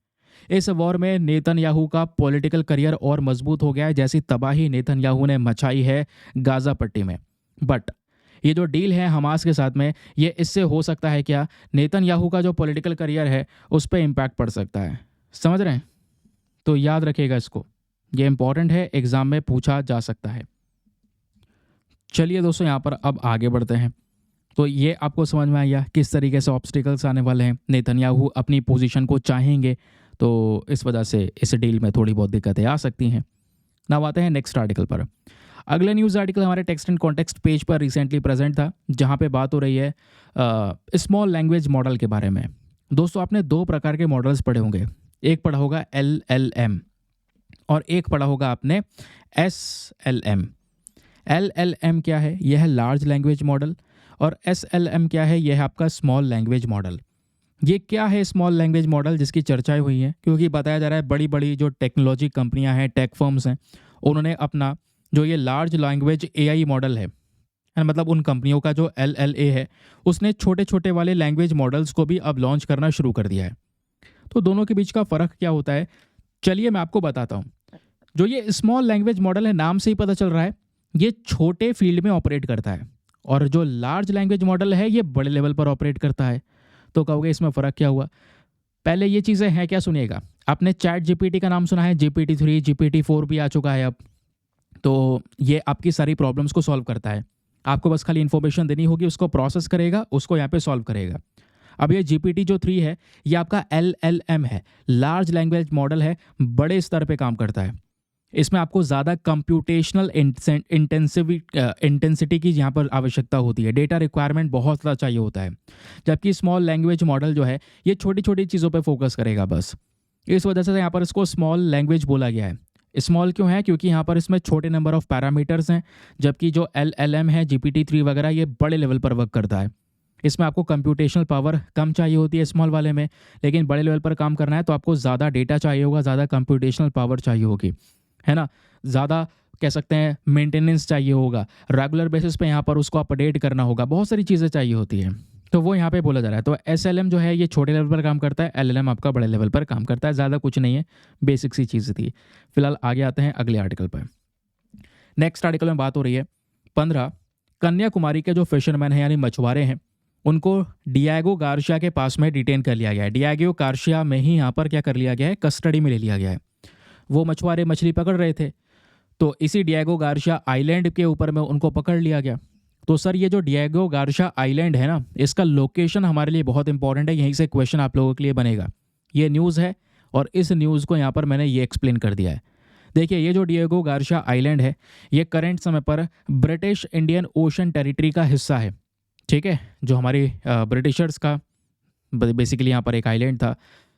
Speaker 1: इस वॉर में नेतन्याहू का पॉलिटिकल करियर और मजबूत हो गया है, जैसी तबाही नेतन्याहू ने मचाई है गाज़ा पट्टी में। बट ये जो डील है हमास के साथ में, ये इससे हो सकता है क्या, नेतन्याहू का जो पॉलिटिकल करियर है उस पर इम्पैक्ट पड़ सकता है, समझ रहे हैं? तो याद रखिएगा इसको, ये इंपॉर्टेंट है, एग्जाम में पूछा जा सकता है। चलिए दोस्तों, यहाँ पर अब आगे बढ़ते हैं। तो ये आपको समझ में आया किस तरीके से ऑब्स्टिकल्स आने वाले हैं। नेतन्याहू अपनी पोजीशन को चाहेंगे, तो इस वजह से इस डील में थोड़ी बहुत दिक्कतें आ सकती हैं। नाउ आते हैं नेक्स्ट आर्टिकल पर। अगला न्यूज़ आर्टिकल हमारे टेक्स्ट एंड कॉन्टेक्स्ट पेज पर रिसेंटली प्रेजेंट था, जहाँ पे बात हो रही है स्मॉल लैंग्वेज मॉडल के बारे में। दोस्तों, आपने दो प्रकार के मॉडल्स पढ़े होंगे, एक पढ़ा होगा LLM और एक पढ़ा होगा आपने SLM। LLM क्या है? यह है लार्ज लैंग्वेज मॉडल, और SLM क्या है? यह है आपका स्मॉल लैंग्वेज मॉडल। ये क्या है स्मॉल लैंग्वेज मॉडल जिसकी चर्चाएं हुई हैं? क्योंकि बताया जा रहा है बड़ी बड़ी जो टेक्नोलॉजी कंपनियां हैं, टेक फर्म्स हैं, उन्होंने अपना जो ये लार्ज लैंग्वेज AI मॉडल है, मतलब उन कंपनियों का जो LLA है, उसने छोटे छोटे वाले लैंग्वेज मॉडल्स को भी अब लॉन्च करना शुरू कर दिया है। तो दोनों के बीच का फ़र्क क्या होता है, चलिए मैं आपको बताता हूँ। जो ये स्मॉल लैंग्वेज मॉडल है, नाम से ही पता चल रहा है, ये छोटे फील्ड में ऑपरेट करता है, और जो लार्ज लैंग्वेज मॉडल है ये बड़े लेवल पर ऑपरेट करता है। तो कहोगे इसमें फ़र्क क्या हुआ? पहले ये चीज़ें हैं क्या, सुनिएगा। आपने ChatGPT का नाम सुना है, GPT-3, GPT-4 भी आ चुका है अब। तो ये आपकी सारी प्रॉब्लम्स को सॉल्व करता है, आपको बस खाली इन्फॉर्मेशन देनी होगी, उसको प्रोसेस करेगा, उसको यहाँ पे सॉल्व करेगा। अब ये GPT जो 3 है, ये आपका LLM है, लार्ज लैंग्वेज मॉडल है, बड़े स्तर पे काम करता है। इसमें आपको ज़्यादा कंप्यूटेशनल इंटेंसिटी की यहाँ पर आवश्यकता होती है, डेटा रिक्वायरमेंट बहुत ज़्यादा चाहिए होता है। जबकि स्मॉल लैंग्वेज मॉडल जो है ये छोटी छोटी चीज़ों पे फोकस करेगा बस। इस वजह से यहाँ पर इसको स्मॉल लैंग्वेज बोला गया है। स्मॉल क्यों है? क्योंकि यहाँ पर इसमें छोटे नंबर ऑफ पैरामीटर्स हैं, जबकि जो LLM है, GPT-3 वगैरह, ये बड़े लेवल पर वर्क करता है। इसमें आपको कंप्यूटेशनल पावर कम चाहिए होती है स्मॉल वाले में, लेकिन बड़े लेवल पर काम करना है तो आपको ज़्यादा डेटा चाहिए होगा, ज़्यादा कंप्यूटेशनल पावर चाहिए होगी, है ना। ज़्यादा कह सकते हैं मेंटेनेंस चाहिए होगा, रेगुलर बेसिस पे यहाँ पर उसको अपडेट करना होगा, बहुत सारी चीज़ें चाहिए होती हैं। तो वो यहाँ पे बोला जा रहा है। तो SLM जो है ये छोटे लेवल पर काम करता है, LLM आपका बड़े लेवल पर काम करता है। ज़्यादा कुछ नहीं है, बेसिक सी चीज़ थी। फिलहाल आगे आते हैं अगले आर्टिकल पर। नेक्स्ट आर्टिकल में बात हो रही है 15 कन्याकुमारी के जो फिशरमैन हैं यानी मछुआरे हैं, उनको डिएगो गार्शिया के पास में डिटेन कर लिया गया है। डिएगो गार्शिया में ही यहाँ पर क्या कर लिया गया है, कस्टडी में ले लिया गया है। वो मछुआरे मछली पकड़ रहे थे, तो इसी डिएगो गार्शिया आइलैंड के ऊपर में उनको पकड़ लिया गया। तो सर ये जो डिएगो गार्शिया आइलैंड है ना, इसका लोकेशन हमारे लिए बहुत इंपॉर्टेंट है, यहीं से क्वेश्चन आप लोगों के लिए बनेगा। ये न्यूज़ है और इस न्यूज़ को यहाँ पर मैंने ये एक्सप्लेन कर दिया है। देखिए, ये जो डिएगो गार्शिया आइलैंड है, ये करंट समय पर ब्रिटिश इंडियन ओशन टेरिटरी का हिस्सा है, ठीक है। जो हमारे ब्रिटिशर्स का बेसिकली यहाँ पर एक आइलैंड था,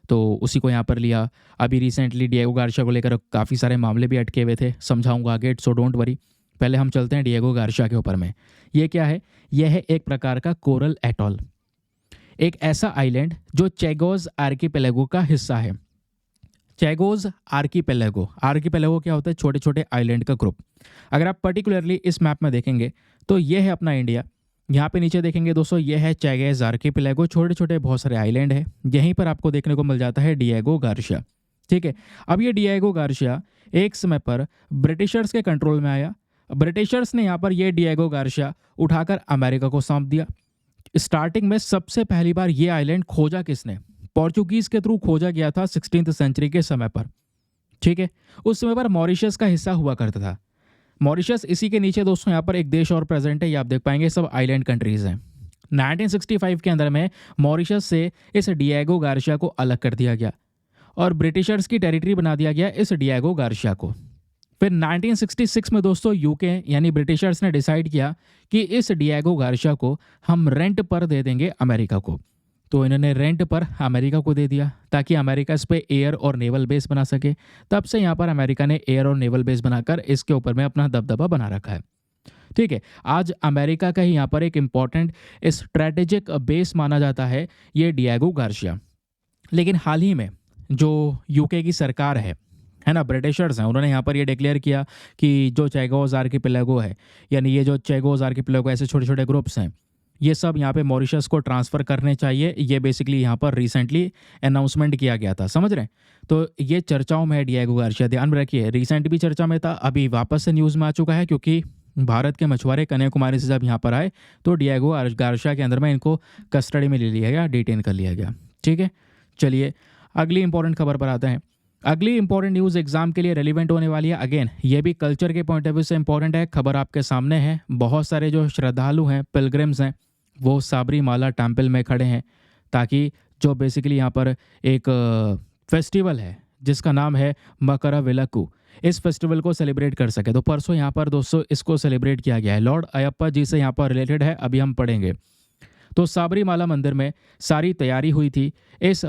Speaker 1: तो उसी को यहाँ पर लिया। अभी रिसेंटली डिएगो गार्शिया को लेकर काफ़ी सारे मामले भी अटके हुए थे, समझाऊंगा आगे, सो डोंट वरी। पहले हम चलते हैं डिएगो गार्शिया के ऊपर में। ये क्या है? यह है एक प्रकार का कोरल एटॉल। एक ऐसा आइलैंड जो चैगोस आर्कीपेलागो का हिस्सा है। चैगोस आर्कीपेलागो क्या होता है? छोटे छोटे आइलैंड का ग्रुप। अगर आप पर्टिकुलरली इस मैप में देखेंगे तो ये है अपना इंडिया। यहाँ पे नीचे देखेंगे दोस्तों, ये है चैगोस आर्कीपेलागो, छोटे छोटे बहुत सारे आइलैंड है। यहीं पर आपको देखने को मिल जाता है डिएगो गार्शिया। ठीक है, अब ये डिएगो गार्शिया एक समय पर ब्रिटिशर्स के कंट्रोल में आया। ब्रिटिशर्स ने यहाँ पर ये डिएगो गार्शिया उठाकर अमेरिका को सौंप दिया। स्टार्टिंग में सबसे पहली बार ये आइलैंड खोजा किसने? पोर्चुगीज के थ्रू खोजा गया था 16th सेंचुरी के समय पर। ठीक है, उस समय पर मॉरिशस का हिस्सा हुआ करता था। मॉरिशस, इसी के नीचे दोस्तों यहाँ पर एक देश और प्रेजेंट है, ये आप देख पाएंगे, सब आइलैंड कंट्रीज हैं। 1965 के अंदर में मॉरिशस से इस डिएगो गार्शिया को अलग कर दिया गया और ब्रिटिशर्स की टेरिटरी बना दिया गया इस डिएगो गार्शिया को। फिर 1966 में दोस्तों यूके यानी ब्रिटिशर्स ने डिसाइड किया कि इस डिएगो गार्शिया को हम रेंट पर दे देंगे अमेरिका को। तो इन्होंने रेंट पर अमेरिका को दे दिया ताकि अमेरिका इस पे एयर और नेवल बेस बना सके। तब से यहाँ पर अमेरिका ने एयर और नेवल बेस बनाकर इसके ऊपर में अपना दबदबा बना रखा है। ठीक है, आज अमेरिका का ही यहाँ पर एक इम्पॉर्टेंट स्ट्रेटेजिक बेस माना जाता है ये डिएगो गार्शिया। लेकिन हाल ही में जो यूके की सरकार है ना, ब्रिटिशर्स हैं, उन्होंने यहाँ पर ये डिक्लेयर किया कि जो चैगोस आर्कीपेलागो है, यानी ये जो चैगोस आर्कीपेलागो ऐसे छोटे छोटे ग्रुप्स हैं, ये सब यहाँ पे मॉरिशस को ट्रांसफ़र करने चाहिए। ये बेसिकली यहाँ पर रिसेंटली अनाउंसमेंट किया गया था, समझ रहे हैं? तो ये चर्चाओं में है डिएगो गार्शिया, ध्यान में रखिए। रिसेंट भी चर्चा में था, अभी वापस से न्यूज़ में आ चुका है, क्योंकि भारत के मछुआरे कन्याकुमारी से जब यहाँ पर आए तो डिएगो गार्शिया के अंदर में इनको कस्टडी में ले लिया गया, डिटेन कर लिया गया। ठीक है, चलिए अगली इंपॉर्टेंट खबर पर आते हैं। अगली इंपॉर्टेंट न्यूज़ एग्जाम के लिए रेलिवेंट होने वाली है। अगेन ये भी कल्चर के पॉइंट ऑफ व्यू से इंपॉर्टेंट है। खबर आपके सामने है। बहुत सारे जो श्रद्धालु हैं, पिलग्रिम्स हैं, वो साबरीमाला टेम्पल में खड़े हैं ताकि जो बेसिकली यहाँ पर एक फेस्टिवल है जिसका नाम है मकरविलक्कू, इस फेस्टिवल को सेलिब्रेट कर सके। तो परसों यहाँ पर दोस्तों इसको सेलिब्रेट किया गया है। लॉर्ड अयप्पा जी से यहाँ पर रिलेटेड है, अभी हम पढ़ेंगे। तो साबरीमाला मंदिर में सारी तैयारी हुई थी इस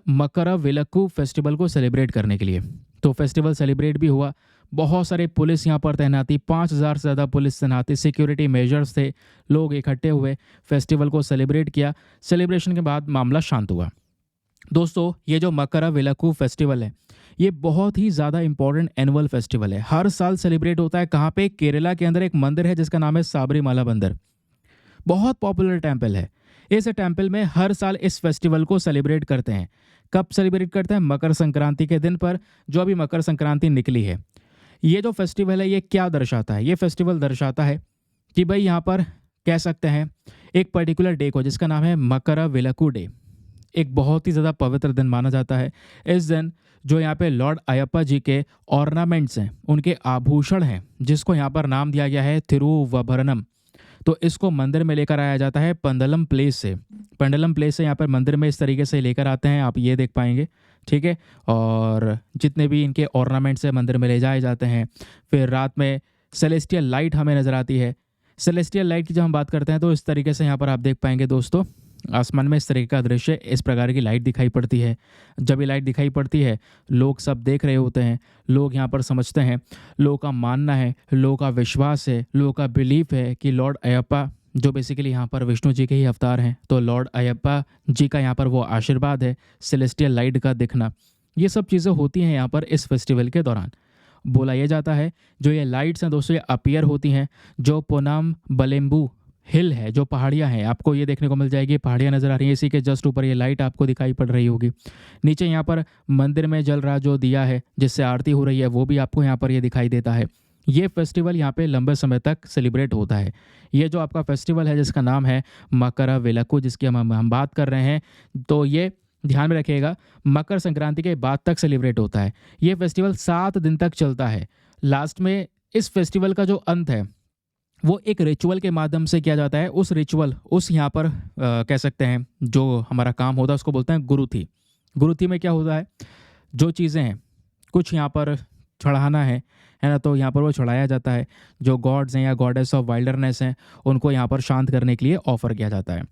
Speaker 1: मकरविलक्कू फेस्टिवल को सेलिब्रेट करने के लिए। तो फेस्टिवल सेलिब्रेट भी हुआ। बहुत सारे पुलिस यहाँ पर तैनाती, 5000 से ज़्यादा पुलिस तैनाती, सिक्योरिटी मेजर्स थे, लोग इकट्ठे हुए, फेस्टिवल को सेलिब्रेट किया। सेलिब्रेशन के बाद मामला शांत हुआ। दोस्तों ये जो मकरविलक्कू फेस्टिवल है, ये बहुत ही ज़्यादा इंपॉर्टेंट एनुअल फेस्टिवल है। हर साल सेलिब्रेट होता है। कहाँ पे? केरला के अंदर एक मंदिर है जिसका नाम है साबरीमाला मंदिर। बहुत पॉपुलर टेम्पल है। इस टेम्पल में हर साल इस फेस्टिवल को सेलिब्रेट करते हैं। कब सेलिब्रेट करते हैं? मकर संक्रांति के दिन पर, जो अभी मकर संक्रांति निकली है। ये जो फेस्टिवल है ये क्या दर्शाता है? ये फेस्टिवल दर्शाता है कि भाई यहाँ पर कह सकते हैं एक पर्टिकुलर डे को जिसका नाम है मकरविलक्कू डे, एक बहुत ही ज़्यादा पवित्र दिन माना जाता है। इस दिन जो यहाँ पे लॉर्ड अयप्पा जी के ऑर्नामेंट्स हैं, उनके आभूषण हैं, जिसको यहाँ पर नाम दिया गया है तिरुवभरणम, तो इसको मंदिर में लेकर आया जाता है पेंडुलम प्लेस से। पेंडुलम प्लेस से यहाँ पर मंदिर में इस तरीके से लेकर आते हैं, आप ये देख पाएंगे। ठीक है, और जितने भी इनके ऑर्नामेंट्स हैं मंदिर में ले जाए जाते हैं। फिर रात में सेलेस्टियल लाइट हमें नज़र आती है। सेलेस्टियल लाइट की जब हम बात करते हैं तो इस तरीके से यहाँ पर आप देख पाएंगे दोस्तों, आसमान में इस तरीके का दृश्य, इस प्रकार की लाइट दिखाई पड़ती है। जब ये लाइट दिखाई पड़ती है, लोग सब देख रहे होते हैं, लोग यहाँ पर समझते हैं, लोगों का मानना है, लोगों का विश्वास है, लोगों का बिलीफ है कि लॉर्ड अयप्पा जो बेसिकली यहाँ पर विष्णु जी के ही अवतार हैं, तो लॉर्ड अयप्पा जी का यहाँ पर वो आशीर्वाद है, सेलेस्टियल लाइट का दिखना, ये सब चीज़ें होती हैं यहाँ पर इस फेस्टिवल के दौरान। बोला यह जाता है जो ये लाइट्स हैं दोस्तों, ये अपीयर होती हैं जो पोनाम बलेम्बू हिल है, जो पहाड़ियाँ हैं, आपको ये देखने को मिल जाएगी, पहाड़ियाँ नज़र आ रही हैं, इसी के जस्ट ऊपर ये लाइट आपको दिखाई पड़ रही होगी। नीचे यहाँ पर मंदिर में जल रहा जो दिया है जिससे आरती हो रही है, वो भी आपको यहाँ पर ये दिखाई देता है। ये फेस्टिवल यहाँ पे लंबे समय तक सेलिब्रेट होता है। ये जो आपका फेस्टिवल है जिसका नाम है मकरविलक्कू, जिसकी हम बात कर रहे हैं, तो ये ध्यान में रखिएगा मकर संक्रांति के बाद तक सेलिब्रेट होता है। ये फेस्टिवल 7 दिन तक चलता है। लास्ट में इस फेस्टिवल का जो अंत है वो एक रिचुअल के माध्यम से किया जाता है। उस रिचुअल, उस यहाँ पर कह सकते हैं जो हमारा काम होता है उसको बोलते हैं गुरुथी। गुरुथी में क्या होता है, जो चीज़ें हैं कुछ यहाँ पर चढ़ाना है ना, तो यहाँ पर वो चढ़ाया जाता है। जो गॉड्स हैं या गॉडेस ऑफ वाइल्डरनेस हैं उनको यहाँ पर शांत करने के लिए ऑफर किया जाता है।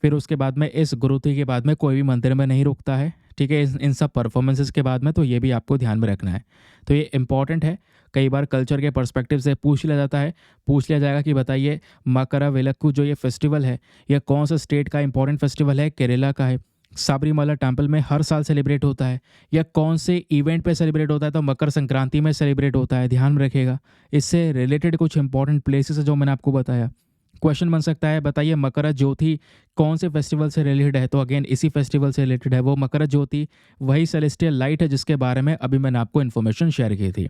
Speaker 1: फिर उसके बाद में इस गुरुथी के बाद में कोई भी मंदिर में नहीं रुकता है। ठीक है, इन सब परफॉर्मेंसेस के बाद में, तो ये भी आपको ध्यान में रखना है। तो ये इंपॉर्टेंट है, कई बार कल्चर के पर्सपेक्टिव से पूछ लिया जाता है, पूछ लिया जाएगा कि बताइए मकरविलक्कू जो ये फेस्टिवल है, यह कौन सा स्टेट का इंपॉर्टेंट फेस्टिवल है, केरला का है, साबरीमाला टेम्पल में हर साल सेलिब्रेट होता है, या कौन से इवेंट पे सेलिब्रेट होता है, तो मकर संक्रांति में सेलिब्रेट होता है, ध्यान में रखिएगा। इससे रिलेटेड कुछ इंपॉर्टेंट प्लेसेस है जो मैंने आपको बताया। क्वेश्चन बन सकता है, बताइए मकर ज्योति कौन से फेस्टिवल से रिलेटेड है, तो अगेन इसी फेस्टिवल से रिलेटेड है। वो मकर ज्योति वही सेलेस्टियल लाइट है जिसके बारे में अभी मैंने आपको इन्फॉर्मेशन शेयर की थी।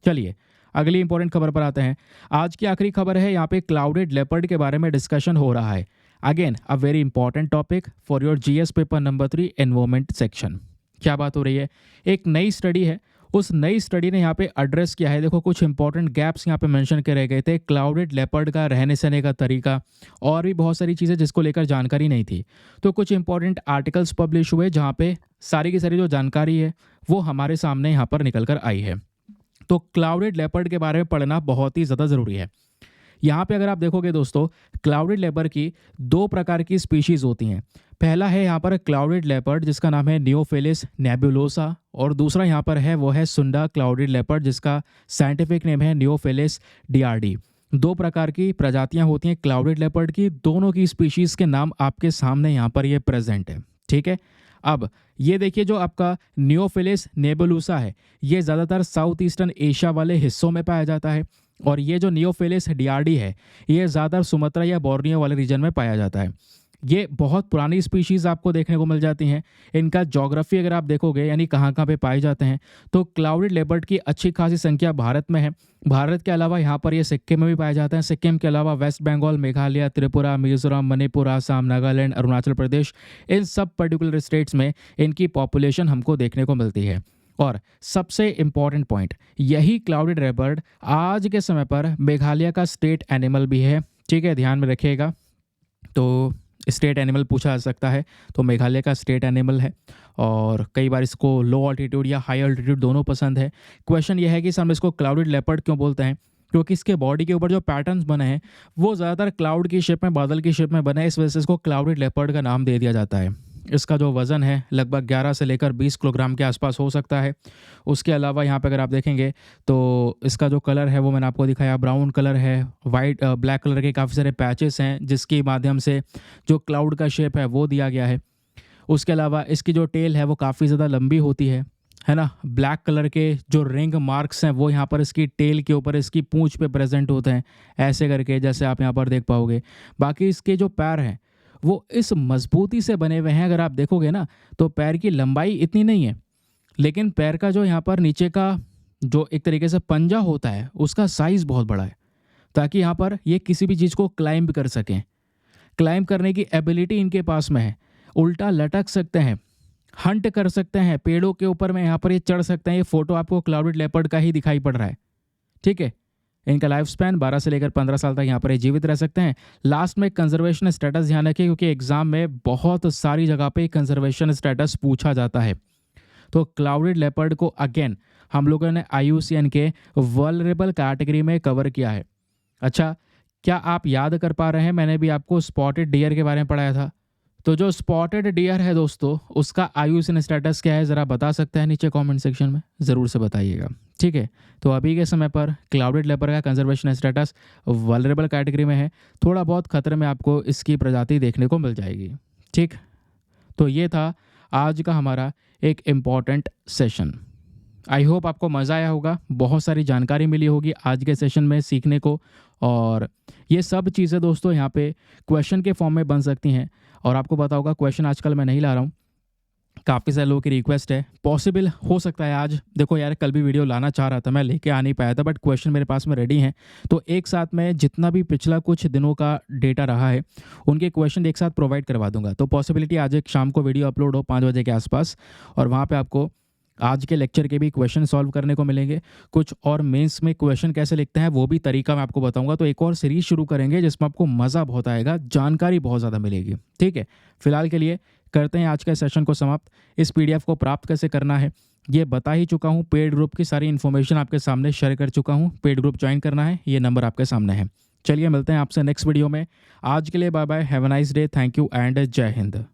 Speaker 1: चलिए अगली इंपॉर्टेंट खबर पर आते हैं। आज की आखिरी खबर है, यहाँ पे क्लाउडेड लेपर्ड के बारे में डिस्कशन हो रहा है। Again a very important topic for your GS paper number 3 environment section. क्या बात हो रही है, एक नई स्टडी है, उस नई स्टडी ने यहाँ पे एड्रेस किया है। देखो कुछ इंपॉर्टेंट गैप्स यहाँ पे मेंशन करे गए थे, क्लाउडेड लेपर्ड का रहने सहने का तरीका और भी बहुत सारी चीज़ें जिसको लेकर जानकारी नहीं थी। तो कुछ इंपॉर्टेंट आर्टिकल्स पब्लिश हुए जहाँ पे सारी की सारी जो जानकारी है वो हमारे सामने यहाँ पर निकल कर आई है। तो क्लाउडेड लेपर्ड के बारे में पढ़ना बहुत ही ज़्यादा ज़रूरी है। यहाँ पे अगर आप देखोगे दोस्तों, क्लाउडेड लेपर्ड की दो प्रकार की स्पीशीज़ होती हैं। पहला है यहाँ पर क्लाउडेड लेपर्ड जिसका नाम है नियोफिलिस नेबुलोसा, और दूसरा यहाँ पर है वो है सुंडा क्लाउडेड लेपर्ड जिसका साइंटिफिक नेम है नियोफिलिस डियार्डी। दो प्रकार की प्रजातियाँ होती हैं क्लाउडेड लेपर्ड की, दोनों की स्पीशीज़ के नाम आपके सामने यहाँ पर ये प्रेजेंट है। ठीक है, अब ये देखिए जो आपका नियोफिलिस नेबुलोसा है ये ज़्यादातर साउथ ईस्टर्न एशिया वाले हिस्सों में पाया जाता है, और ये जो नियोफिलिस डियार्डी है ये ज़्यादातर सुमात्रा या बोर्नियो वाले रीजन में पाया जाता है। ये बहुत पुरानी स्पीशीज़ आपको देखने को मिल जाती हैं। इनका ज्योग्राफी अगर आप देखोगे यानी कहाँ कहाँ पे पाए जाते हैं, तो क्लाउडेड लेपर्ड की अच्छी खासी संख्या भारत में है। भारत के अलावा यहाँ पर ये सिक्किम में भी पाए जाते हैं। सिक्किम के अलावा वेस्ट बंगाल, मेघालय, त्रिपुरा, मिजोरम, मणिपुर, आसाम, नागालैंड, अरुणाचल प्रदेश, इन सब पर्टिकुलर स्टेट्स में इनकी पॉपुलेशन हमको देखने को मिलती है। और सबसे इम्पॉर्टेंट पॉइंट, यही क्लाउडेड लेपर्ड आज के समय पर मेघालय का स्टेट एनिमल भी है। ठीक है, ध्यान में रखिएगा। तो स्टेट एनिमल पूछा जा सकता है, तो मेघालय का स्टेट एनिमल है, और कई बार इसको लो ऑल्टीट्यूड या हाई ऑल्टीट्यूड दोनों पसंद है। क्वेश्चन यह है कि सर हम इसको क्लाउडेड लेपर्ड क्यों बोलते हैं, क्योंकि इसके बॉडी के ऊपर जो पैटर्न्स बने हैं वो ज़्यादातर क्लाउड की शेप में, बादल की शेप में बने हैं, इस वजह से इसको क्लाउडेड लेपर्ड का नाम दे दिया जाता है। इसका जो वज़न है लगभग 11 से लेकर 20 किलोग्राम के आसपास हो सकता है। उसके अलावा यहाँ पे अगर आप देखेंगे तो इसका जो कलर है वो मैंने आपको दिखाया, ब्राउन कलर है, वाइट ब्लैक कलर के काफ़ी सारे पैचेस हैं जिसके माध्यम से जो क्लाउड का शेप है वो दिया गया है। उसके अलावा इसकी जो टेल है वो काफ़ी ज़्यादा लंबी होती है ना। ब्लैक कलर के जो रिंग मार्क्स हैं वो यहाँ पर इसकी टेल के ऊपर, इसकी पूंछ पे प्रेजेंट होते हैं, ऐसे करके जैसे आप यहाँ पर देख पाओगे। बाकी इसके जो पैर हैं वो इस मजबूती से बने हुए हैं, अगर आप देखोगे ना तो पैर की लंबाई इतनी नहीं है, लेकिन पैर का जो यहाँ पर नीचे का जो एक तरीके से पंजा होता है उसका साइज़ बहुत बड़ा है, ताकि यहाँ पर ये किसी भी चीज़ को क्लाइंब कर सकें। क्लाइंब करने की एबिलिटी इनके पास में है, उल्टा लटक सकते हैं, हंट कर सकते हैं, पेड़ों के ऊपर में यहाँ पर ये चढ़ सकते हैं। ये फोटो आपको क्लाउडेड लेपर्ड का ही दिखाई पड़ रहा है। ठीक है, इनका लाइफ स्पैन 12 से लेकर 15 साल तक यहाँ पर जीवित रह सकते हैं। लास्ट में कंजर्वेशन स्टेटस ध्यान रखिए, क्योंकि एग्जाम में बहुत सारी जगह पे कंजर्वेशन स्टेटस पूछा जाता है। तो क्लाउडेड लेपर्ड को अगेन हम लोगों ने IUCN के वल्नरेबल कैटेगरी में कवर किया है। अच्छा, क्या आप याद कर पा रहे हैं, मैंने भी आपको स्पॉटेड डियर के बारे में पढ़ाया था। तो जो स्पॉटेड डियर है दोस्तों उसका IUCN स्टेटस क्या है ज़रा बता सकते हैं नीचे कमेंट सेक्शन में, ज़रूर से बताइएगा। ठीक है, तो अभी के समय पर क्लाउडेड लेपर्ड का कंजर्वेशन स्टेटस वल्नरेबल कैटेगरी में है, थोड़ा बहुत खतरे में आपको इसकी प्रजाति देखने को मिल जाएगी। ठीक, तो ये था आज का हमारा एक इम्पॉर्टेंट सेशन। आई होप आपको मज़ा आया होगा, बहुत सारी जानकारी मिली होगी आज के सेशन में सीखने को। और ये सब चीज़ें दोस्तों यहाँ पे क्वेश्चन के फॉर्म में बन सकती हैं, और आपको पता होगा क्वेश्चन आजकल मैं नहीं ला रहा हूँ, काफ़ी सारे लोगों की रिक्वेस्ट है। पॉसिबल हो सकता है आज, देखो यार कल भी वीडियो लाना चाह रहा था मैं, लेके आ नहीं पाया था, बट क्वेश्चन मेरे पास में रेडी हैं। तो एक साथ में जितना भी पिछला कुछ दिनों का डेटा रहा है उनके क्वेश्चन एक साथ प्रोवाइड करवा दूंगा। तो पॉसिबिलिटी आज एक शाम को वीडियो अपलोड हो 5 बजे के आसपास, और वहाँ पर आपको आज के लेक्चर के भी क्वेश्चन सॉल्व करने को मिलेंगे। कुछ और मेंस में क्वेश्चन कैसे लिखते हैं वो भी तरीका मैं आपको बताऊंगा। तो एक और सीरीज शुरू करेंगे जिसमें आपको मज़ा बहुत आएगा, जानकारी बहुत ज़्यादा मिलेगी। ठीक है, फिलहाल के लिए करते हैं आज के सेशन को समाप्त। इस PDF को प्राप्त कैसे करना है ये बता ही चुका हूँ, पेड ग्रुप की सारी इन्फॉर्मेशन आपके सामने शेयर कर चुका हूँ। पेड ग्रुप ज्वाइन करना है, ये नंबर आपके सामने है। चलिए मिलते हैं आपसे नेक्स्ट वीडियो में। आज के लिए bye bye, have a nice day, thank you and Jai Hind.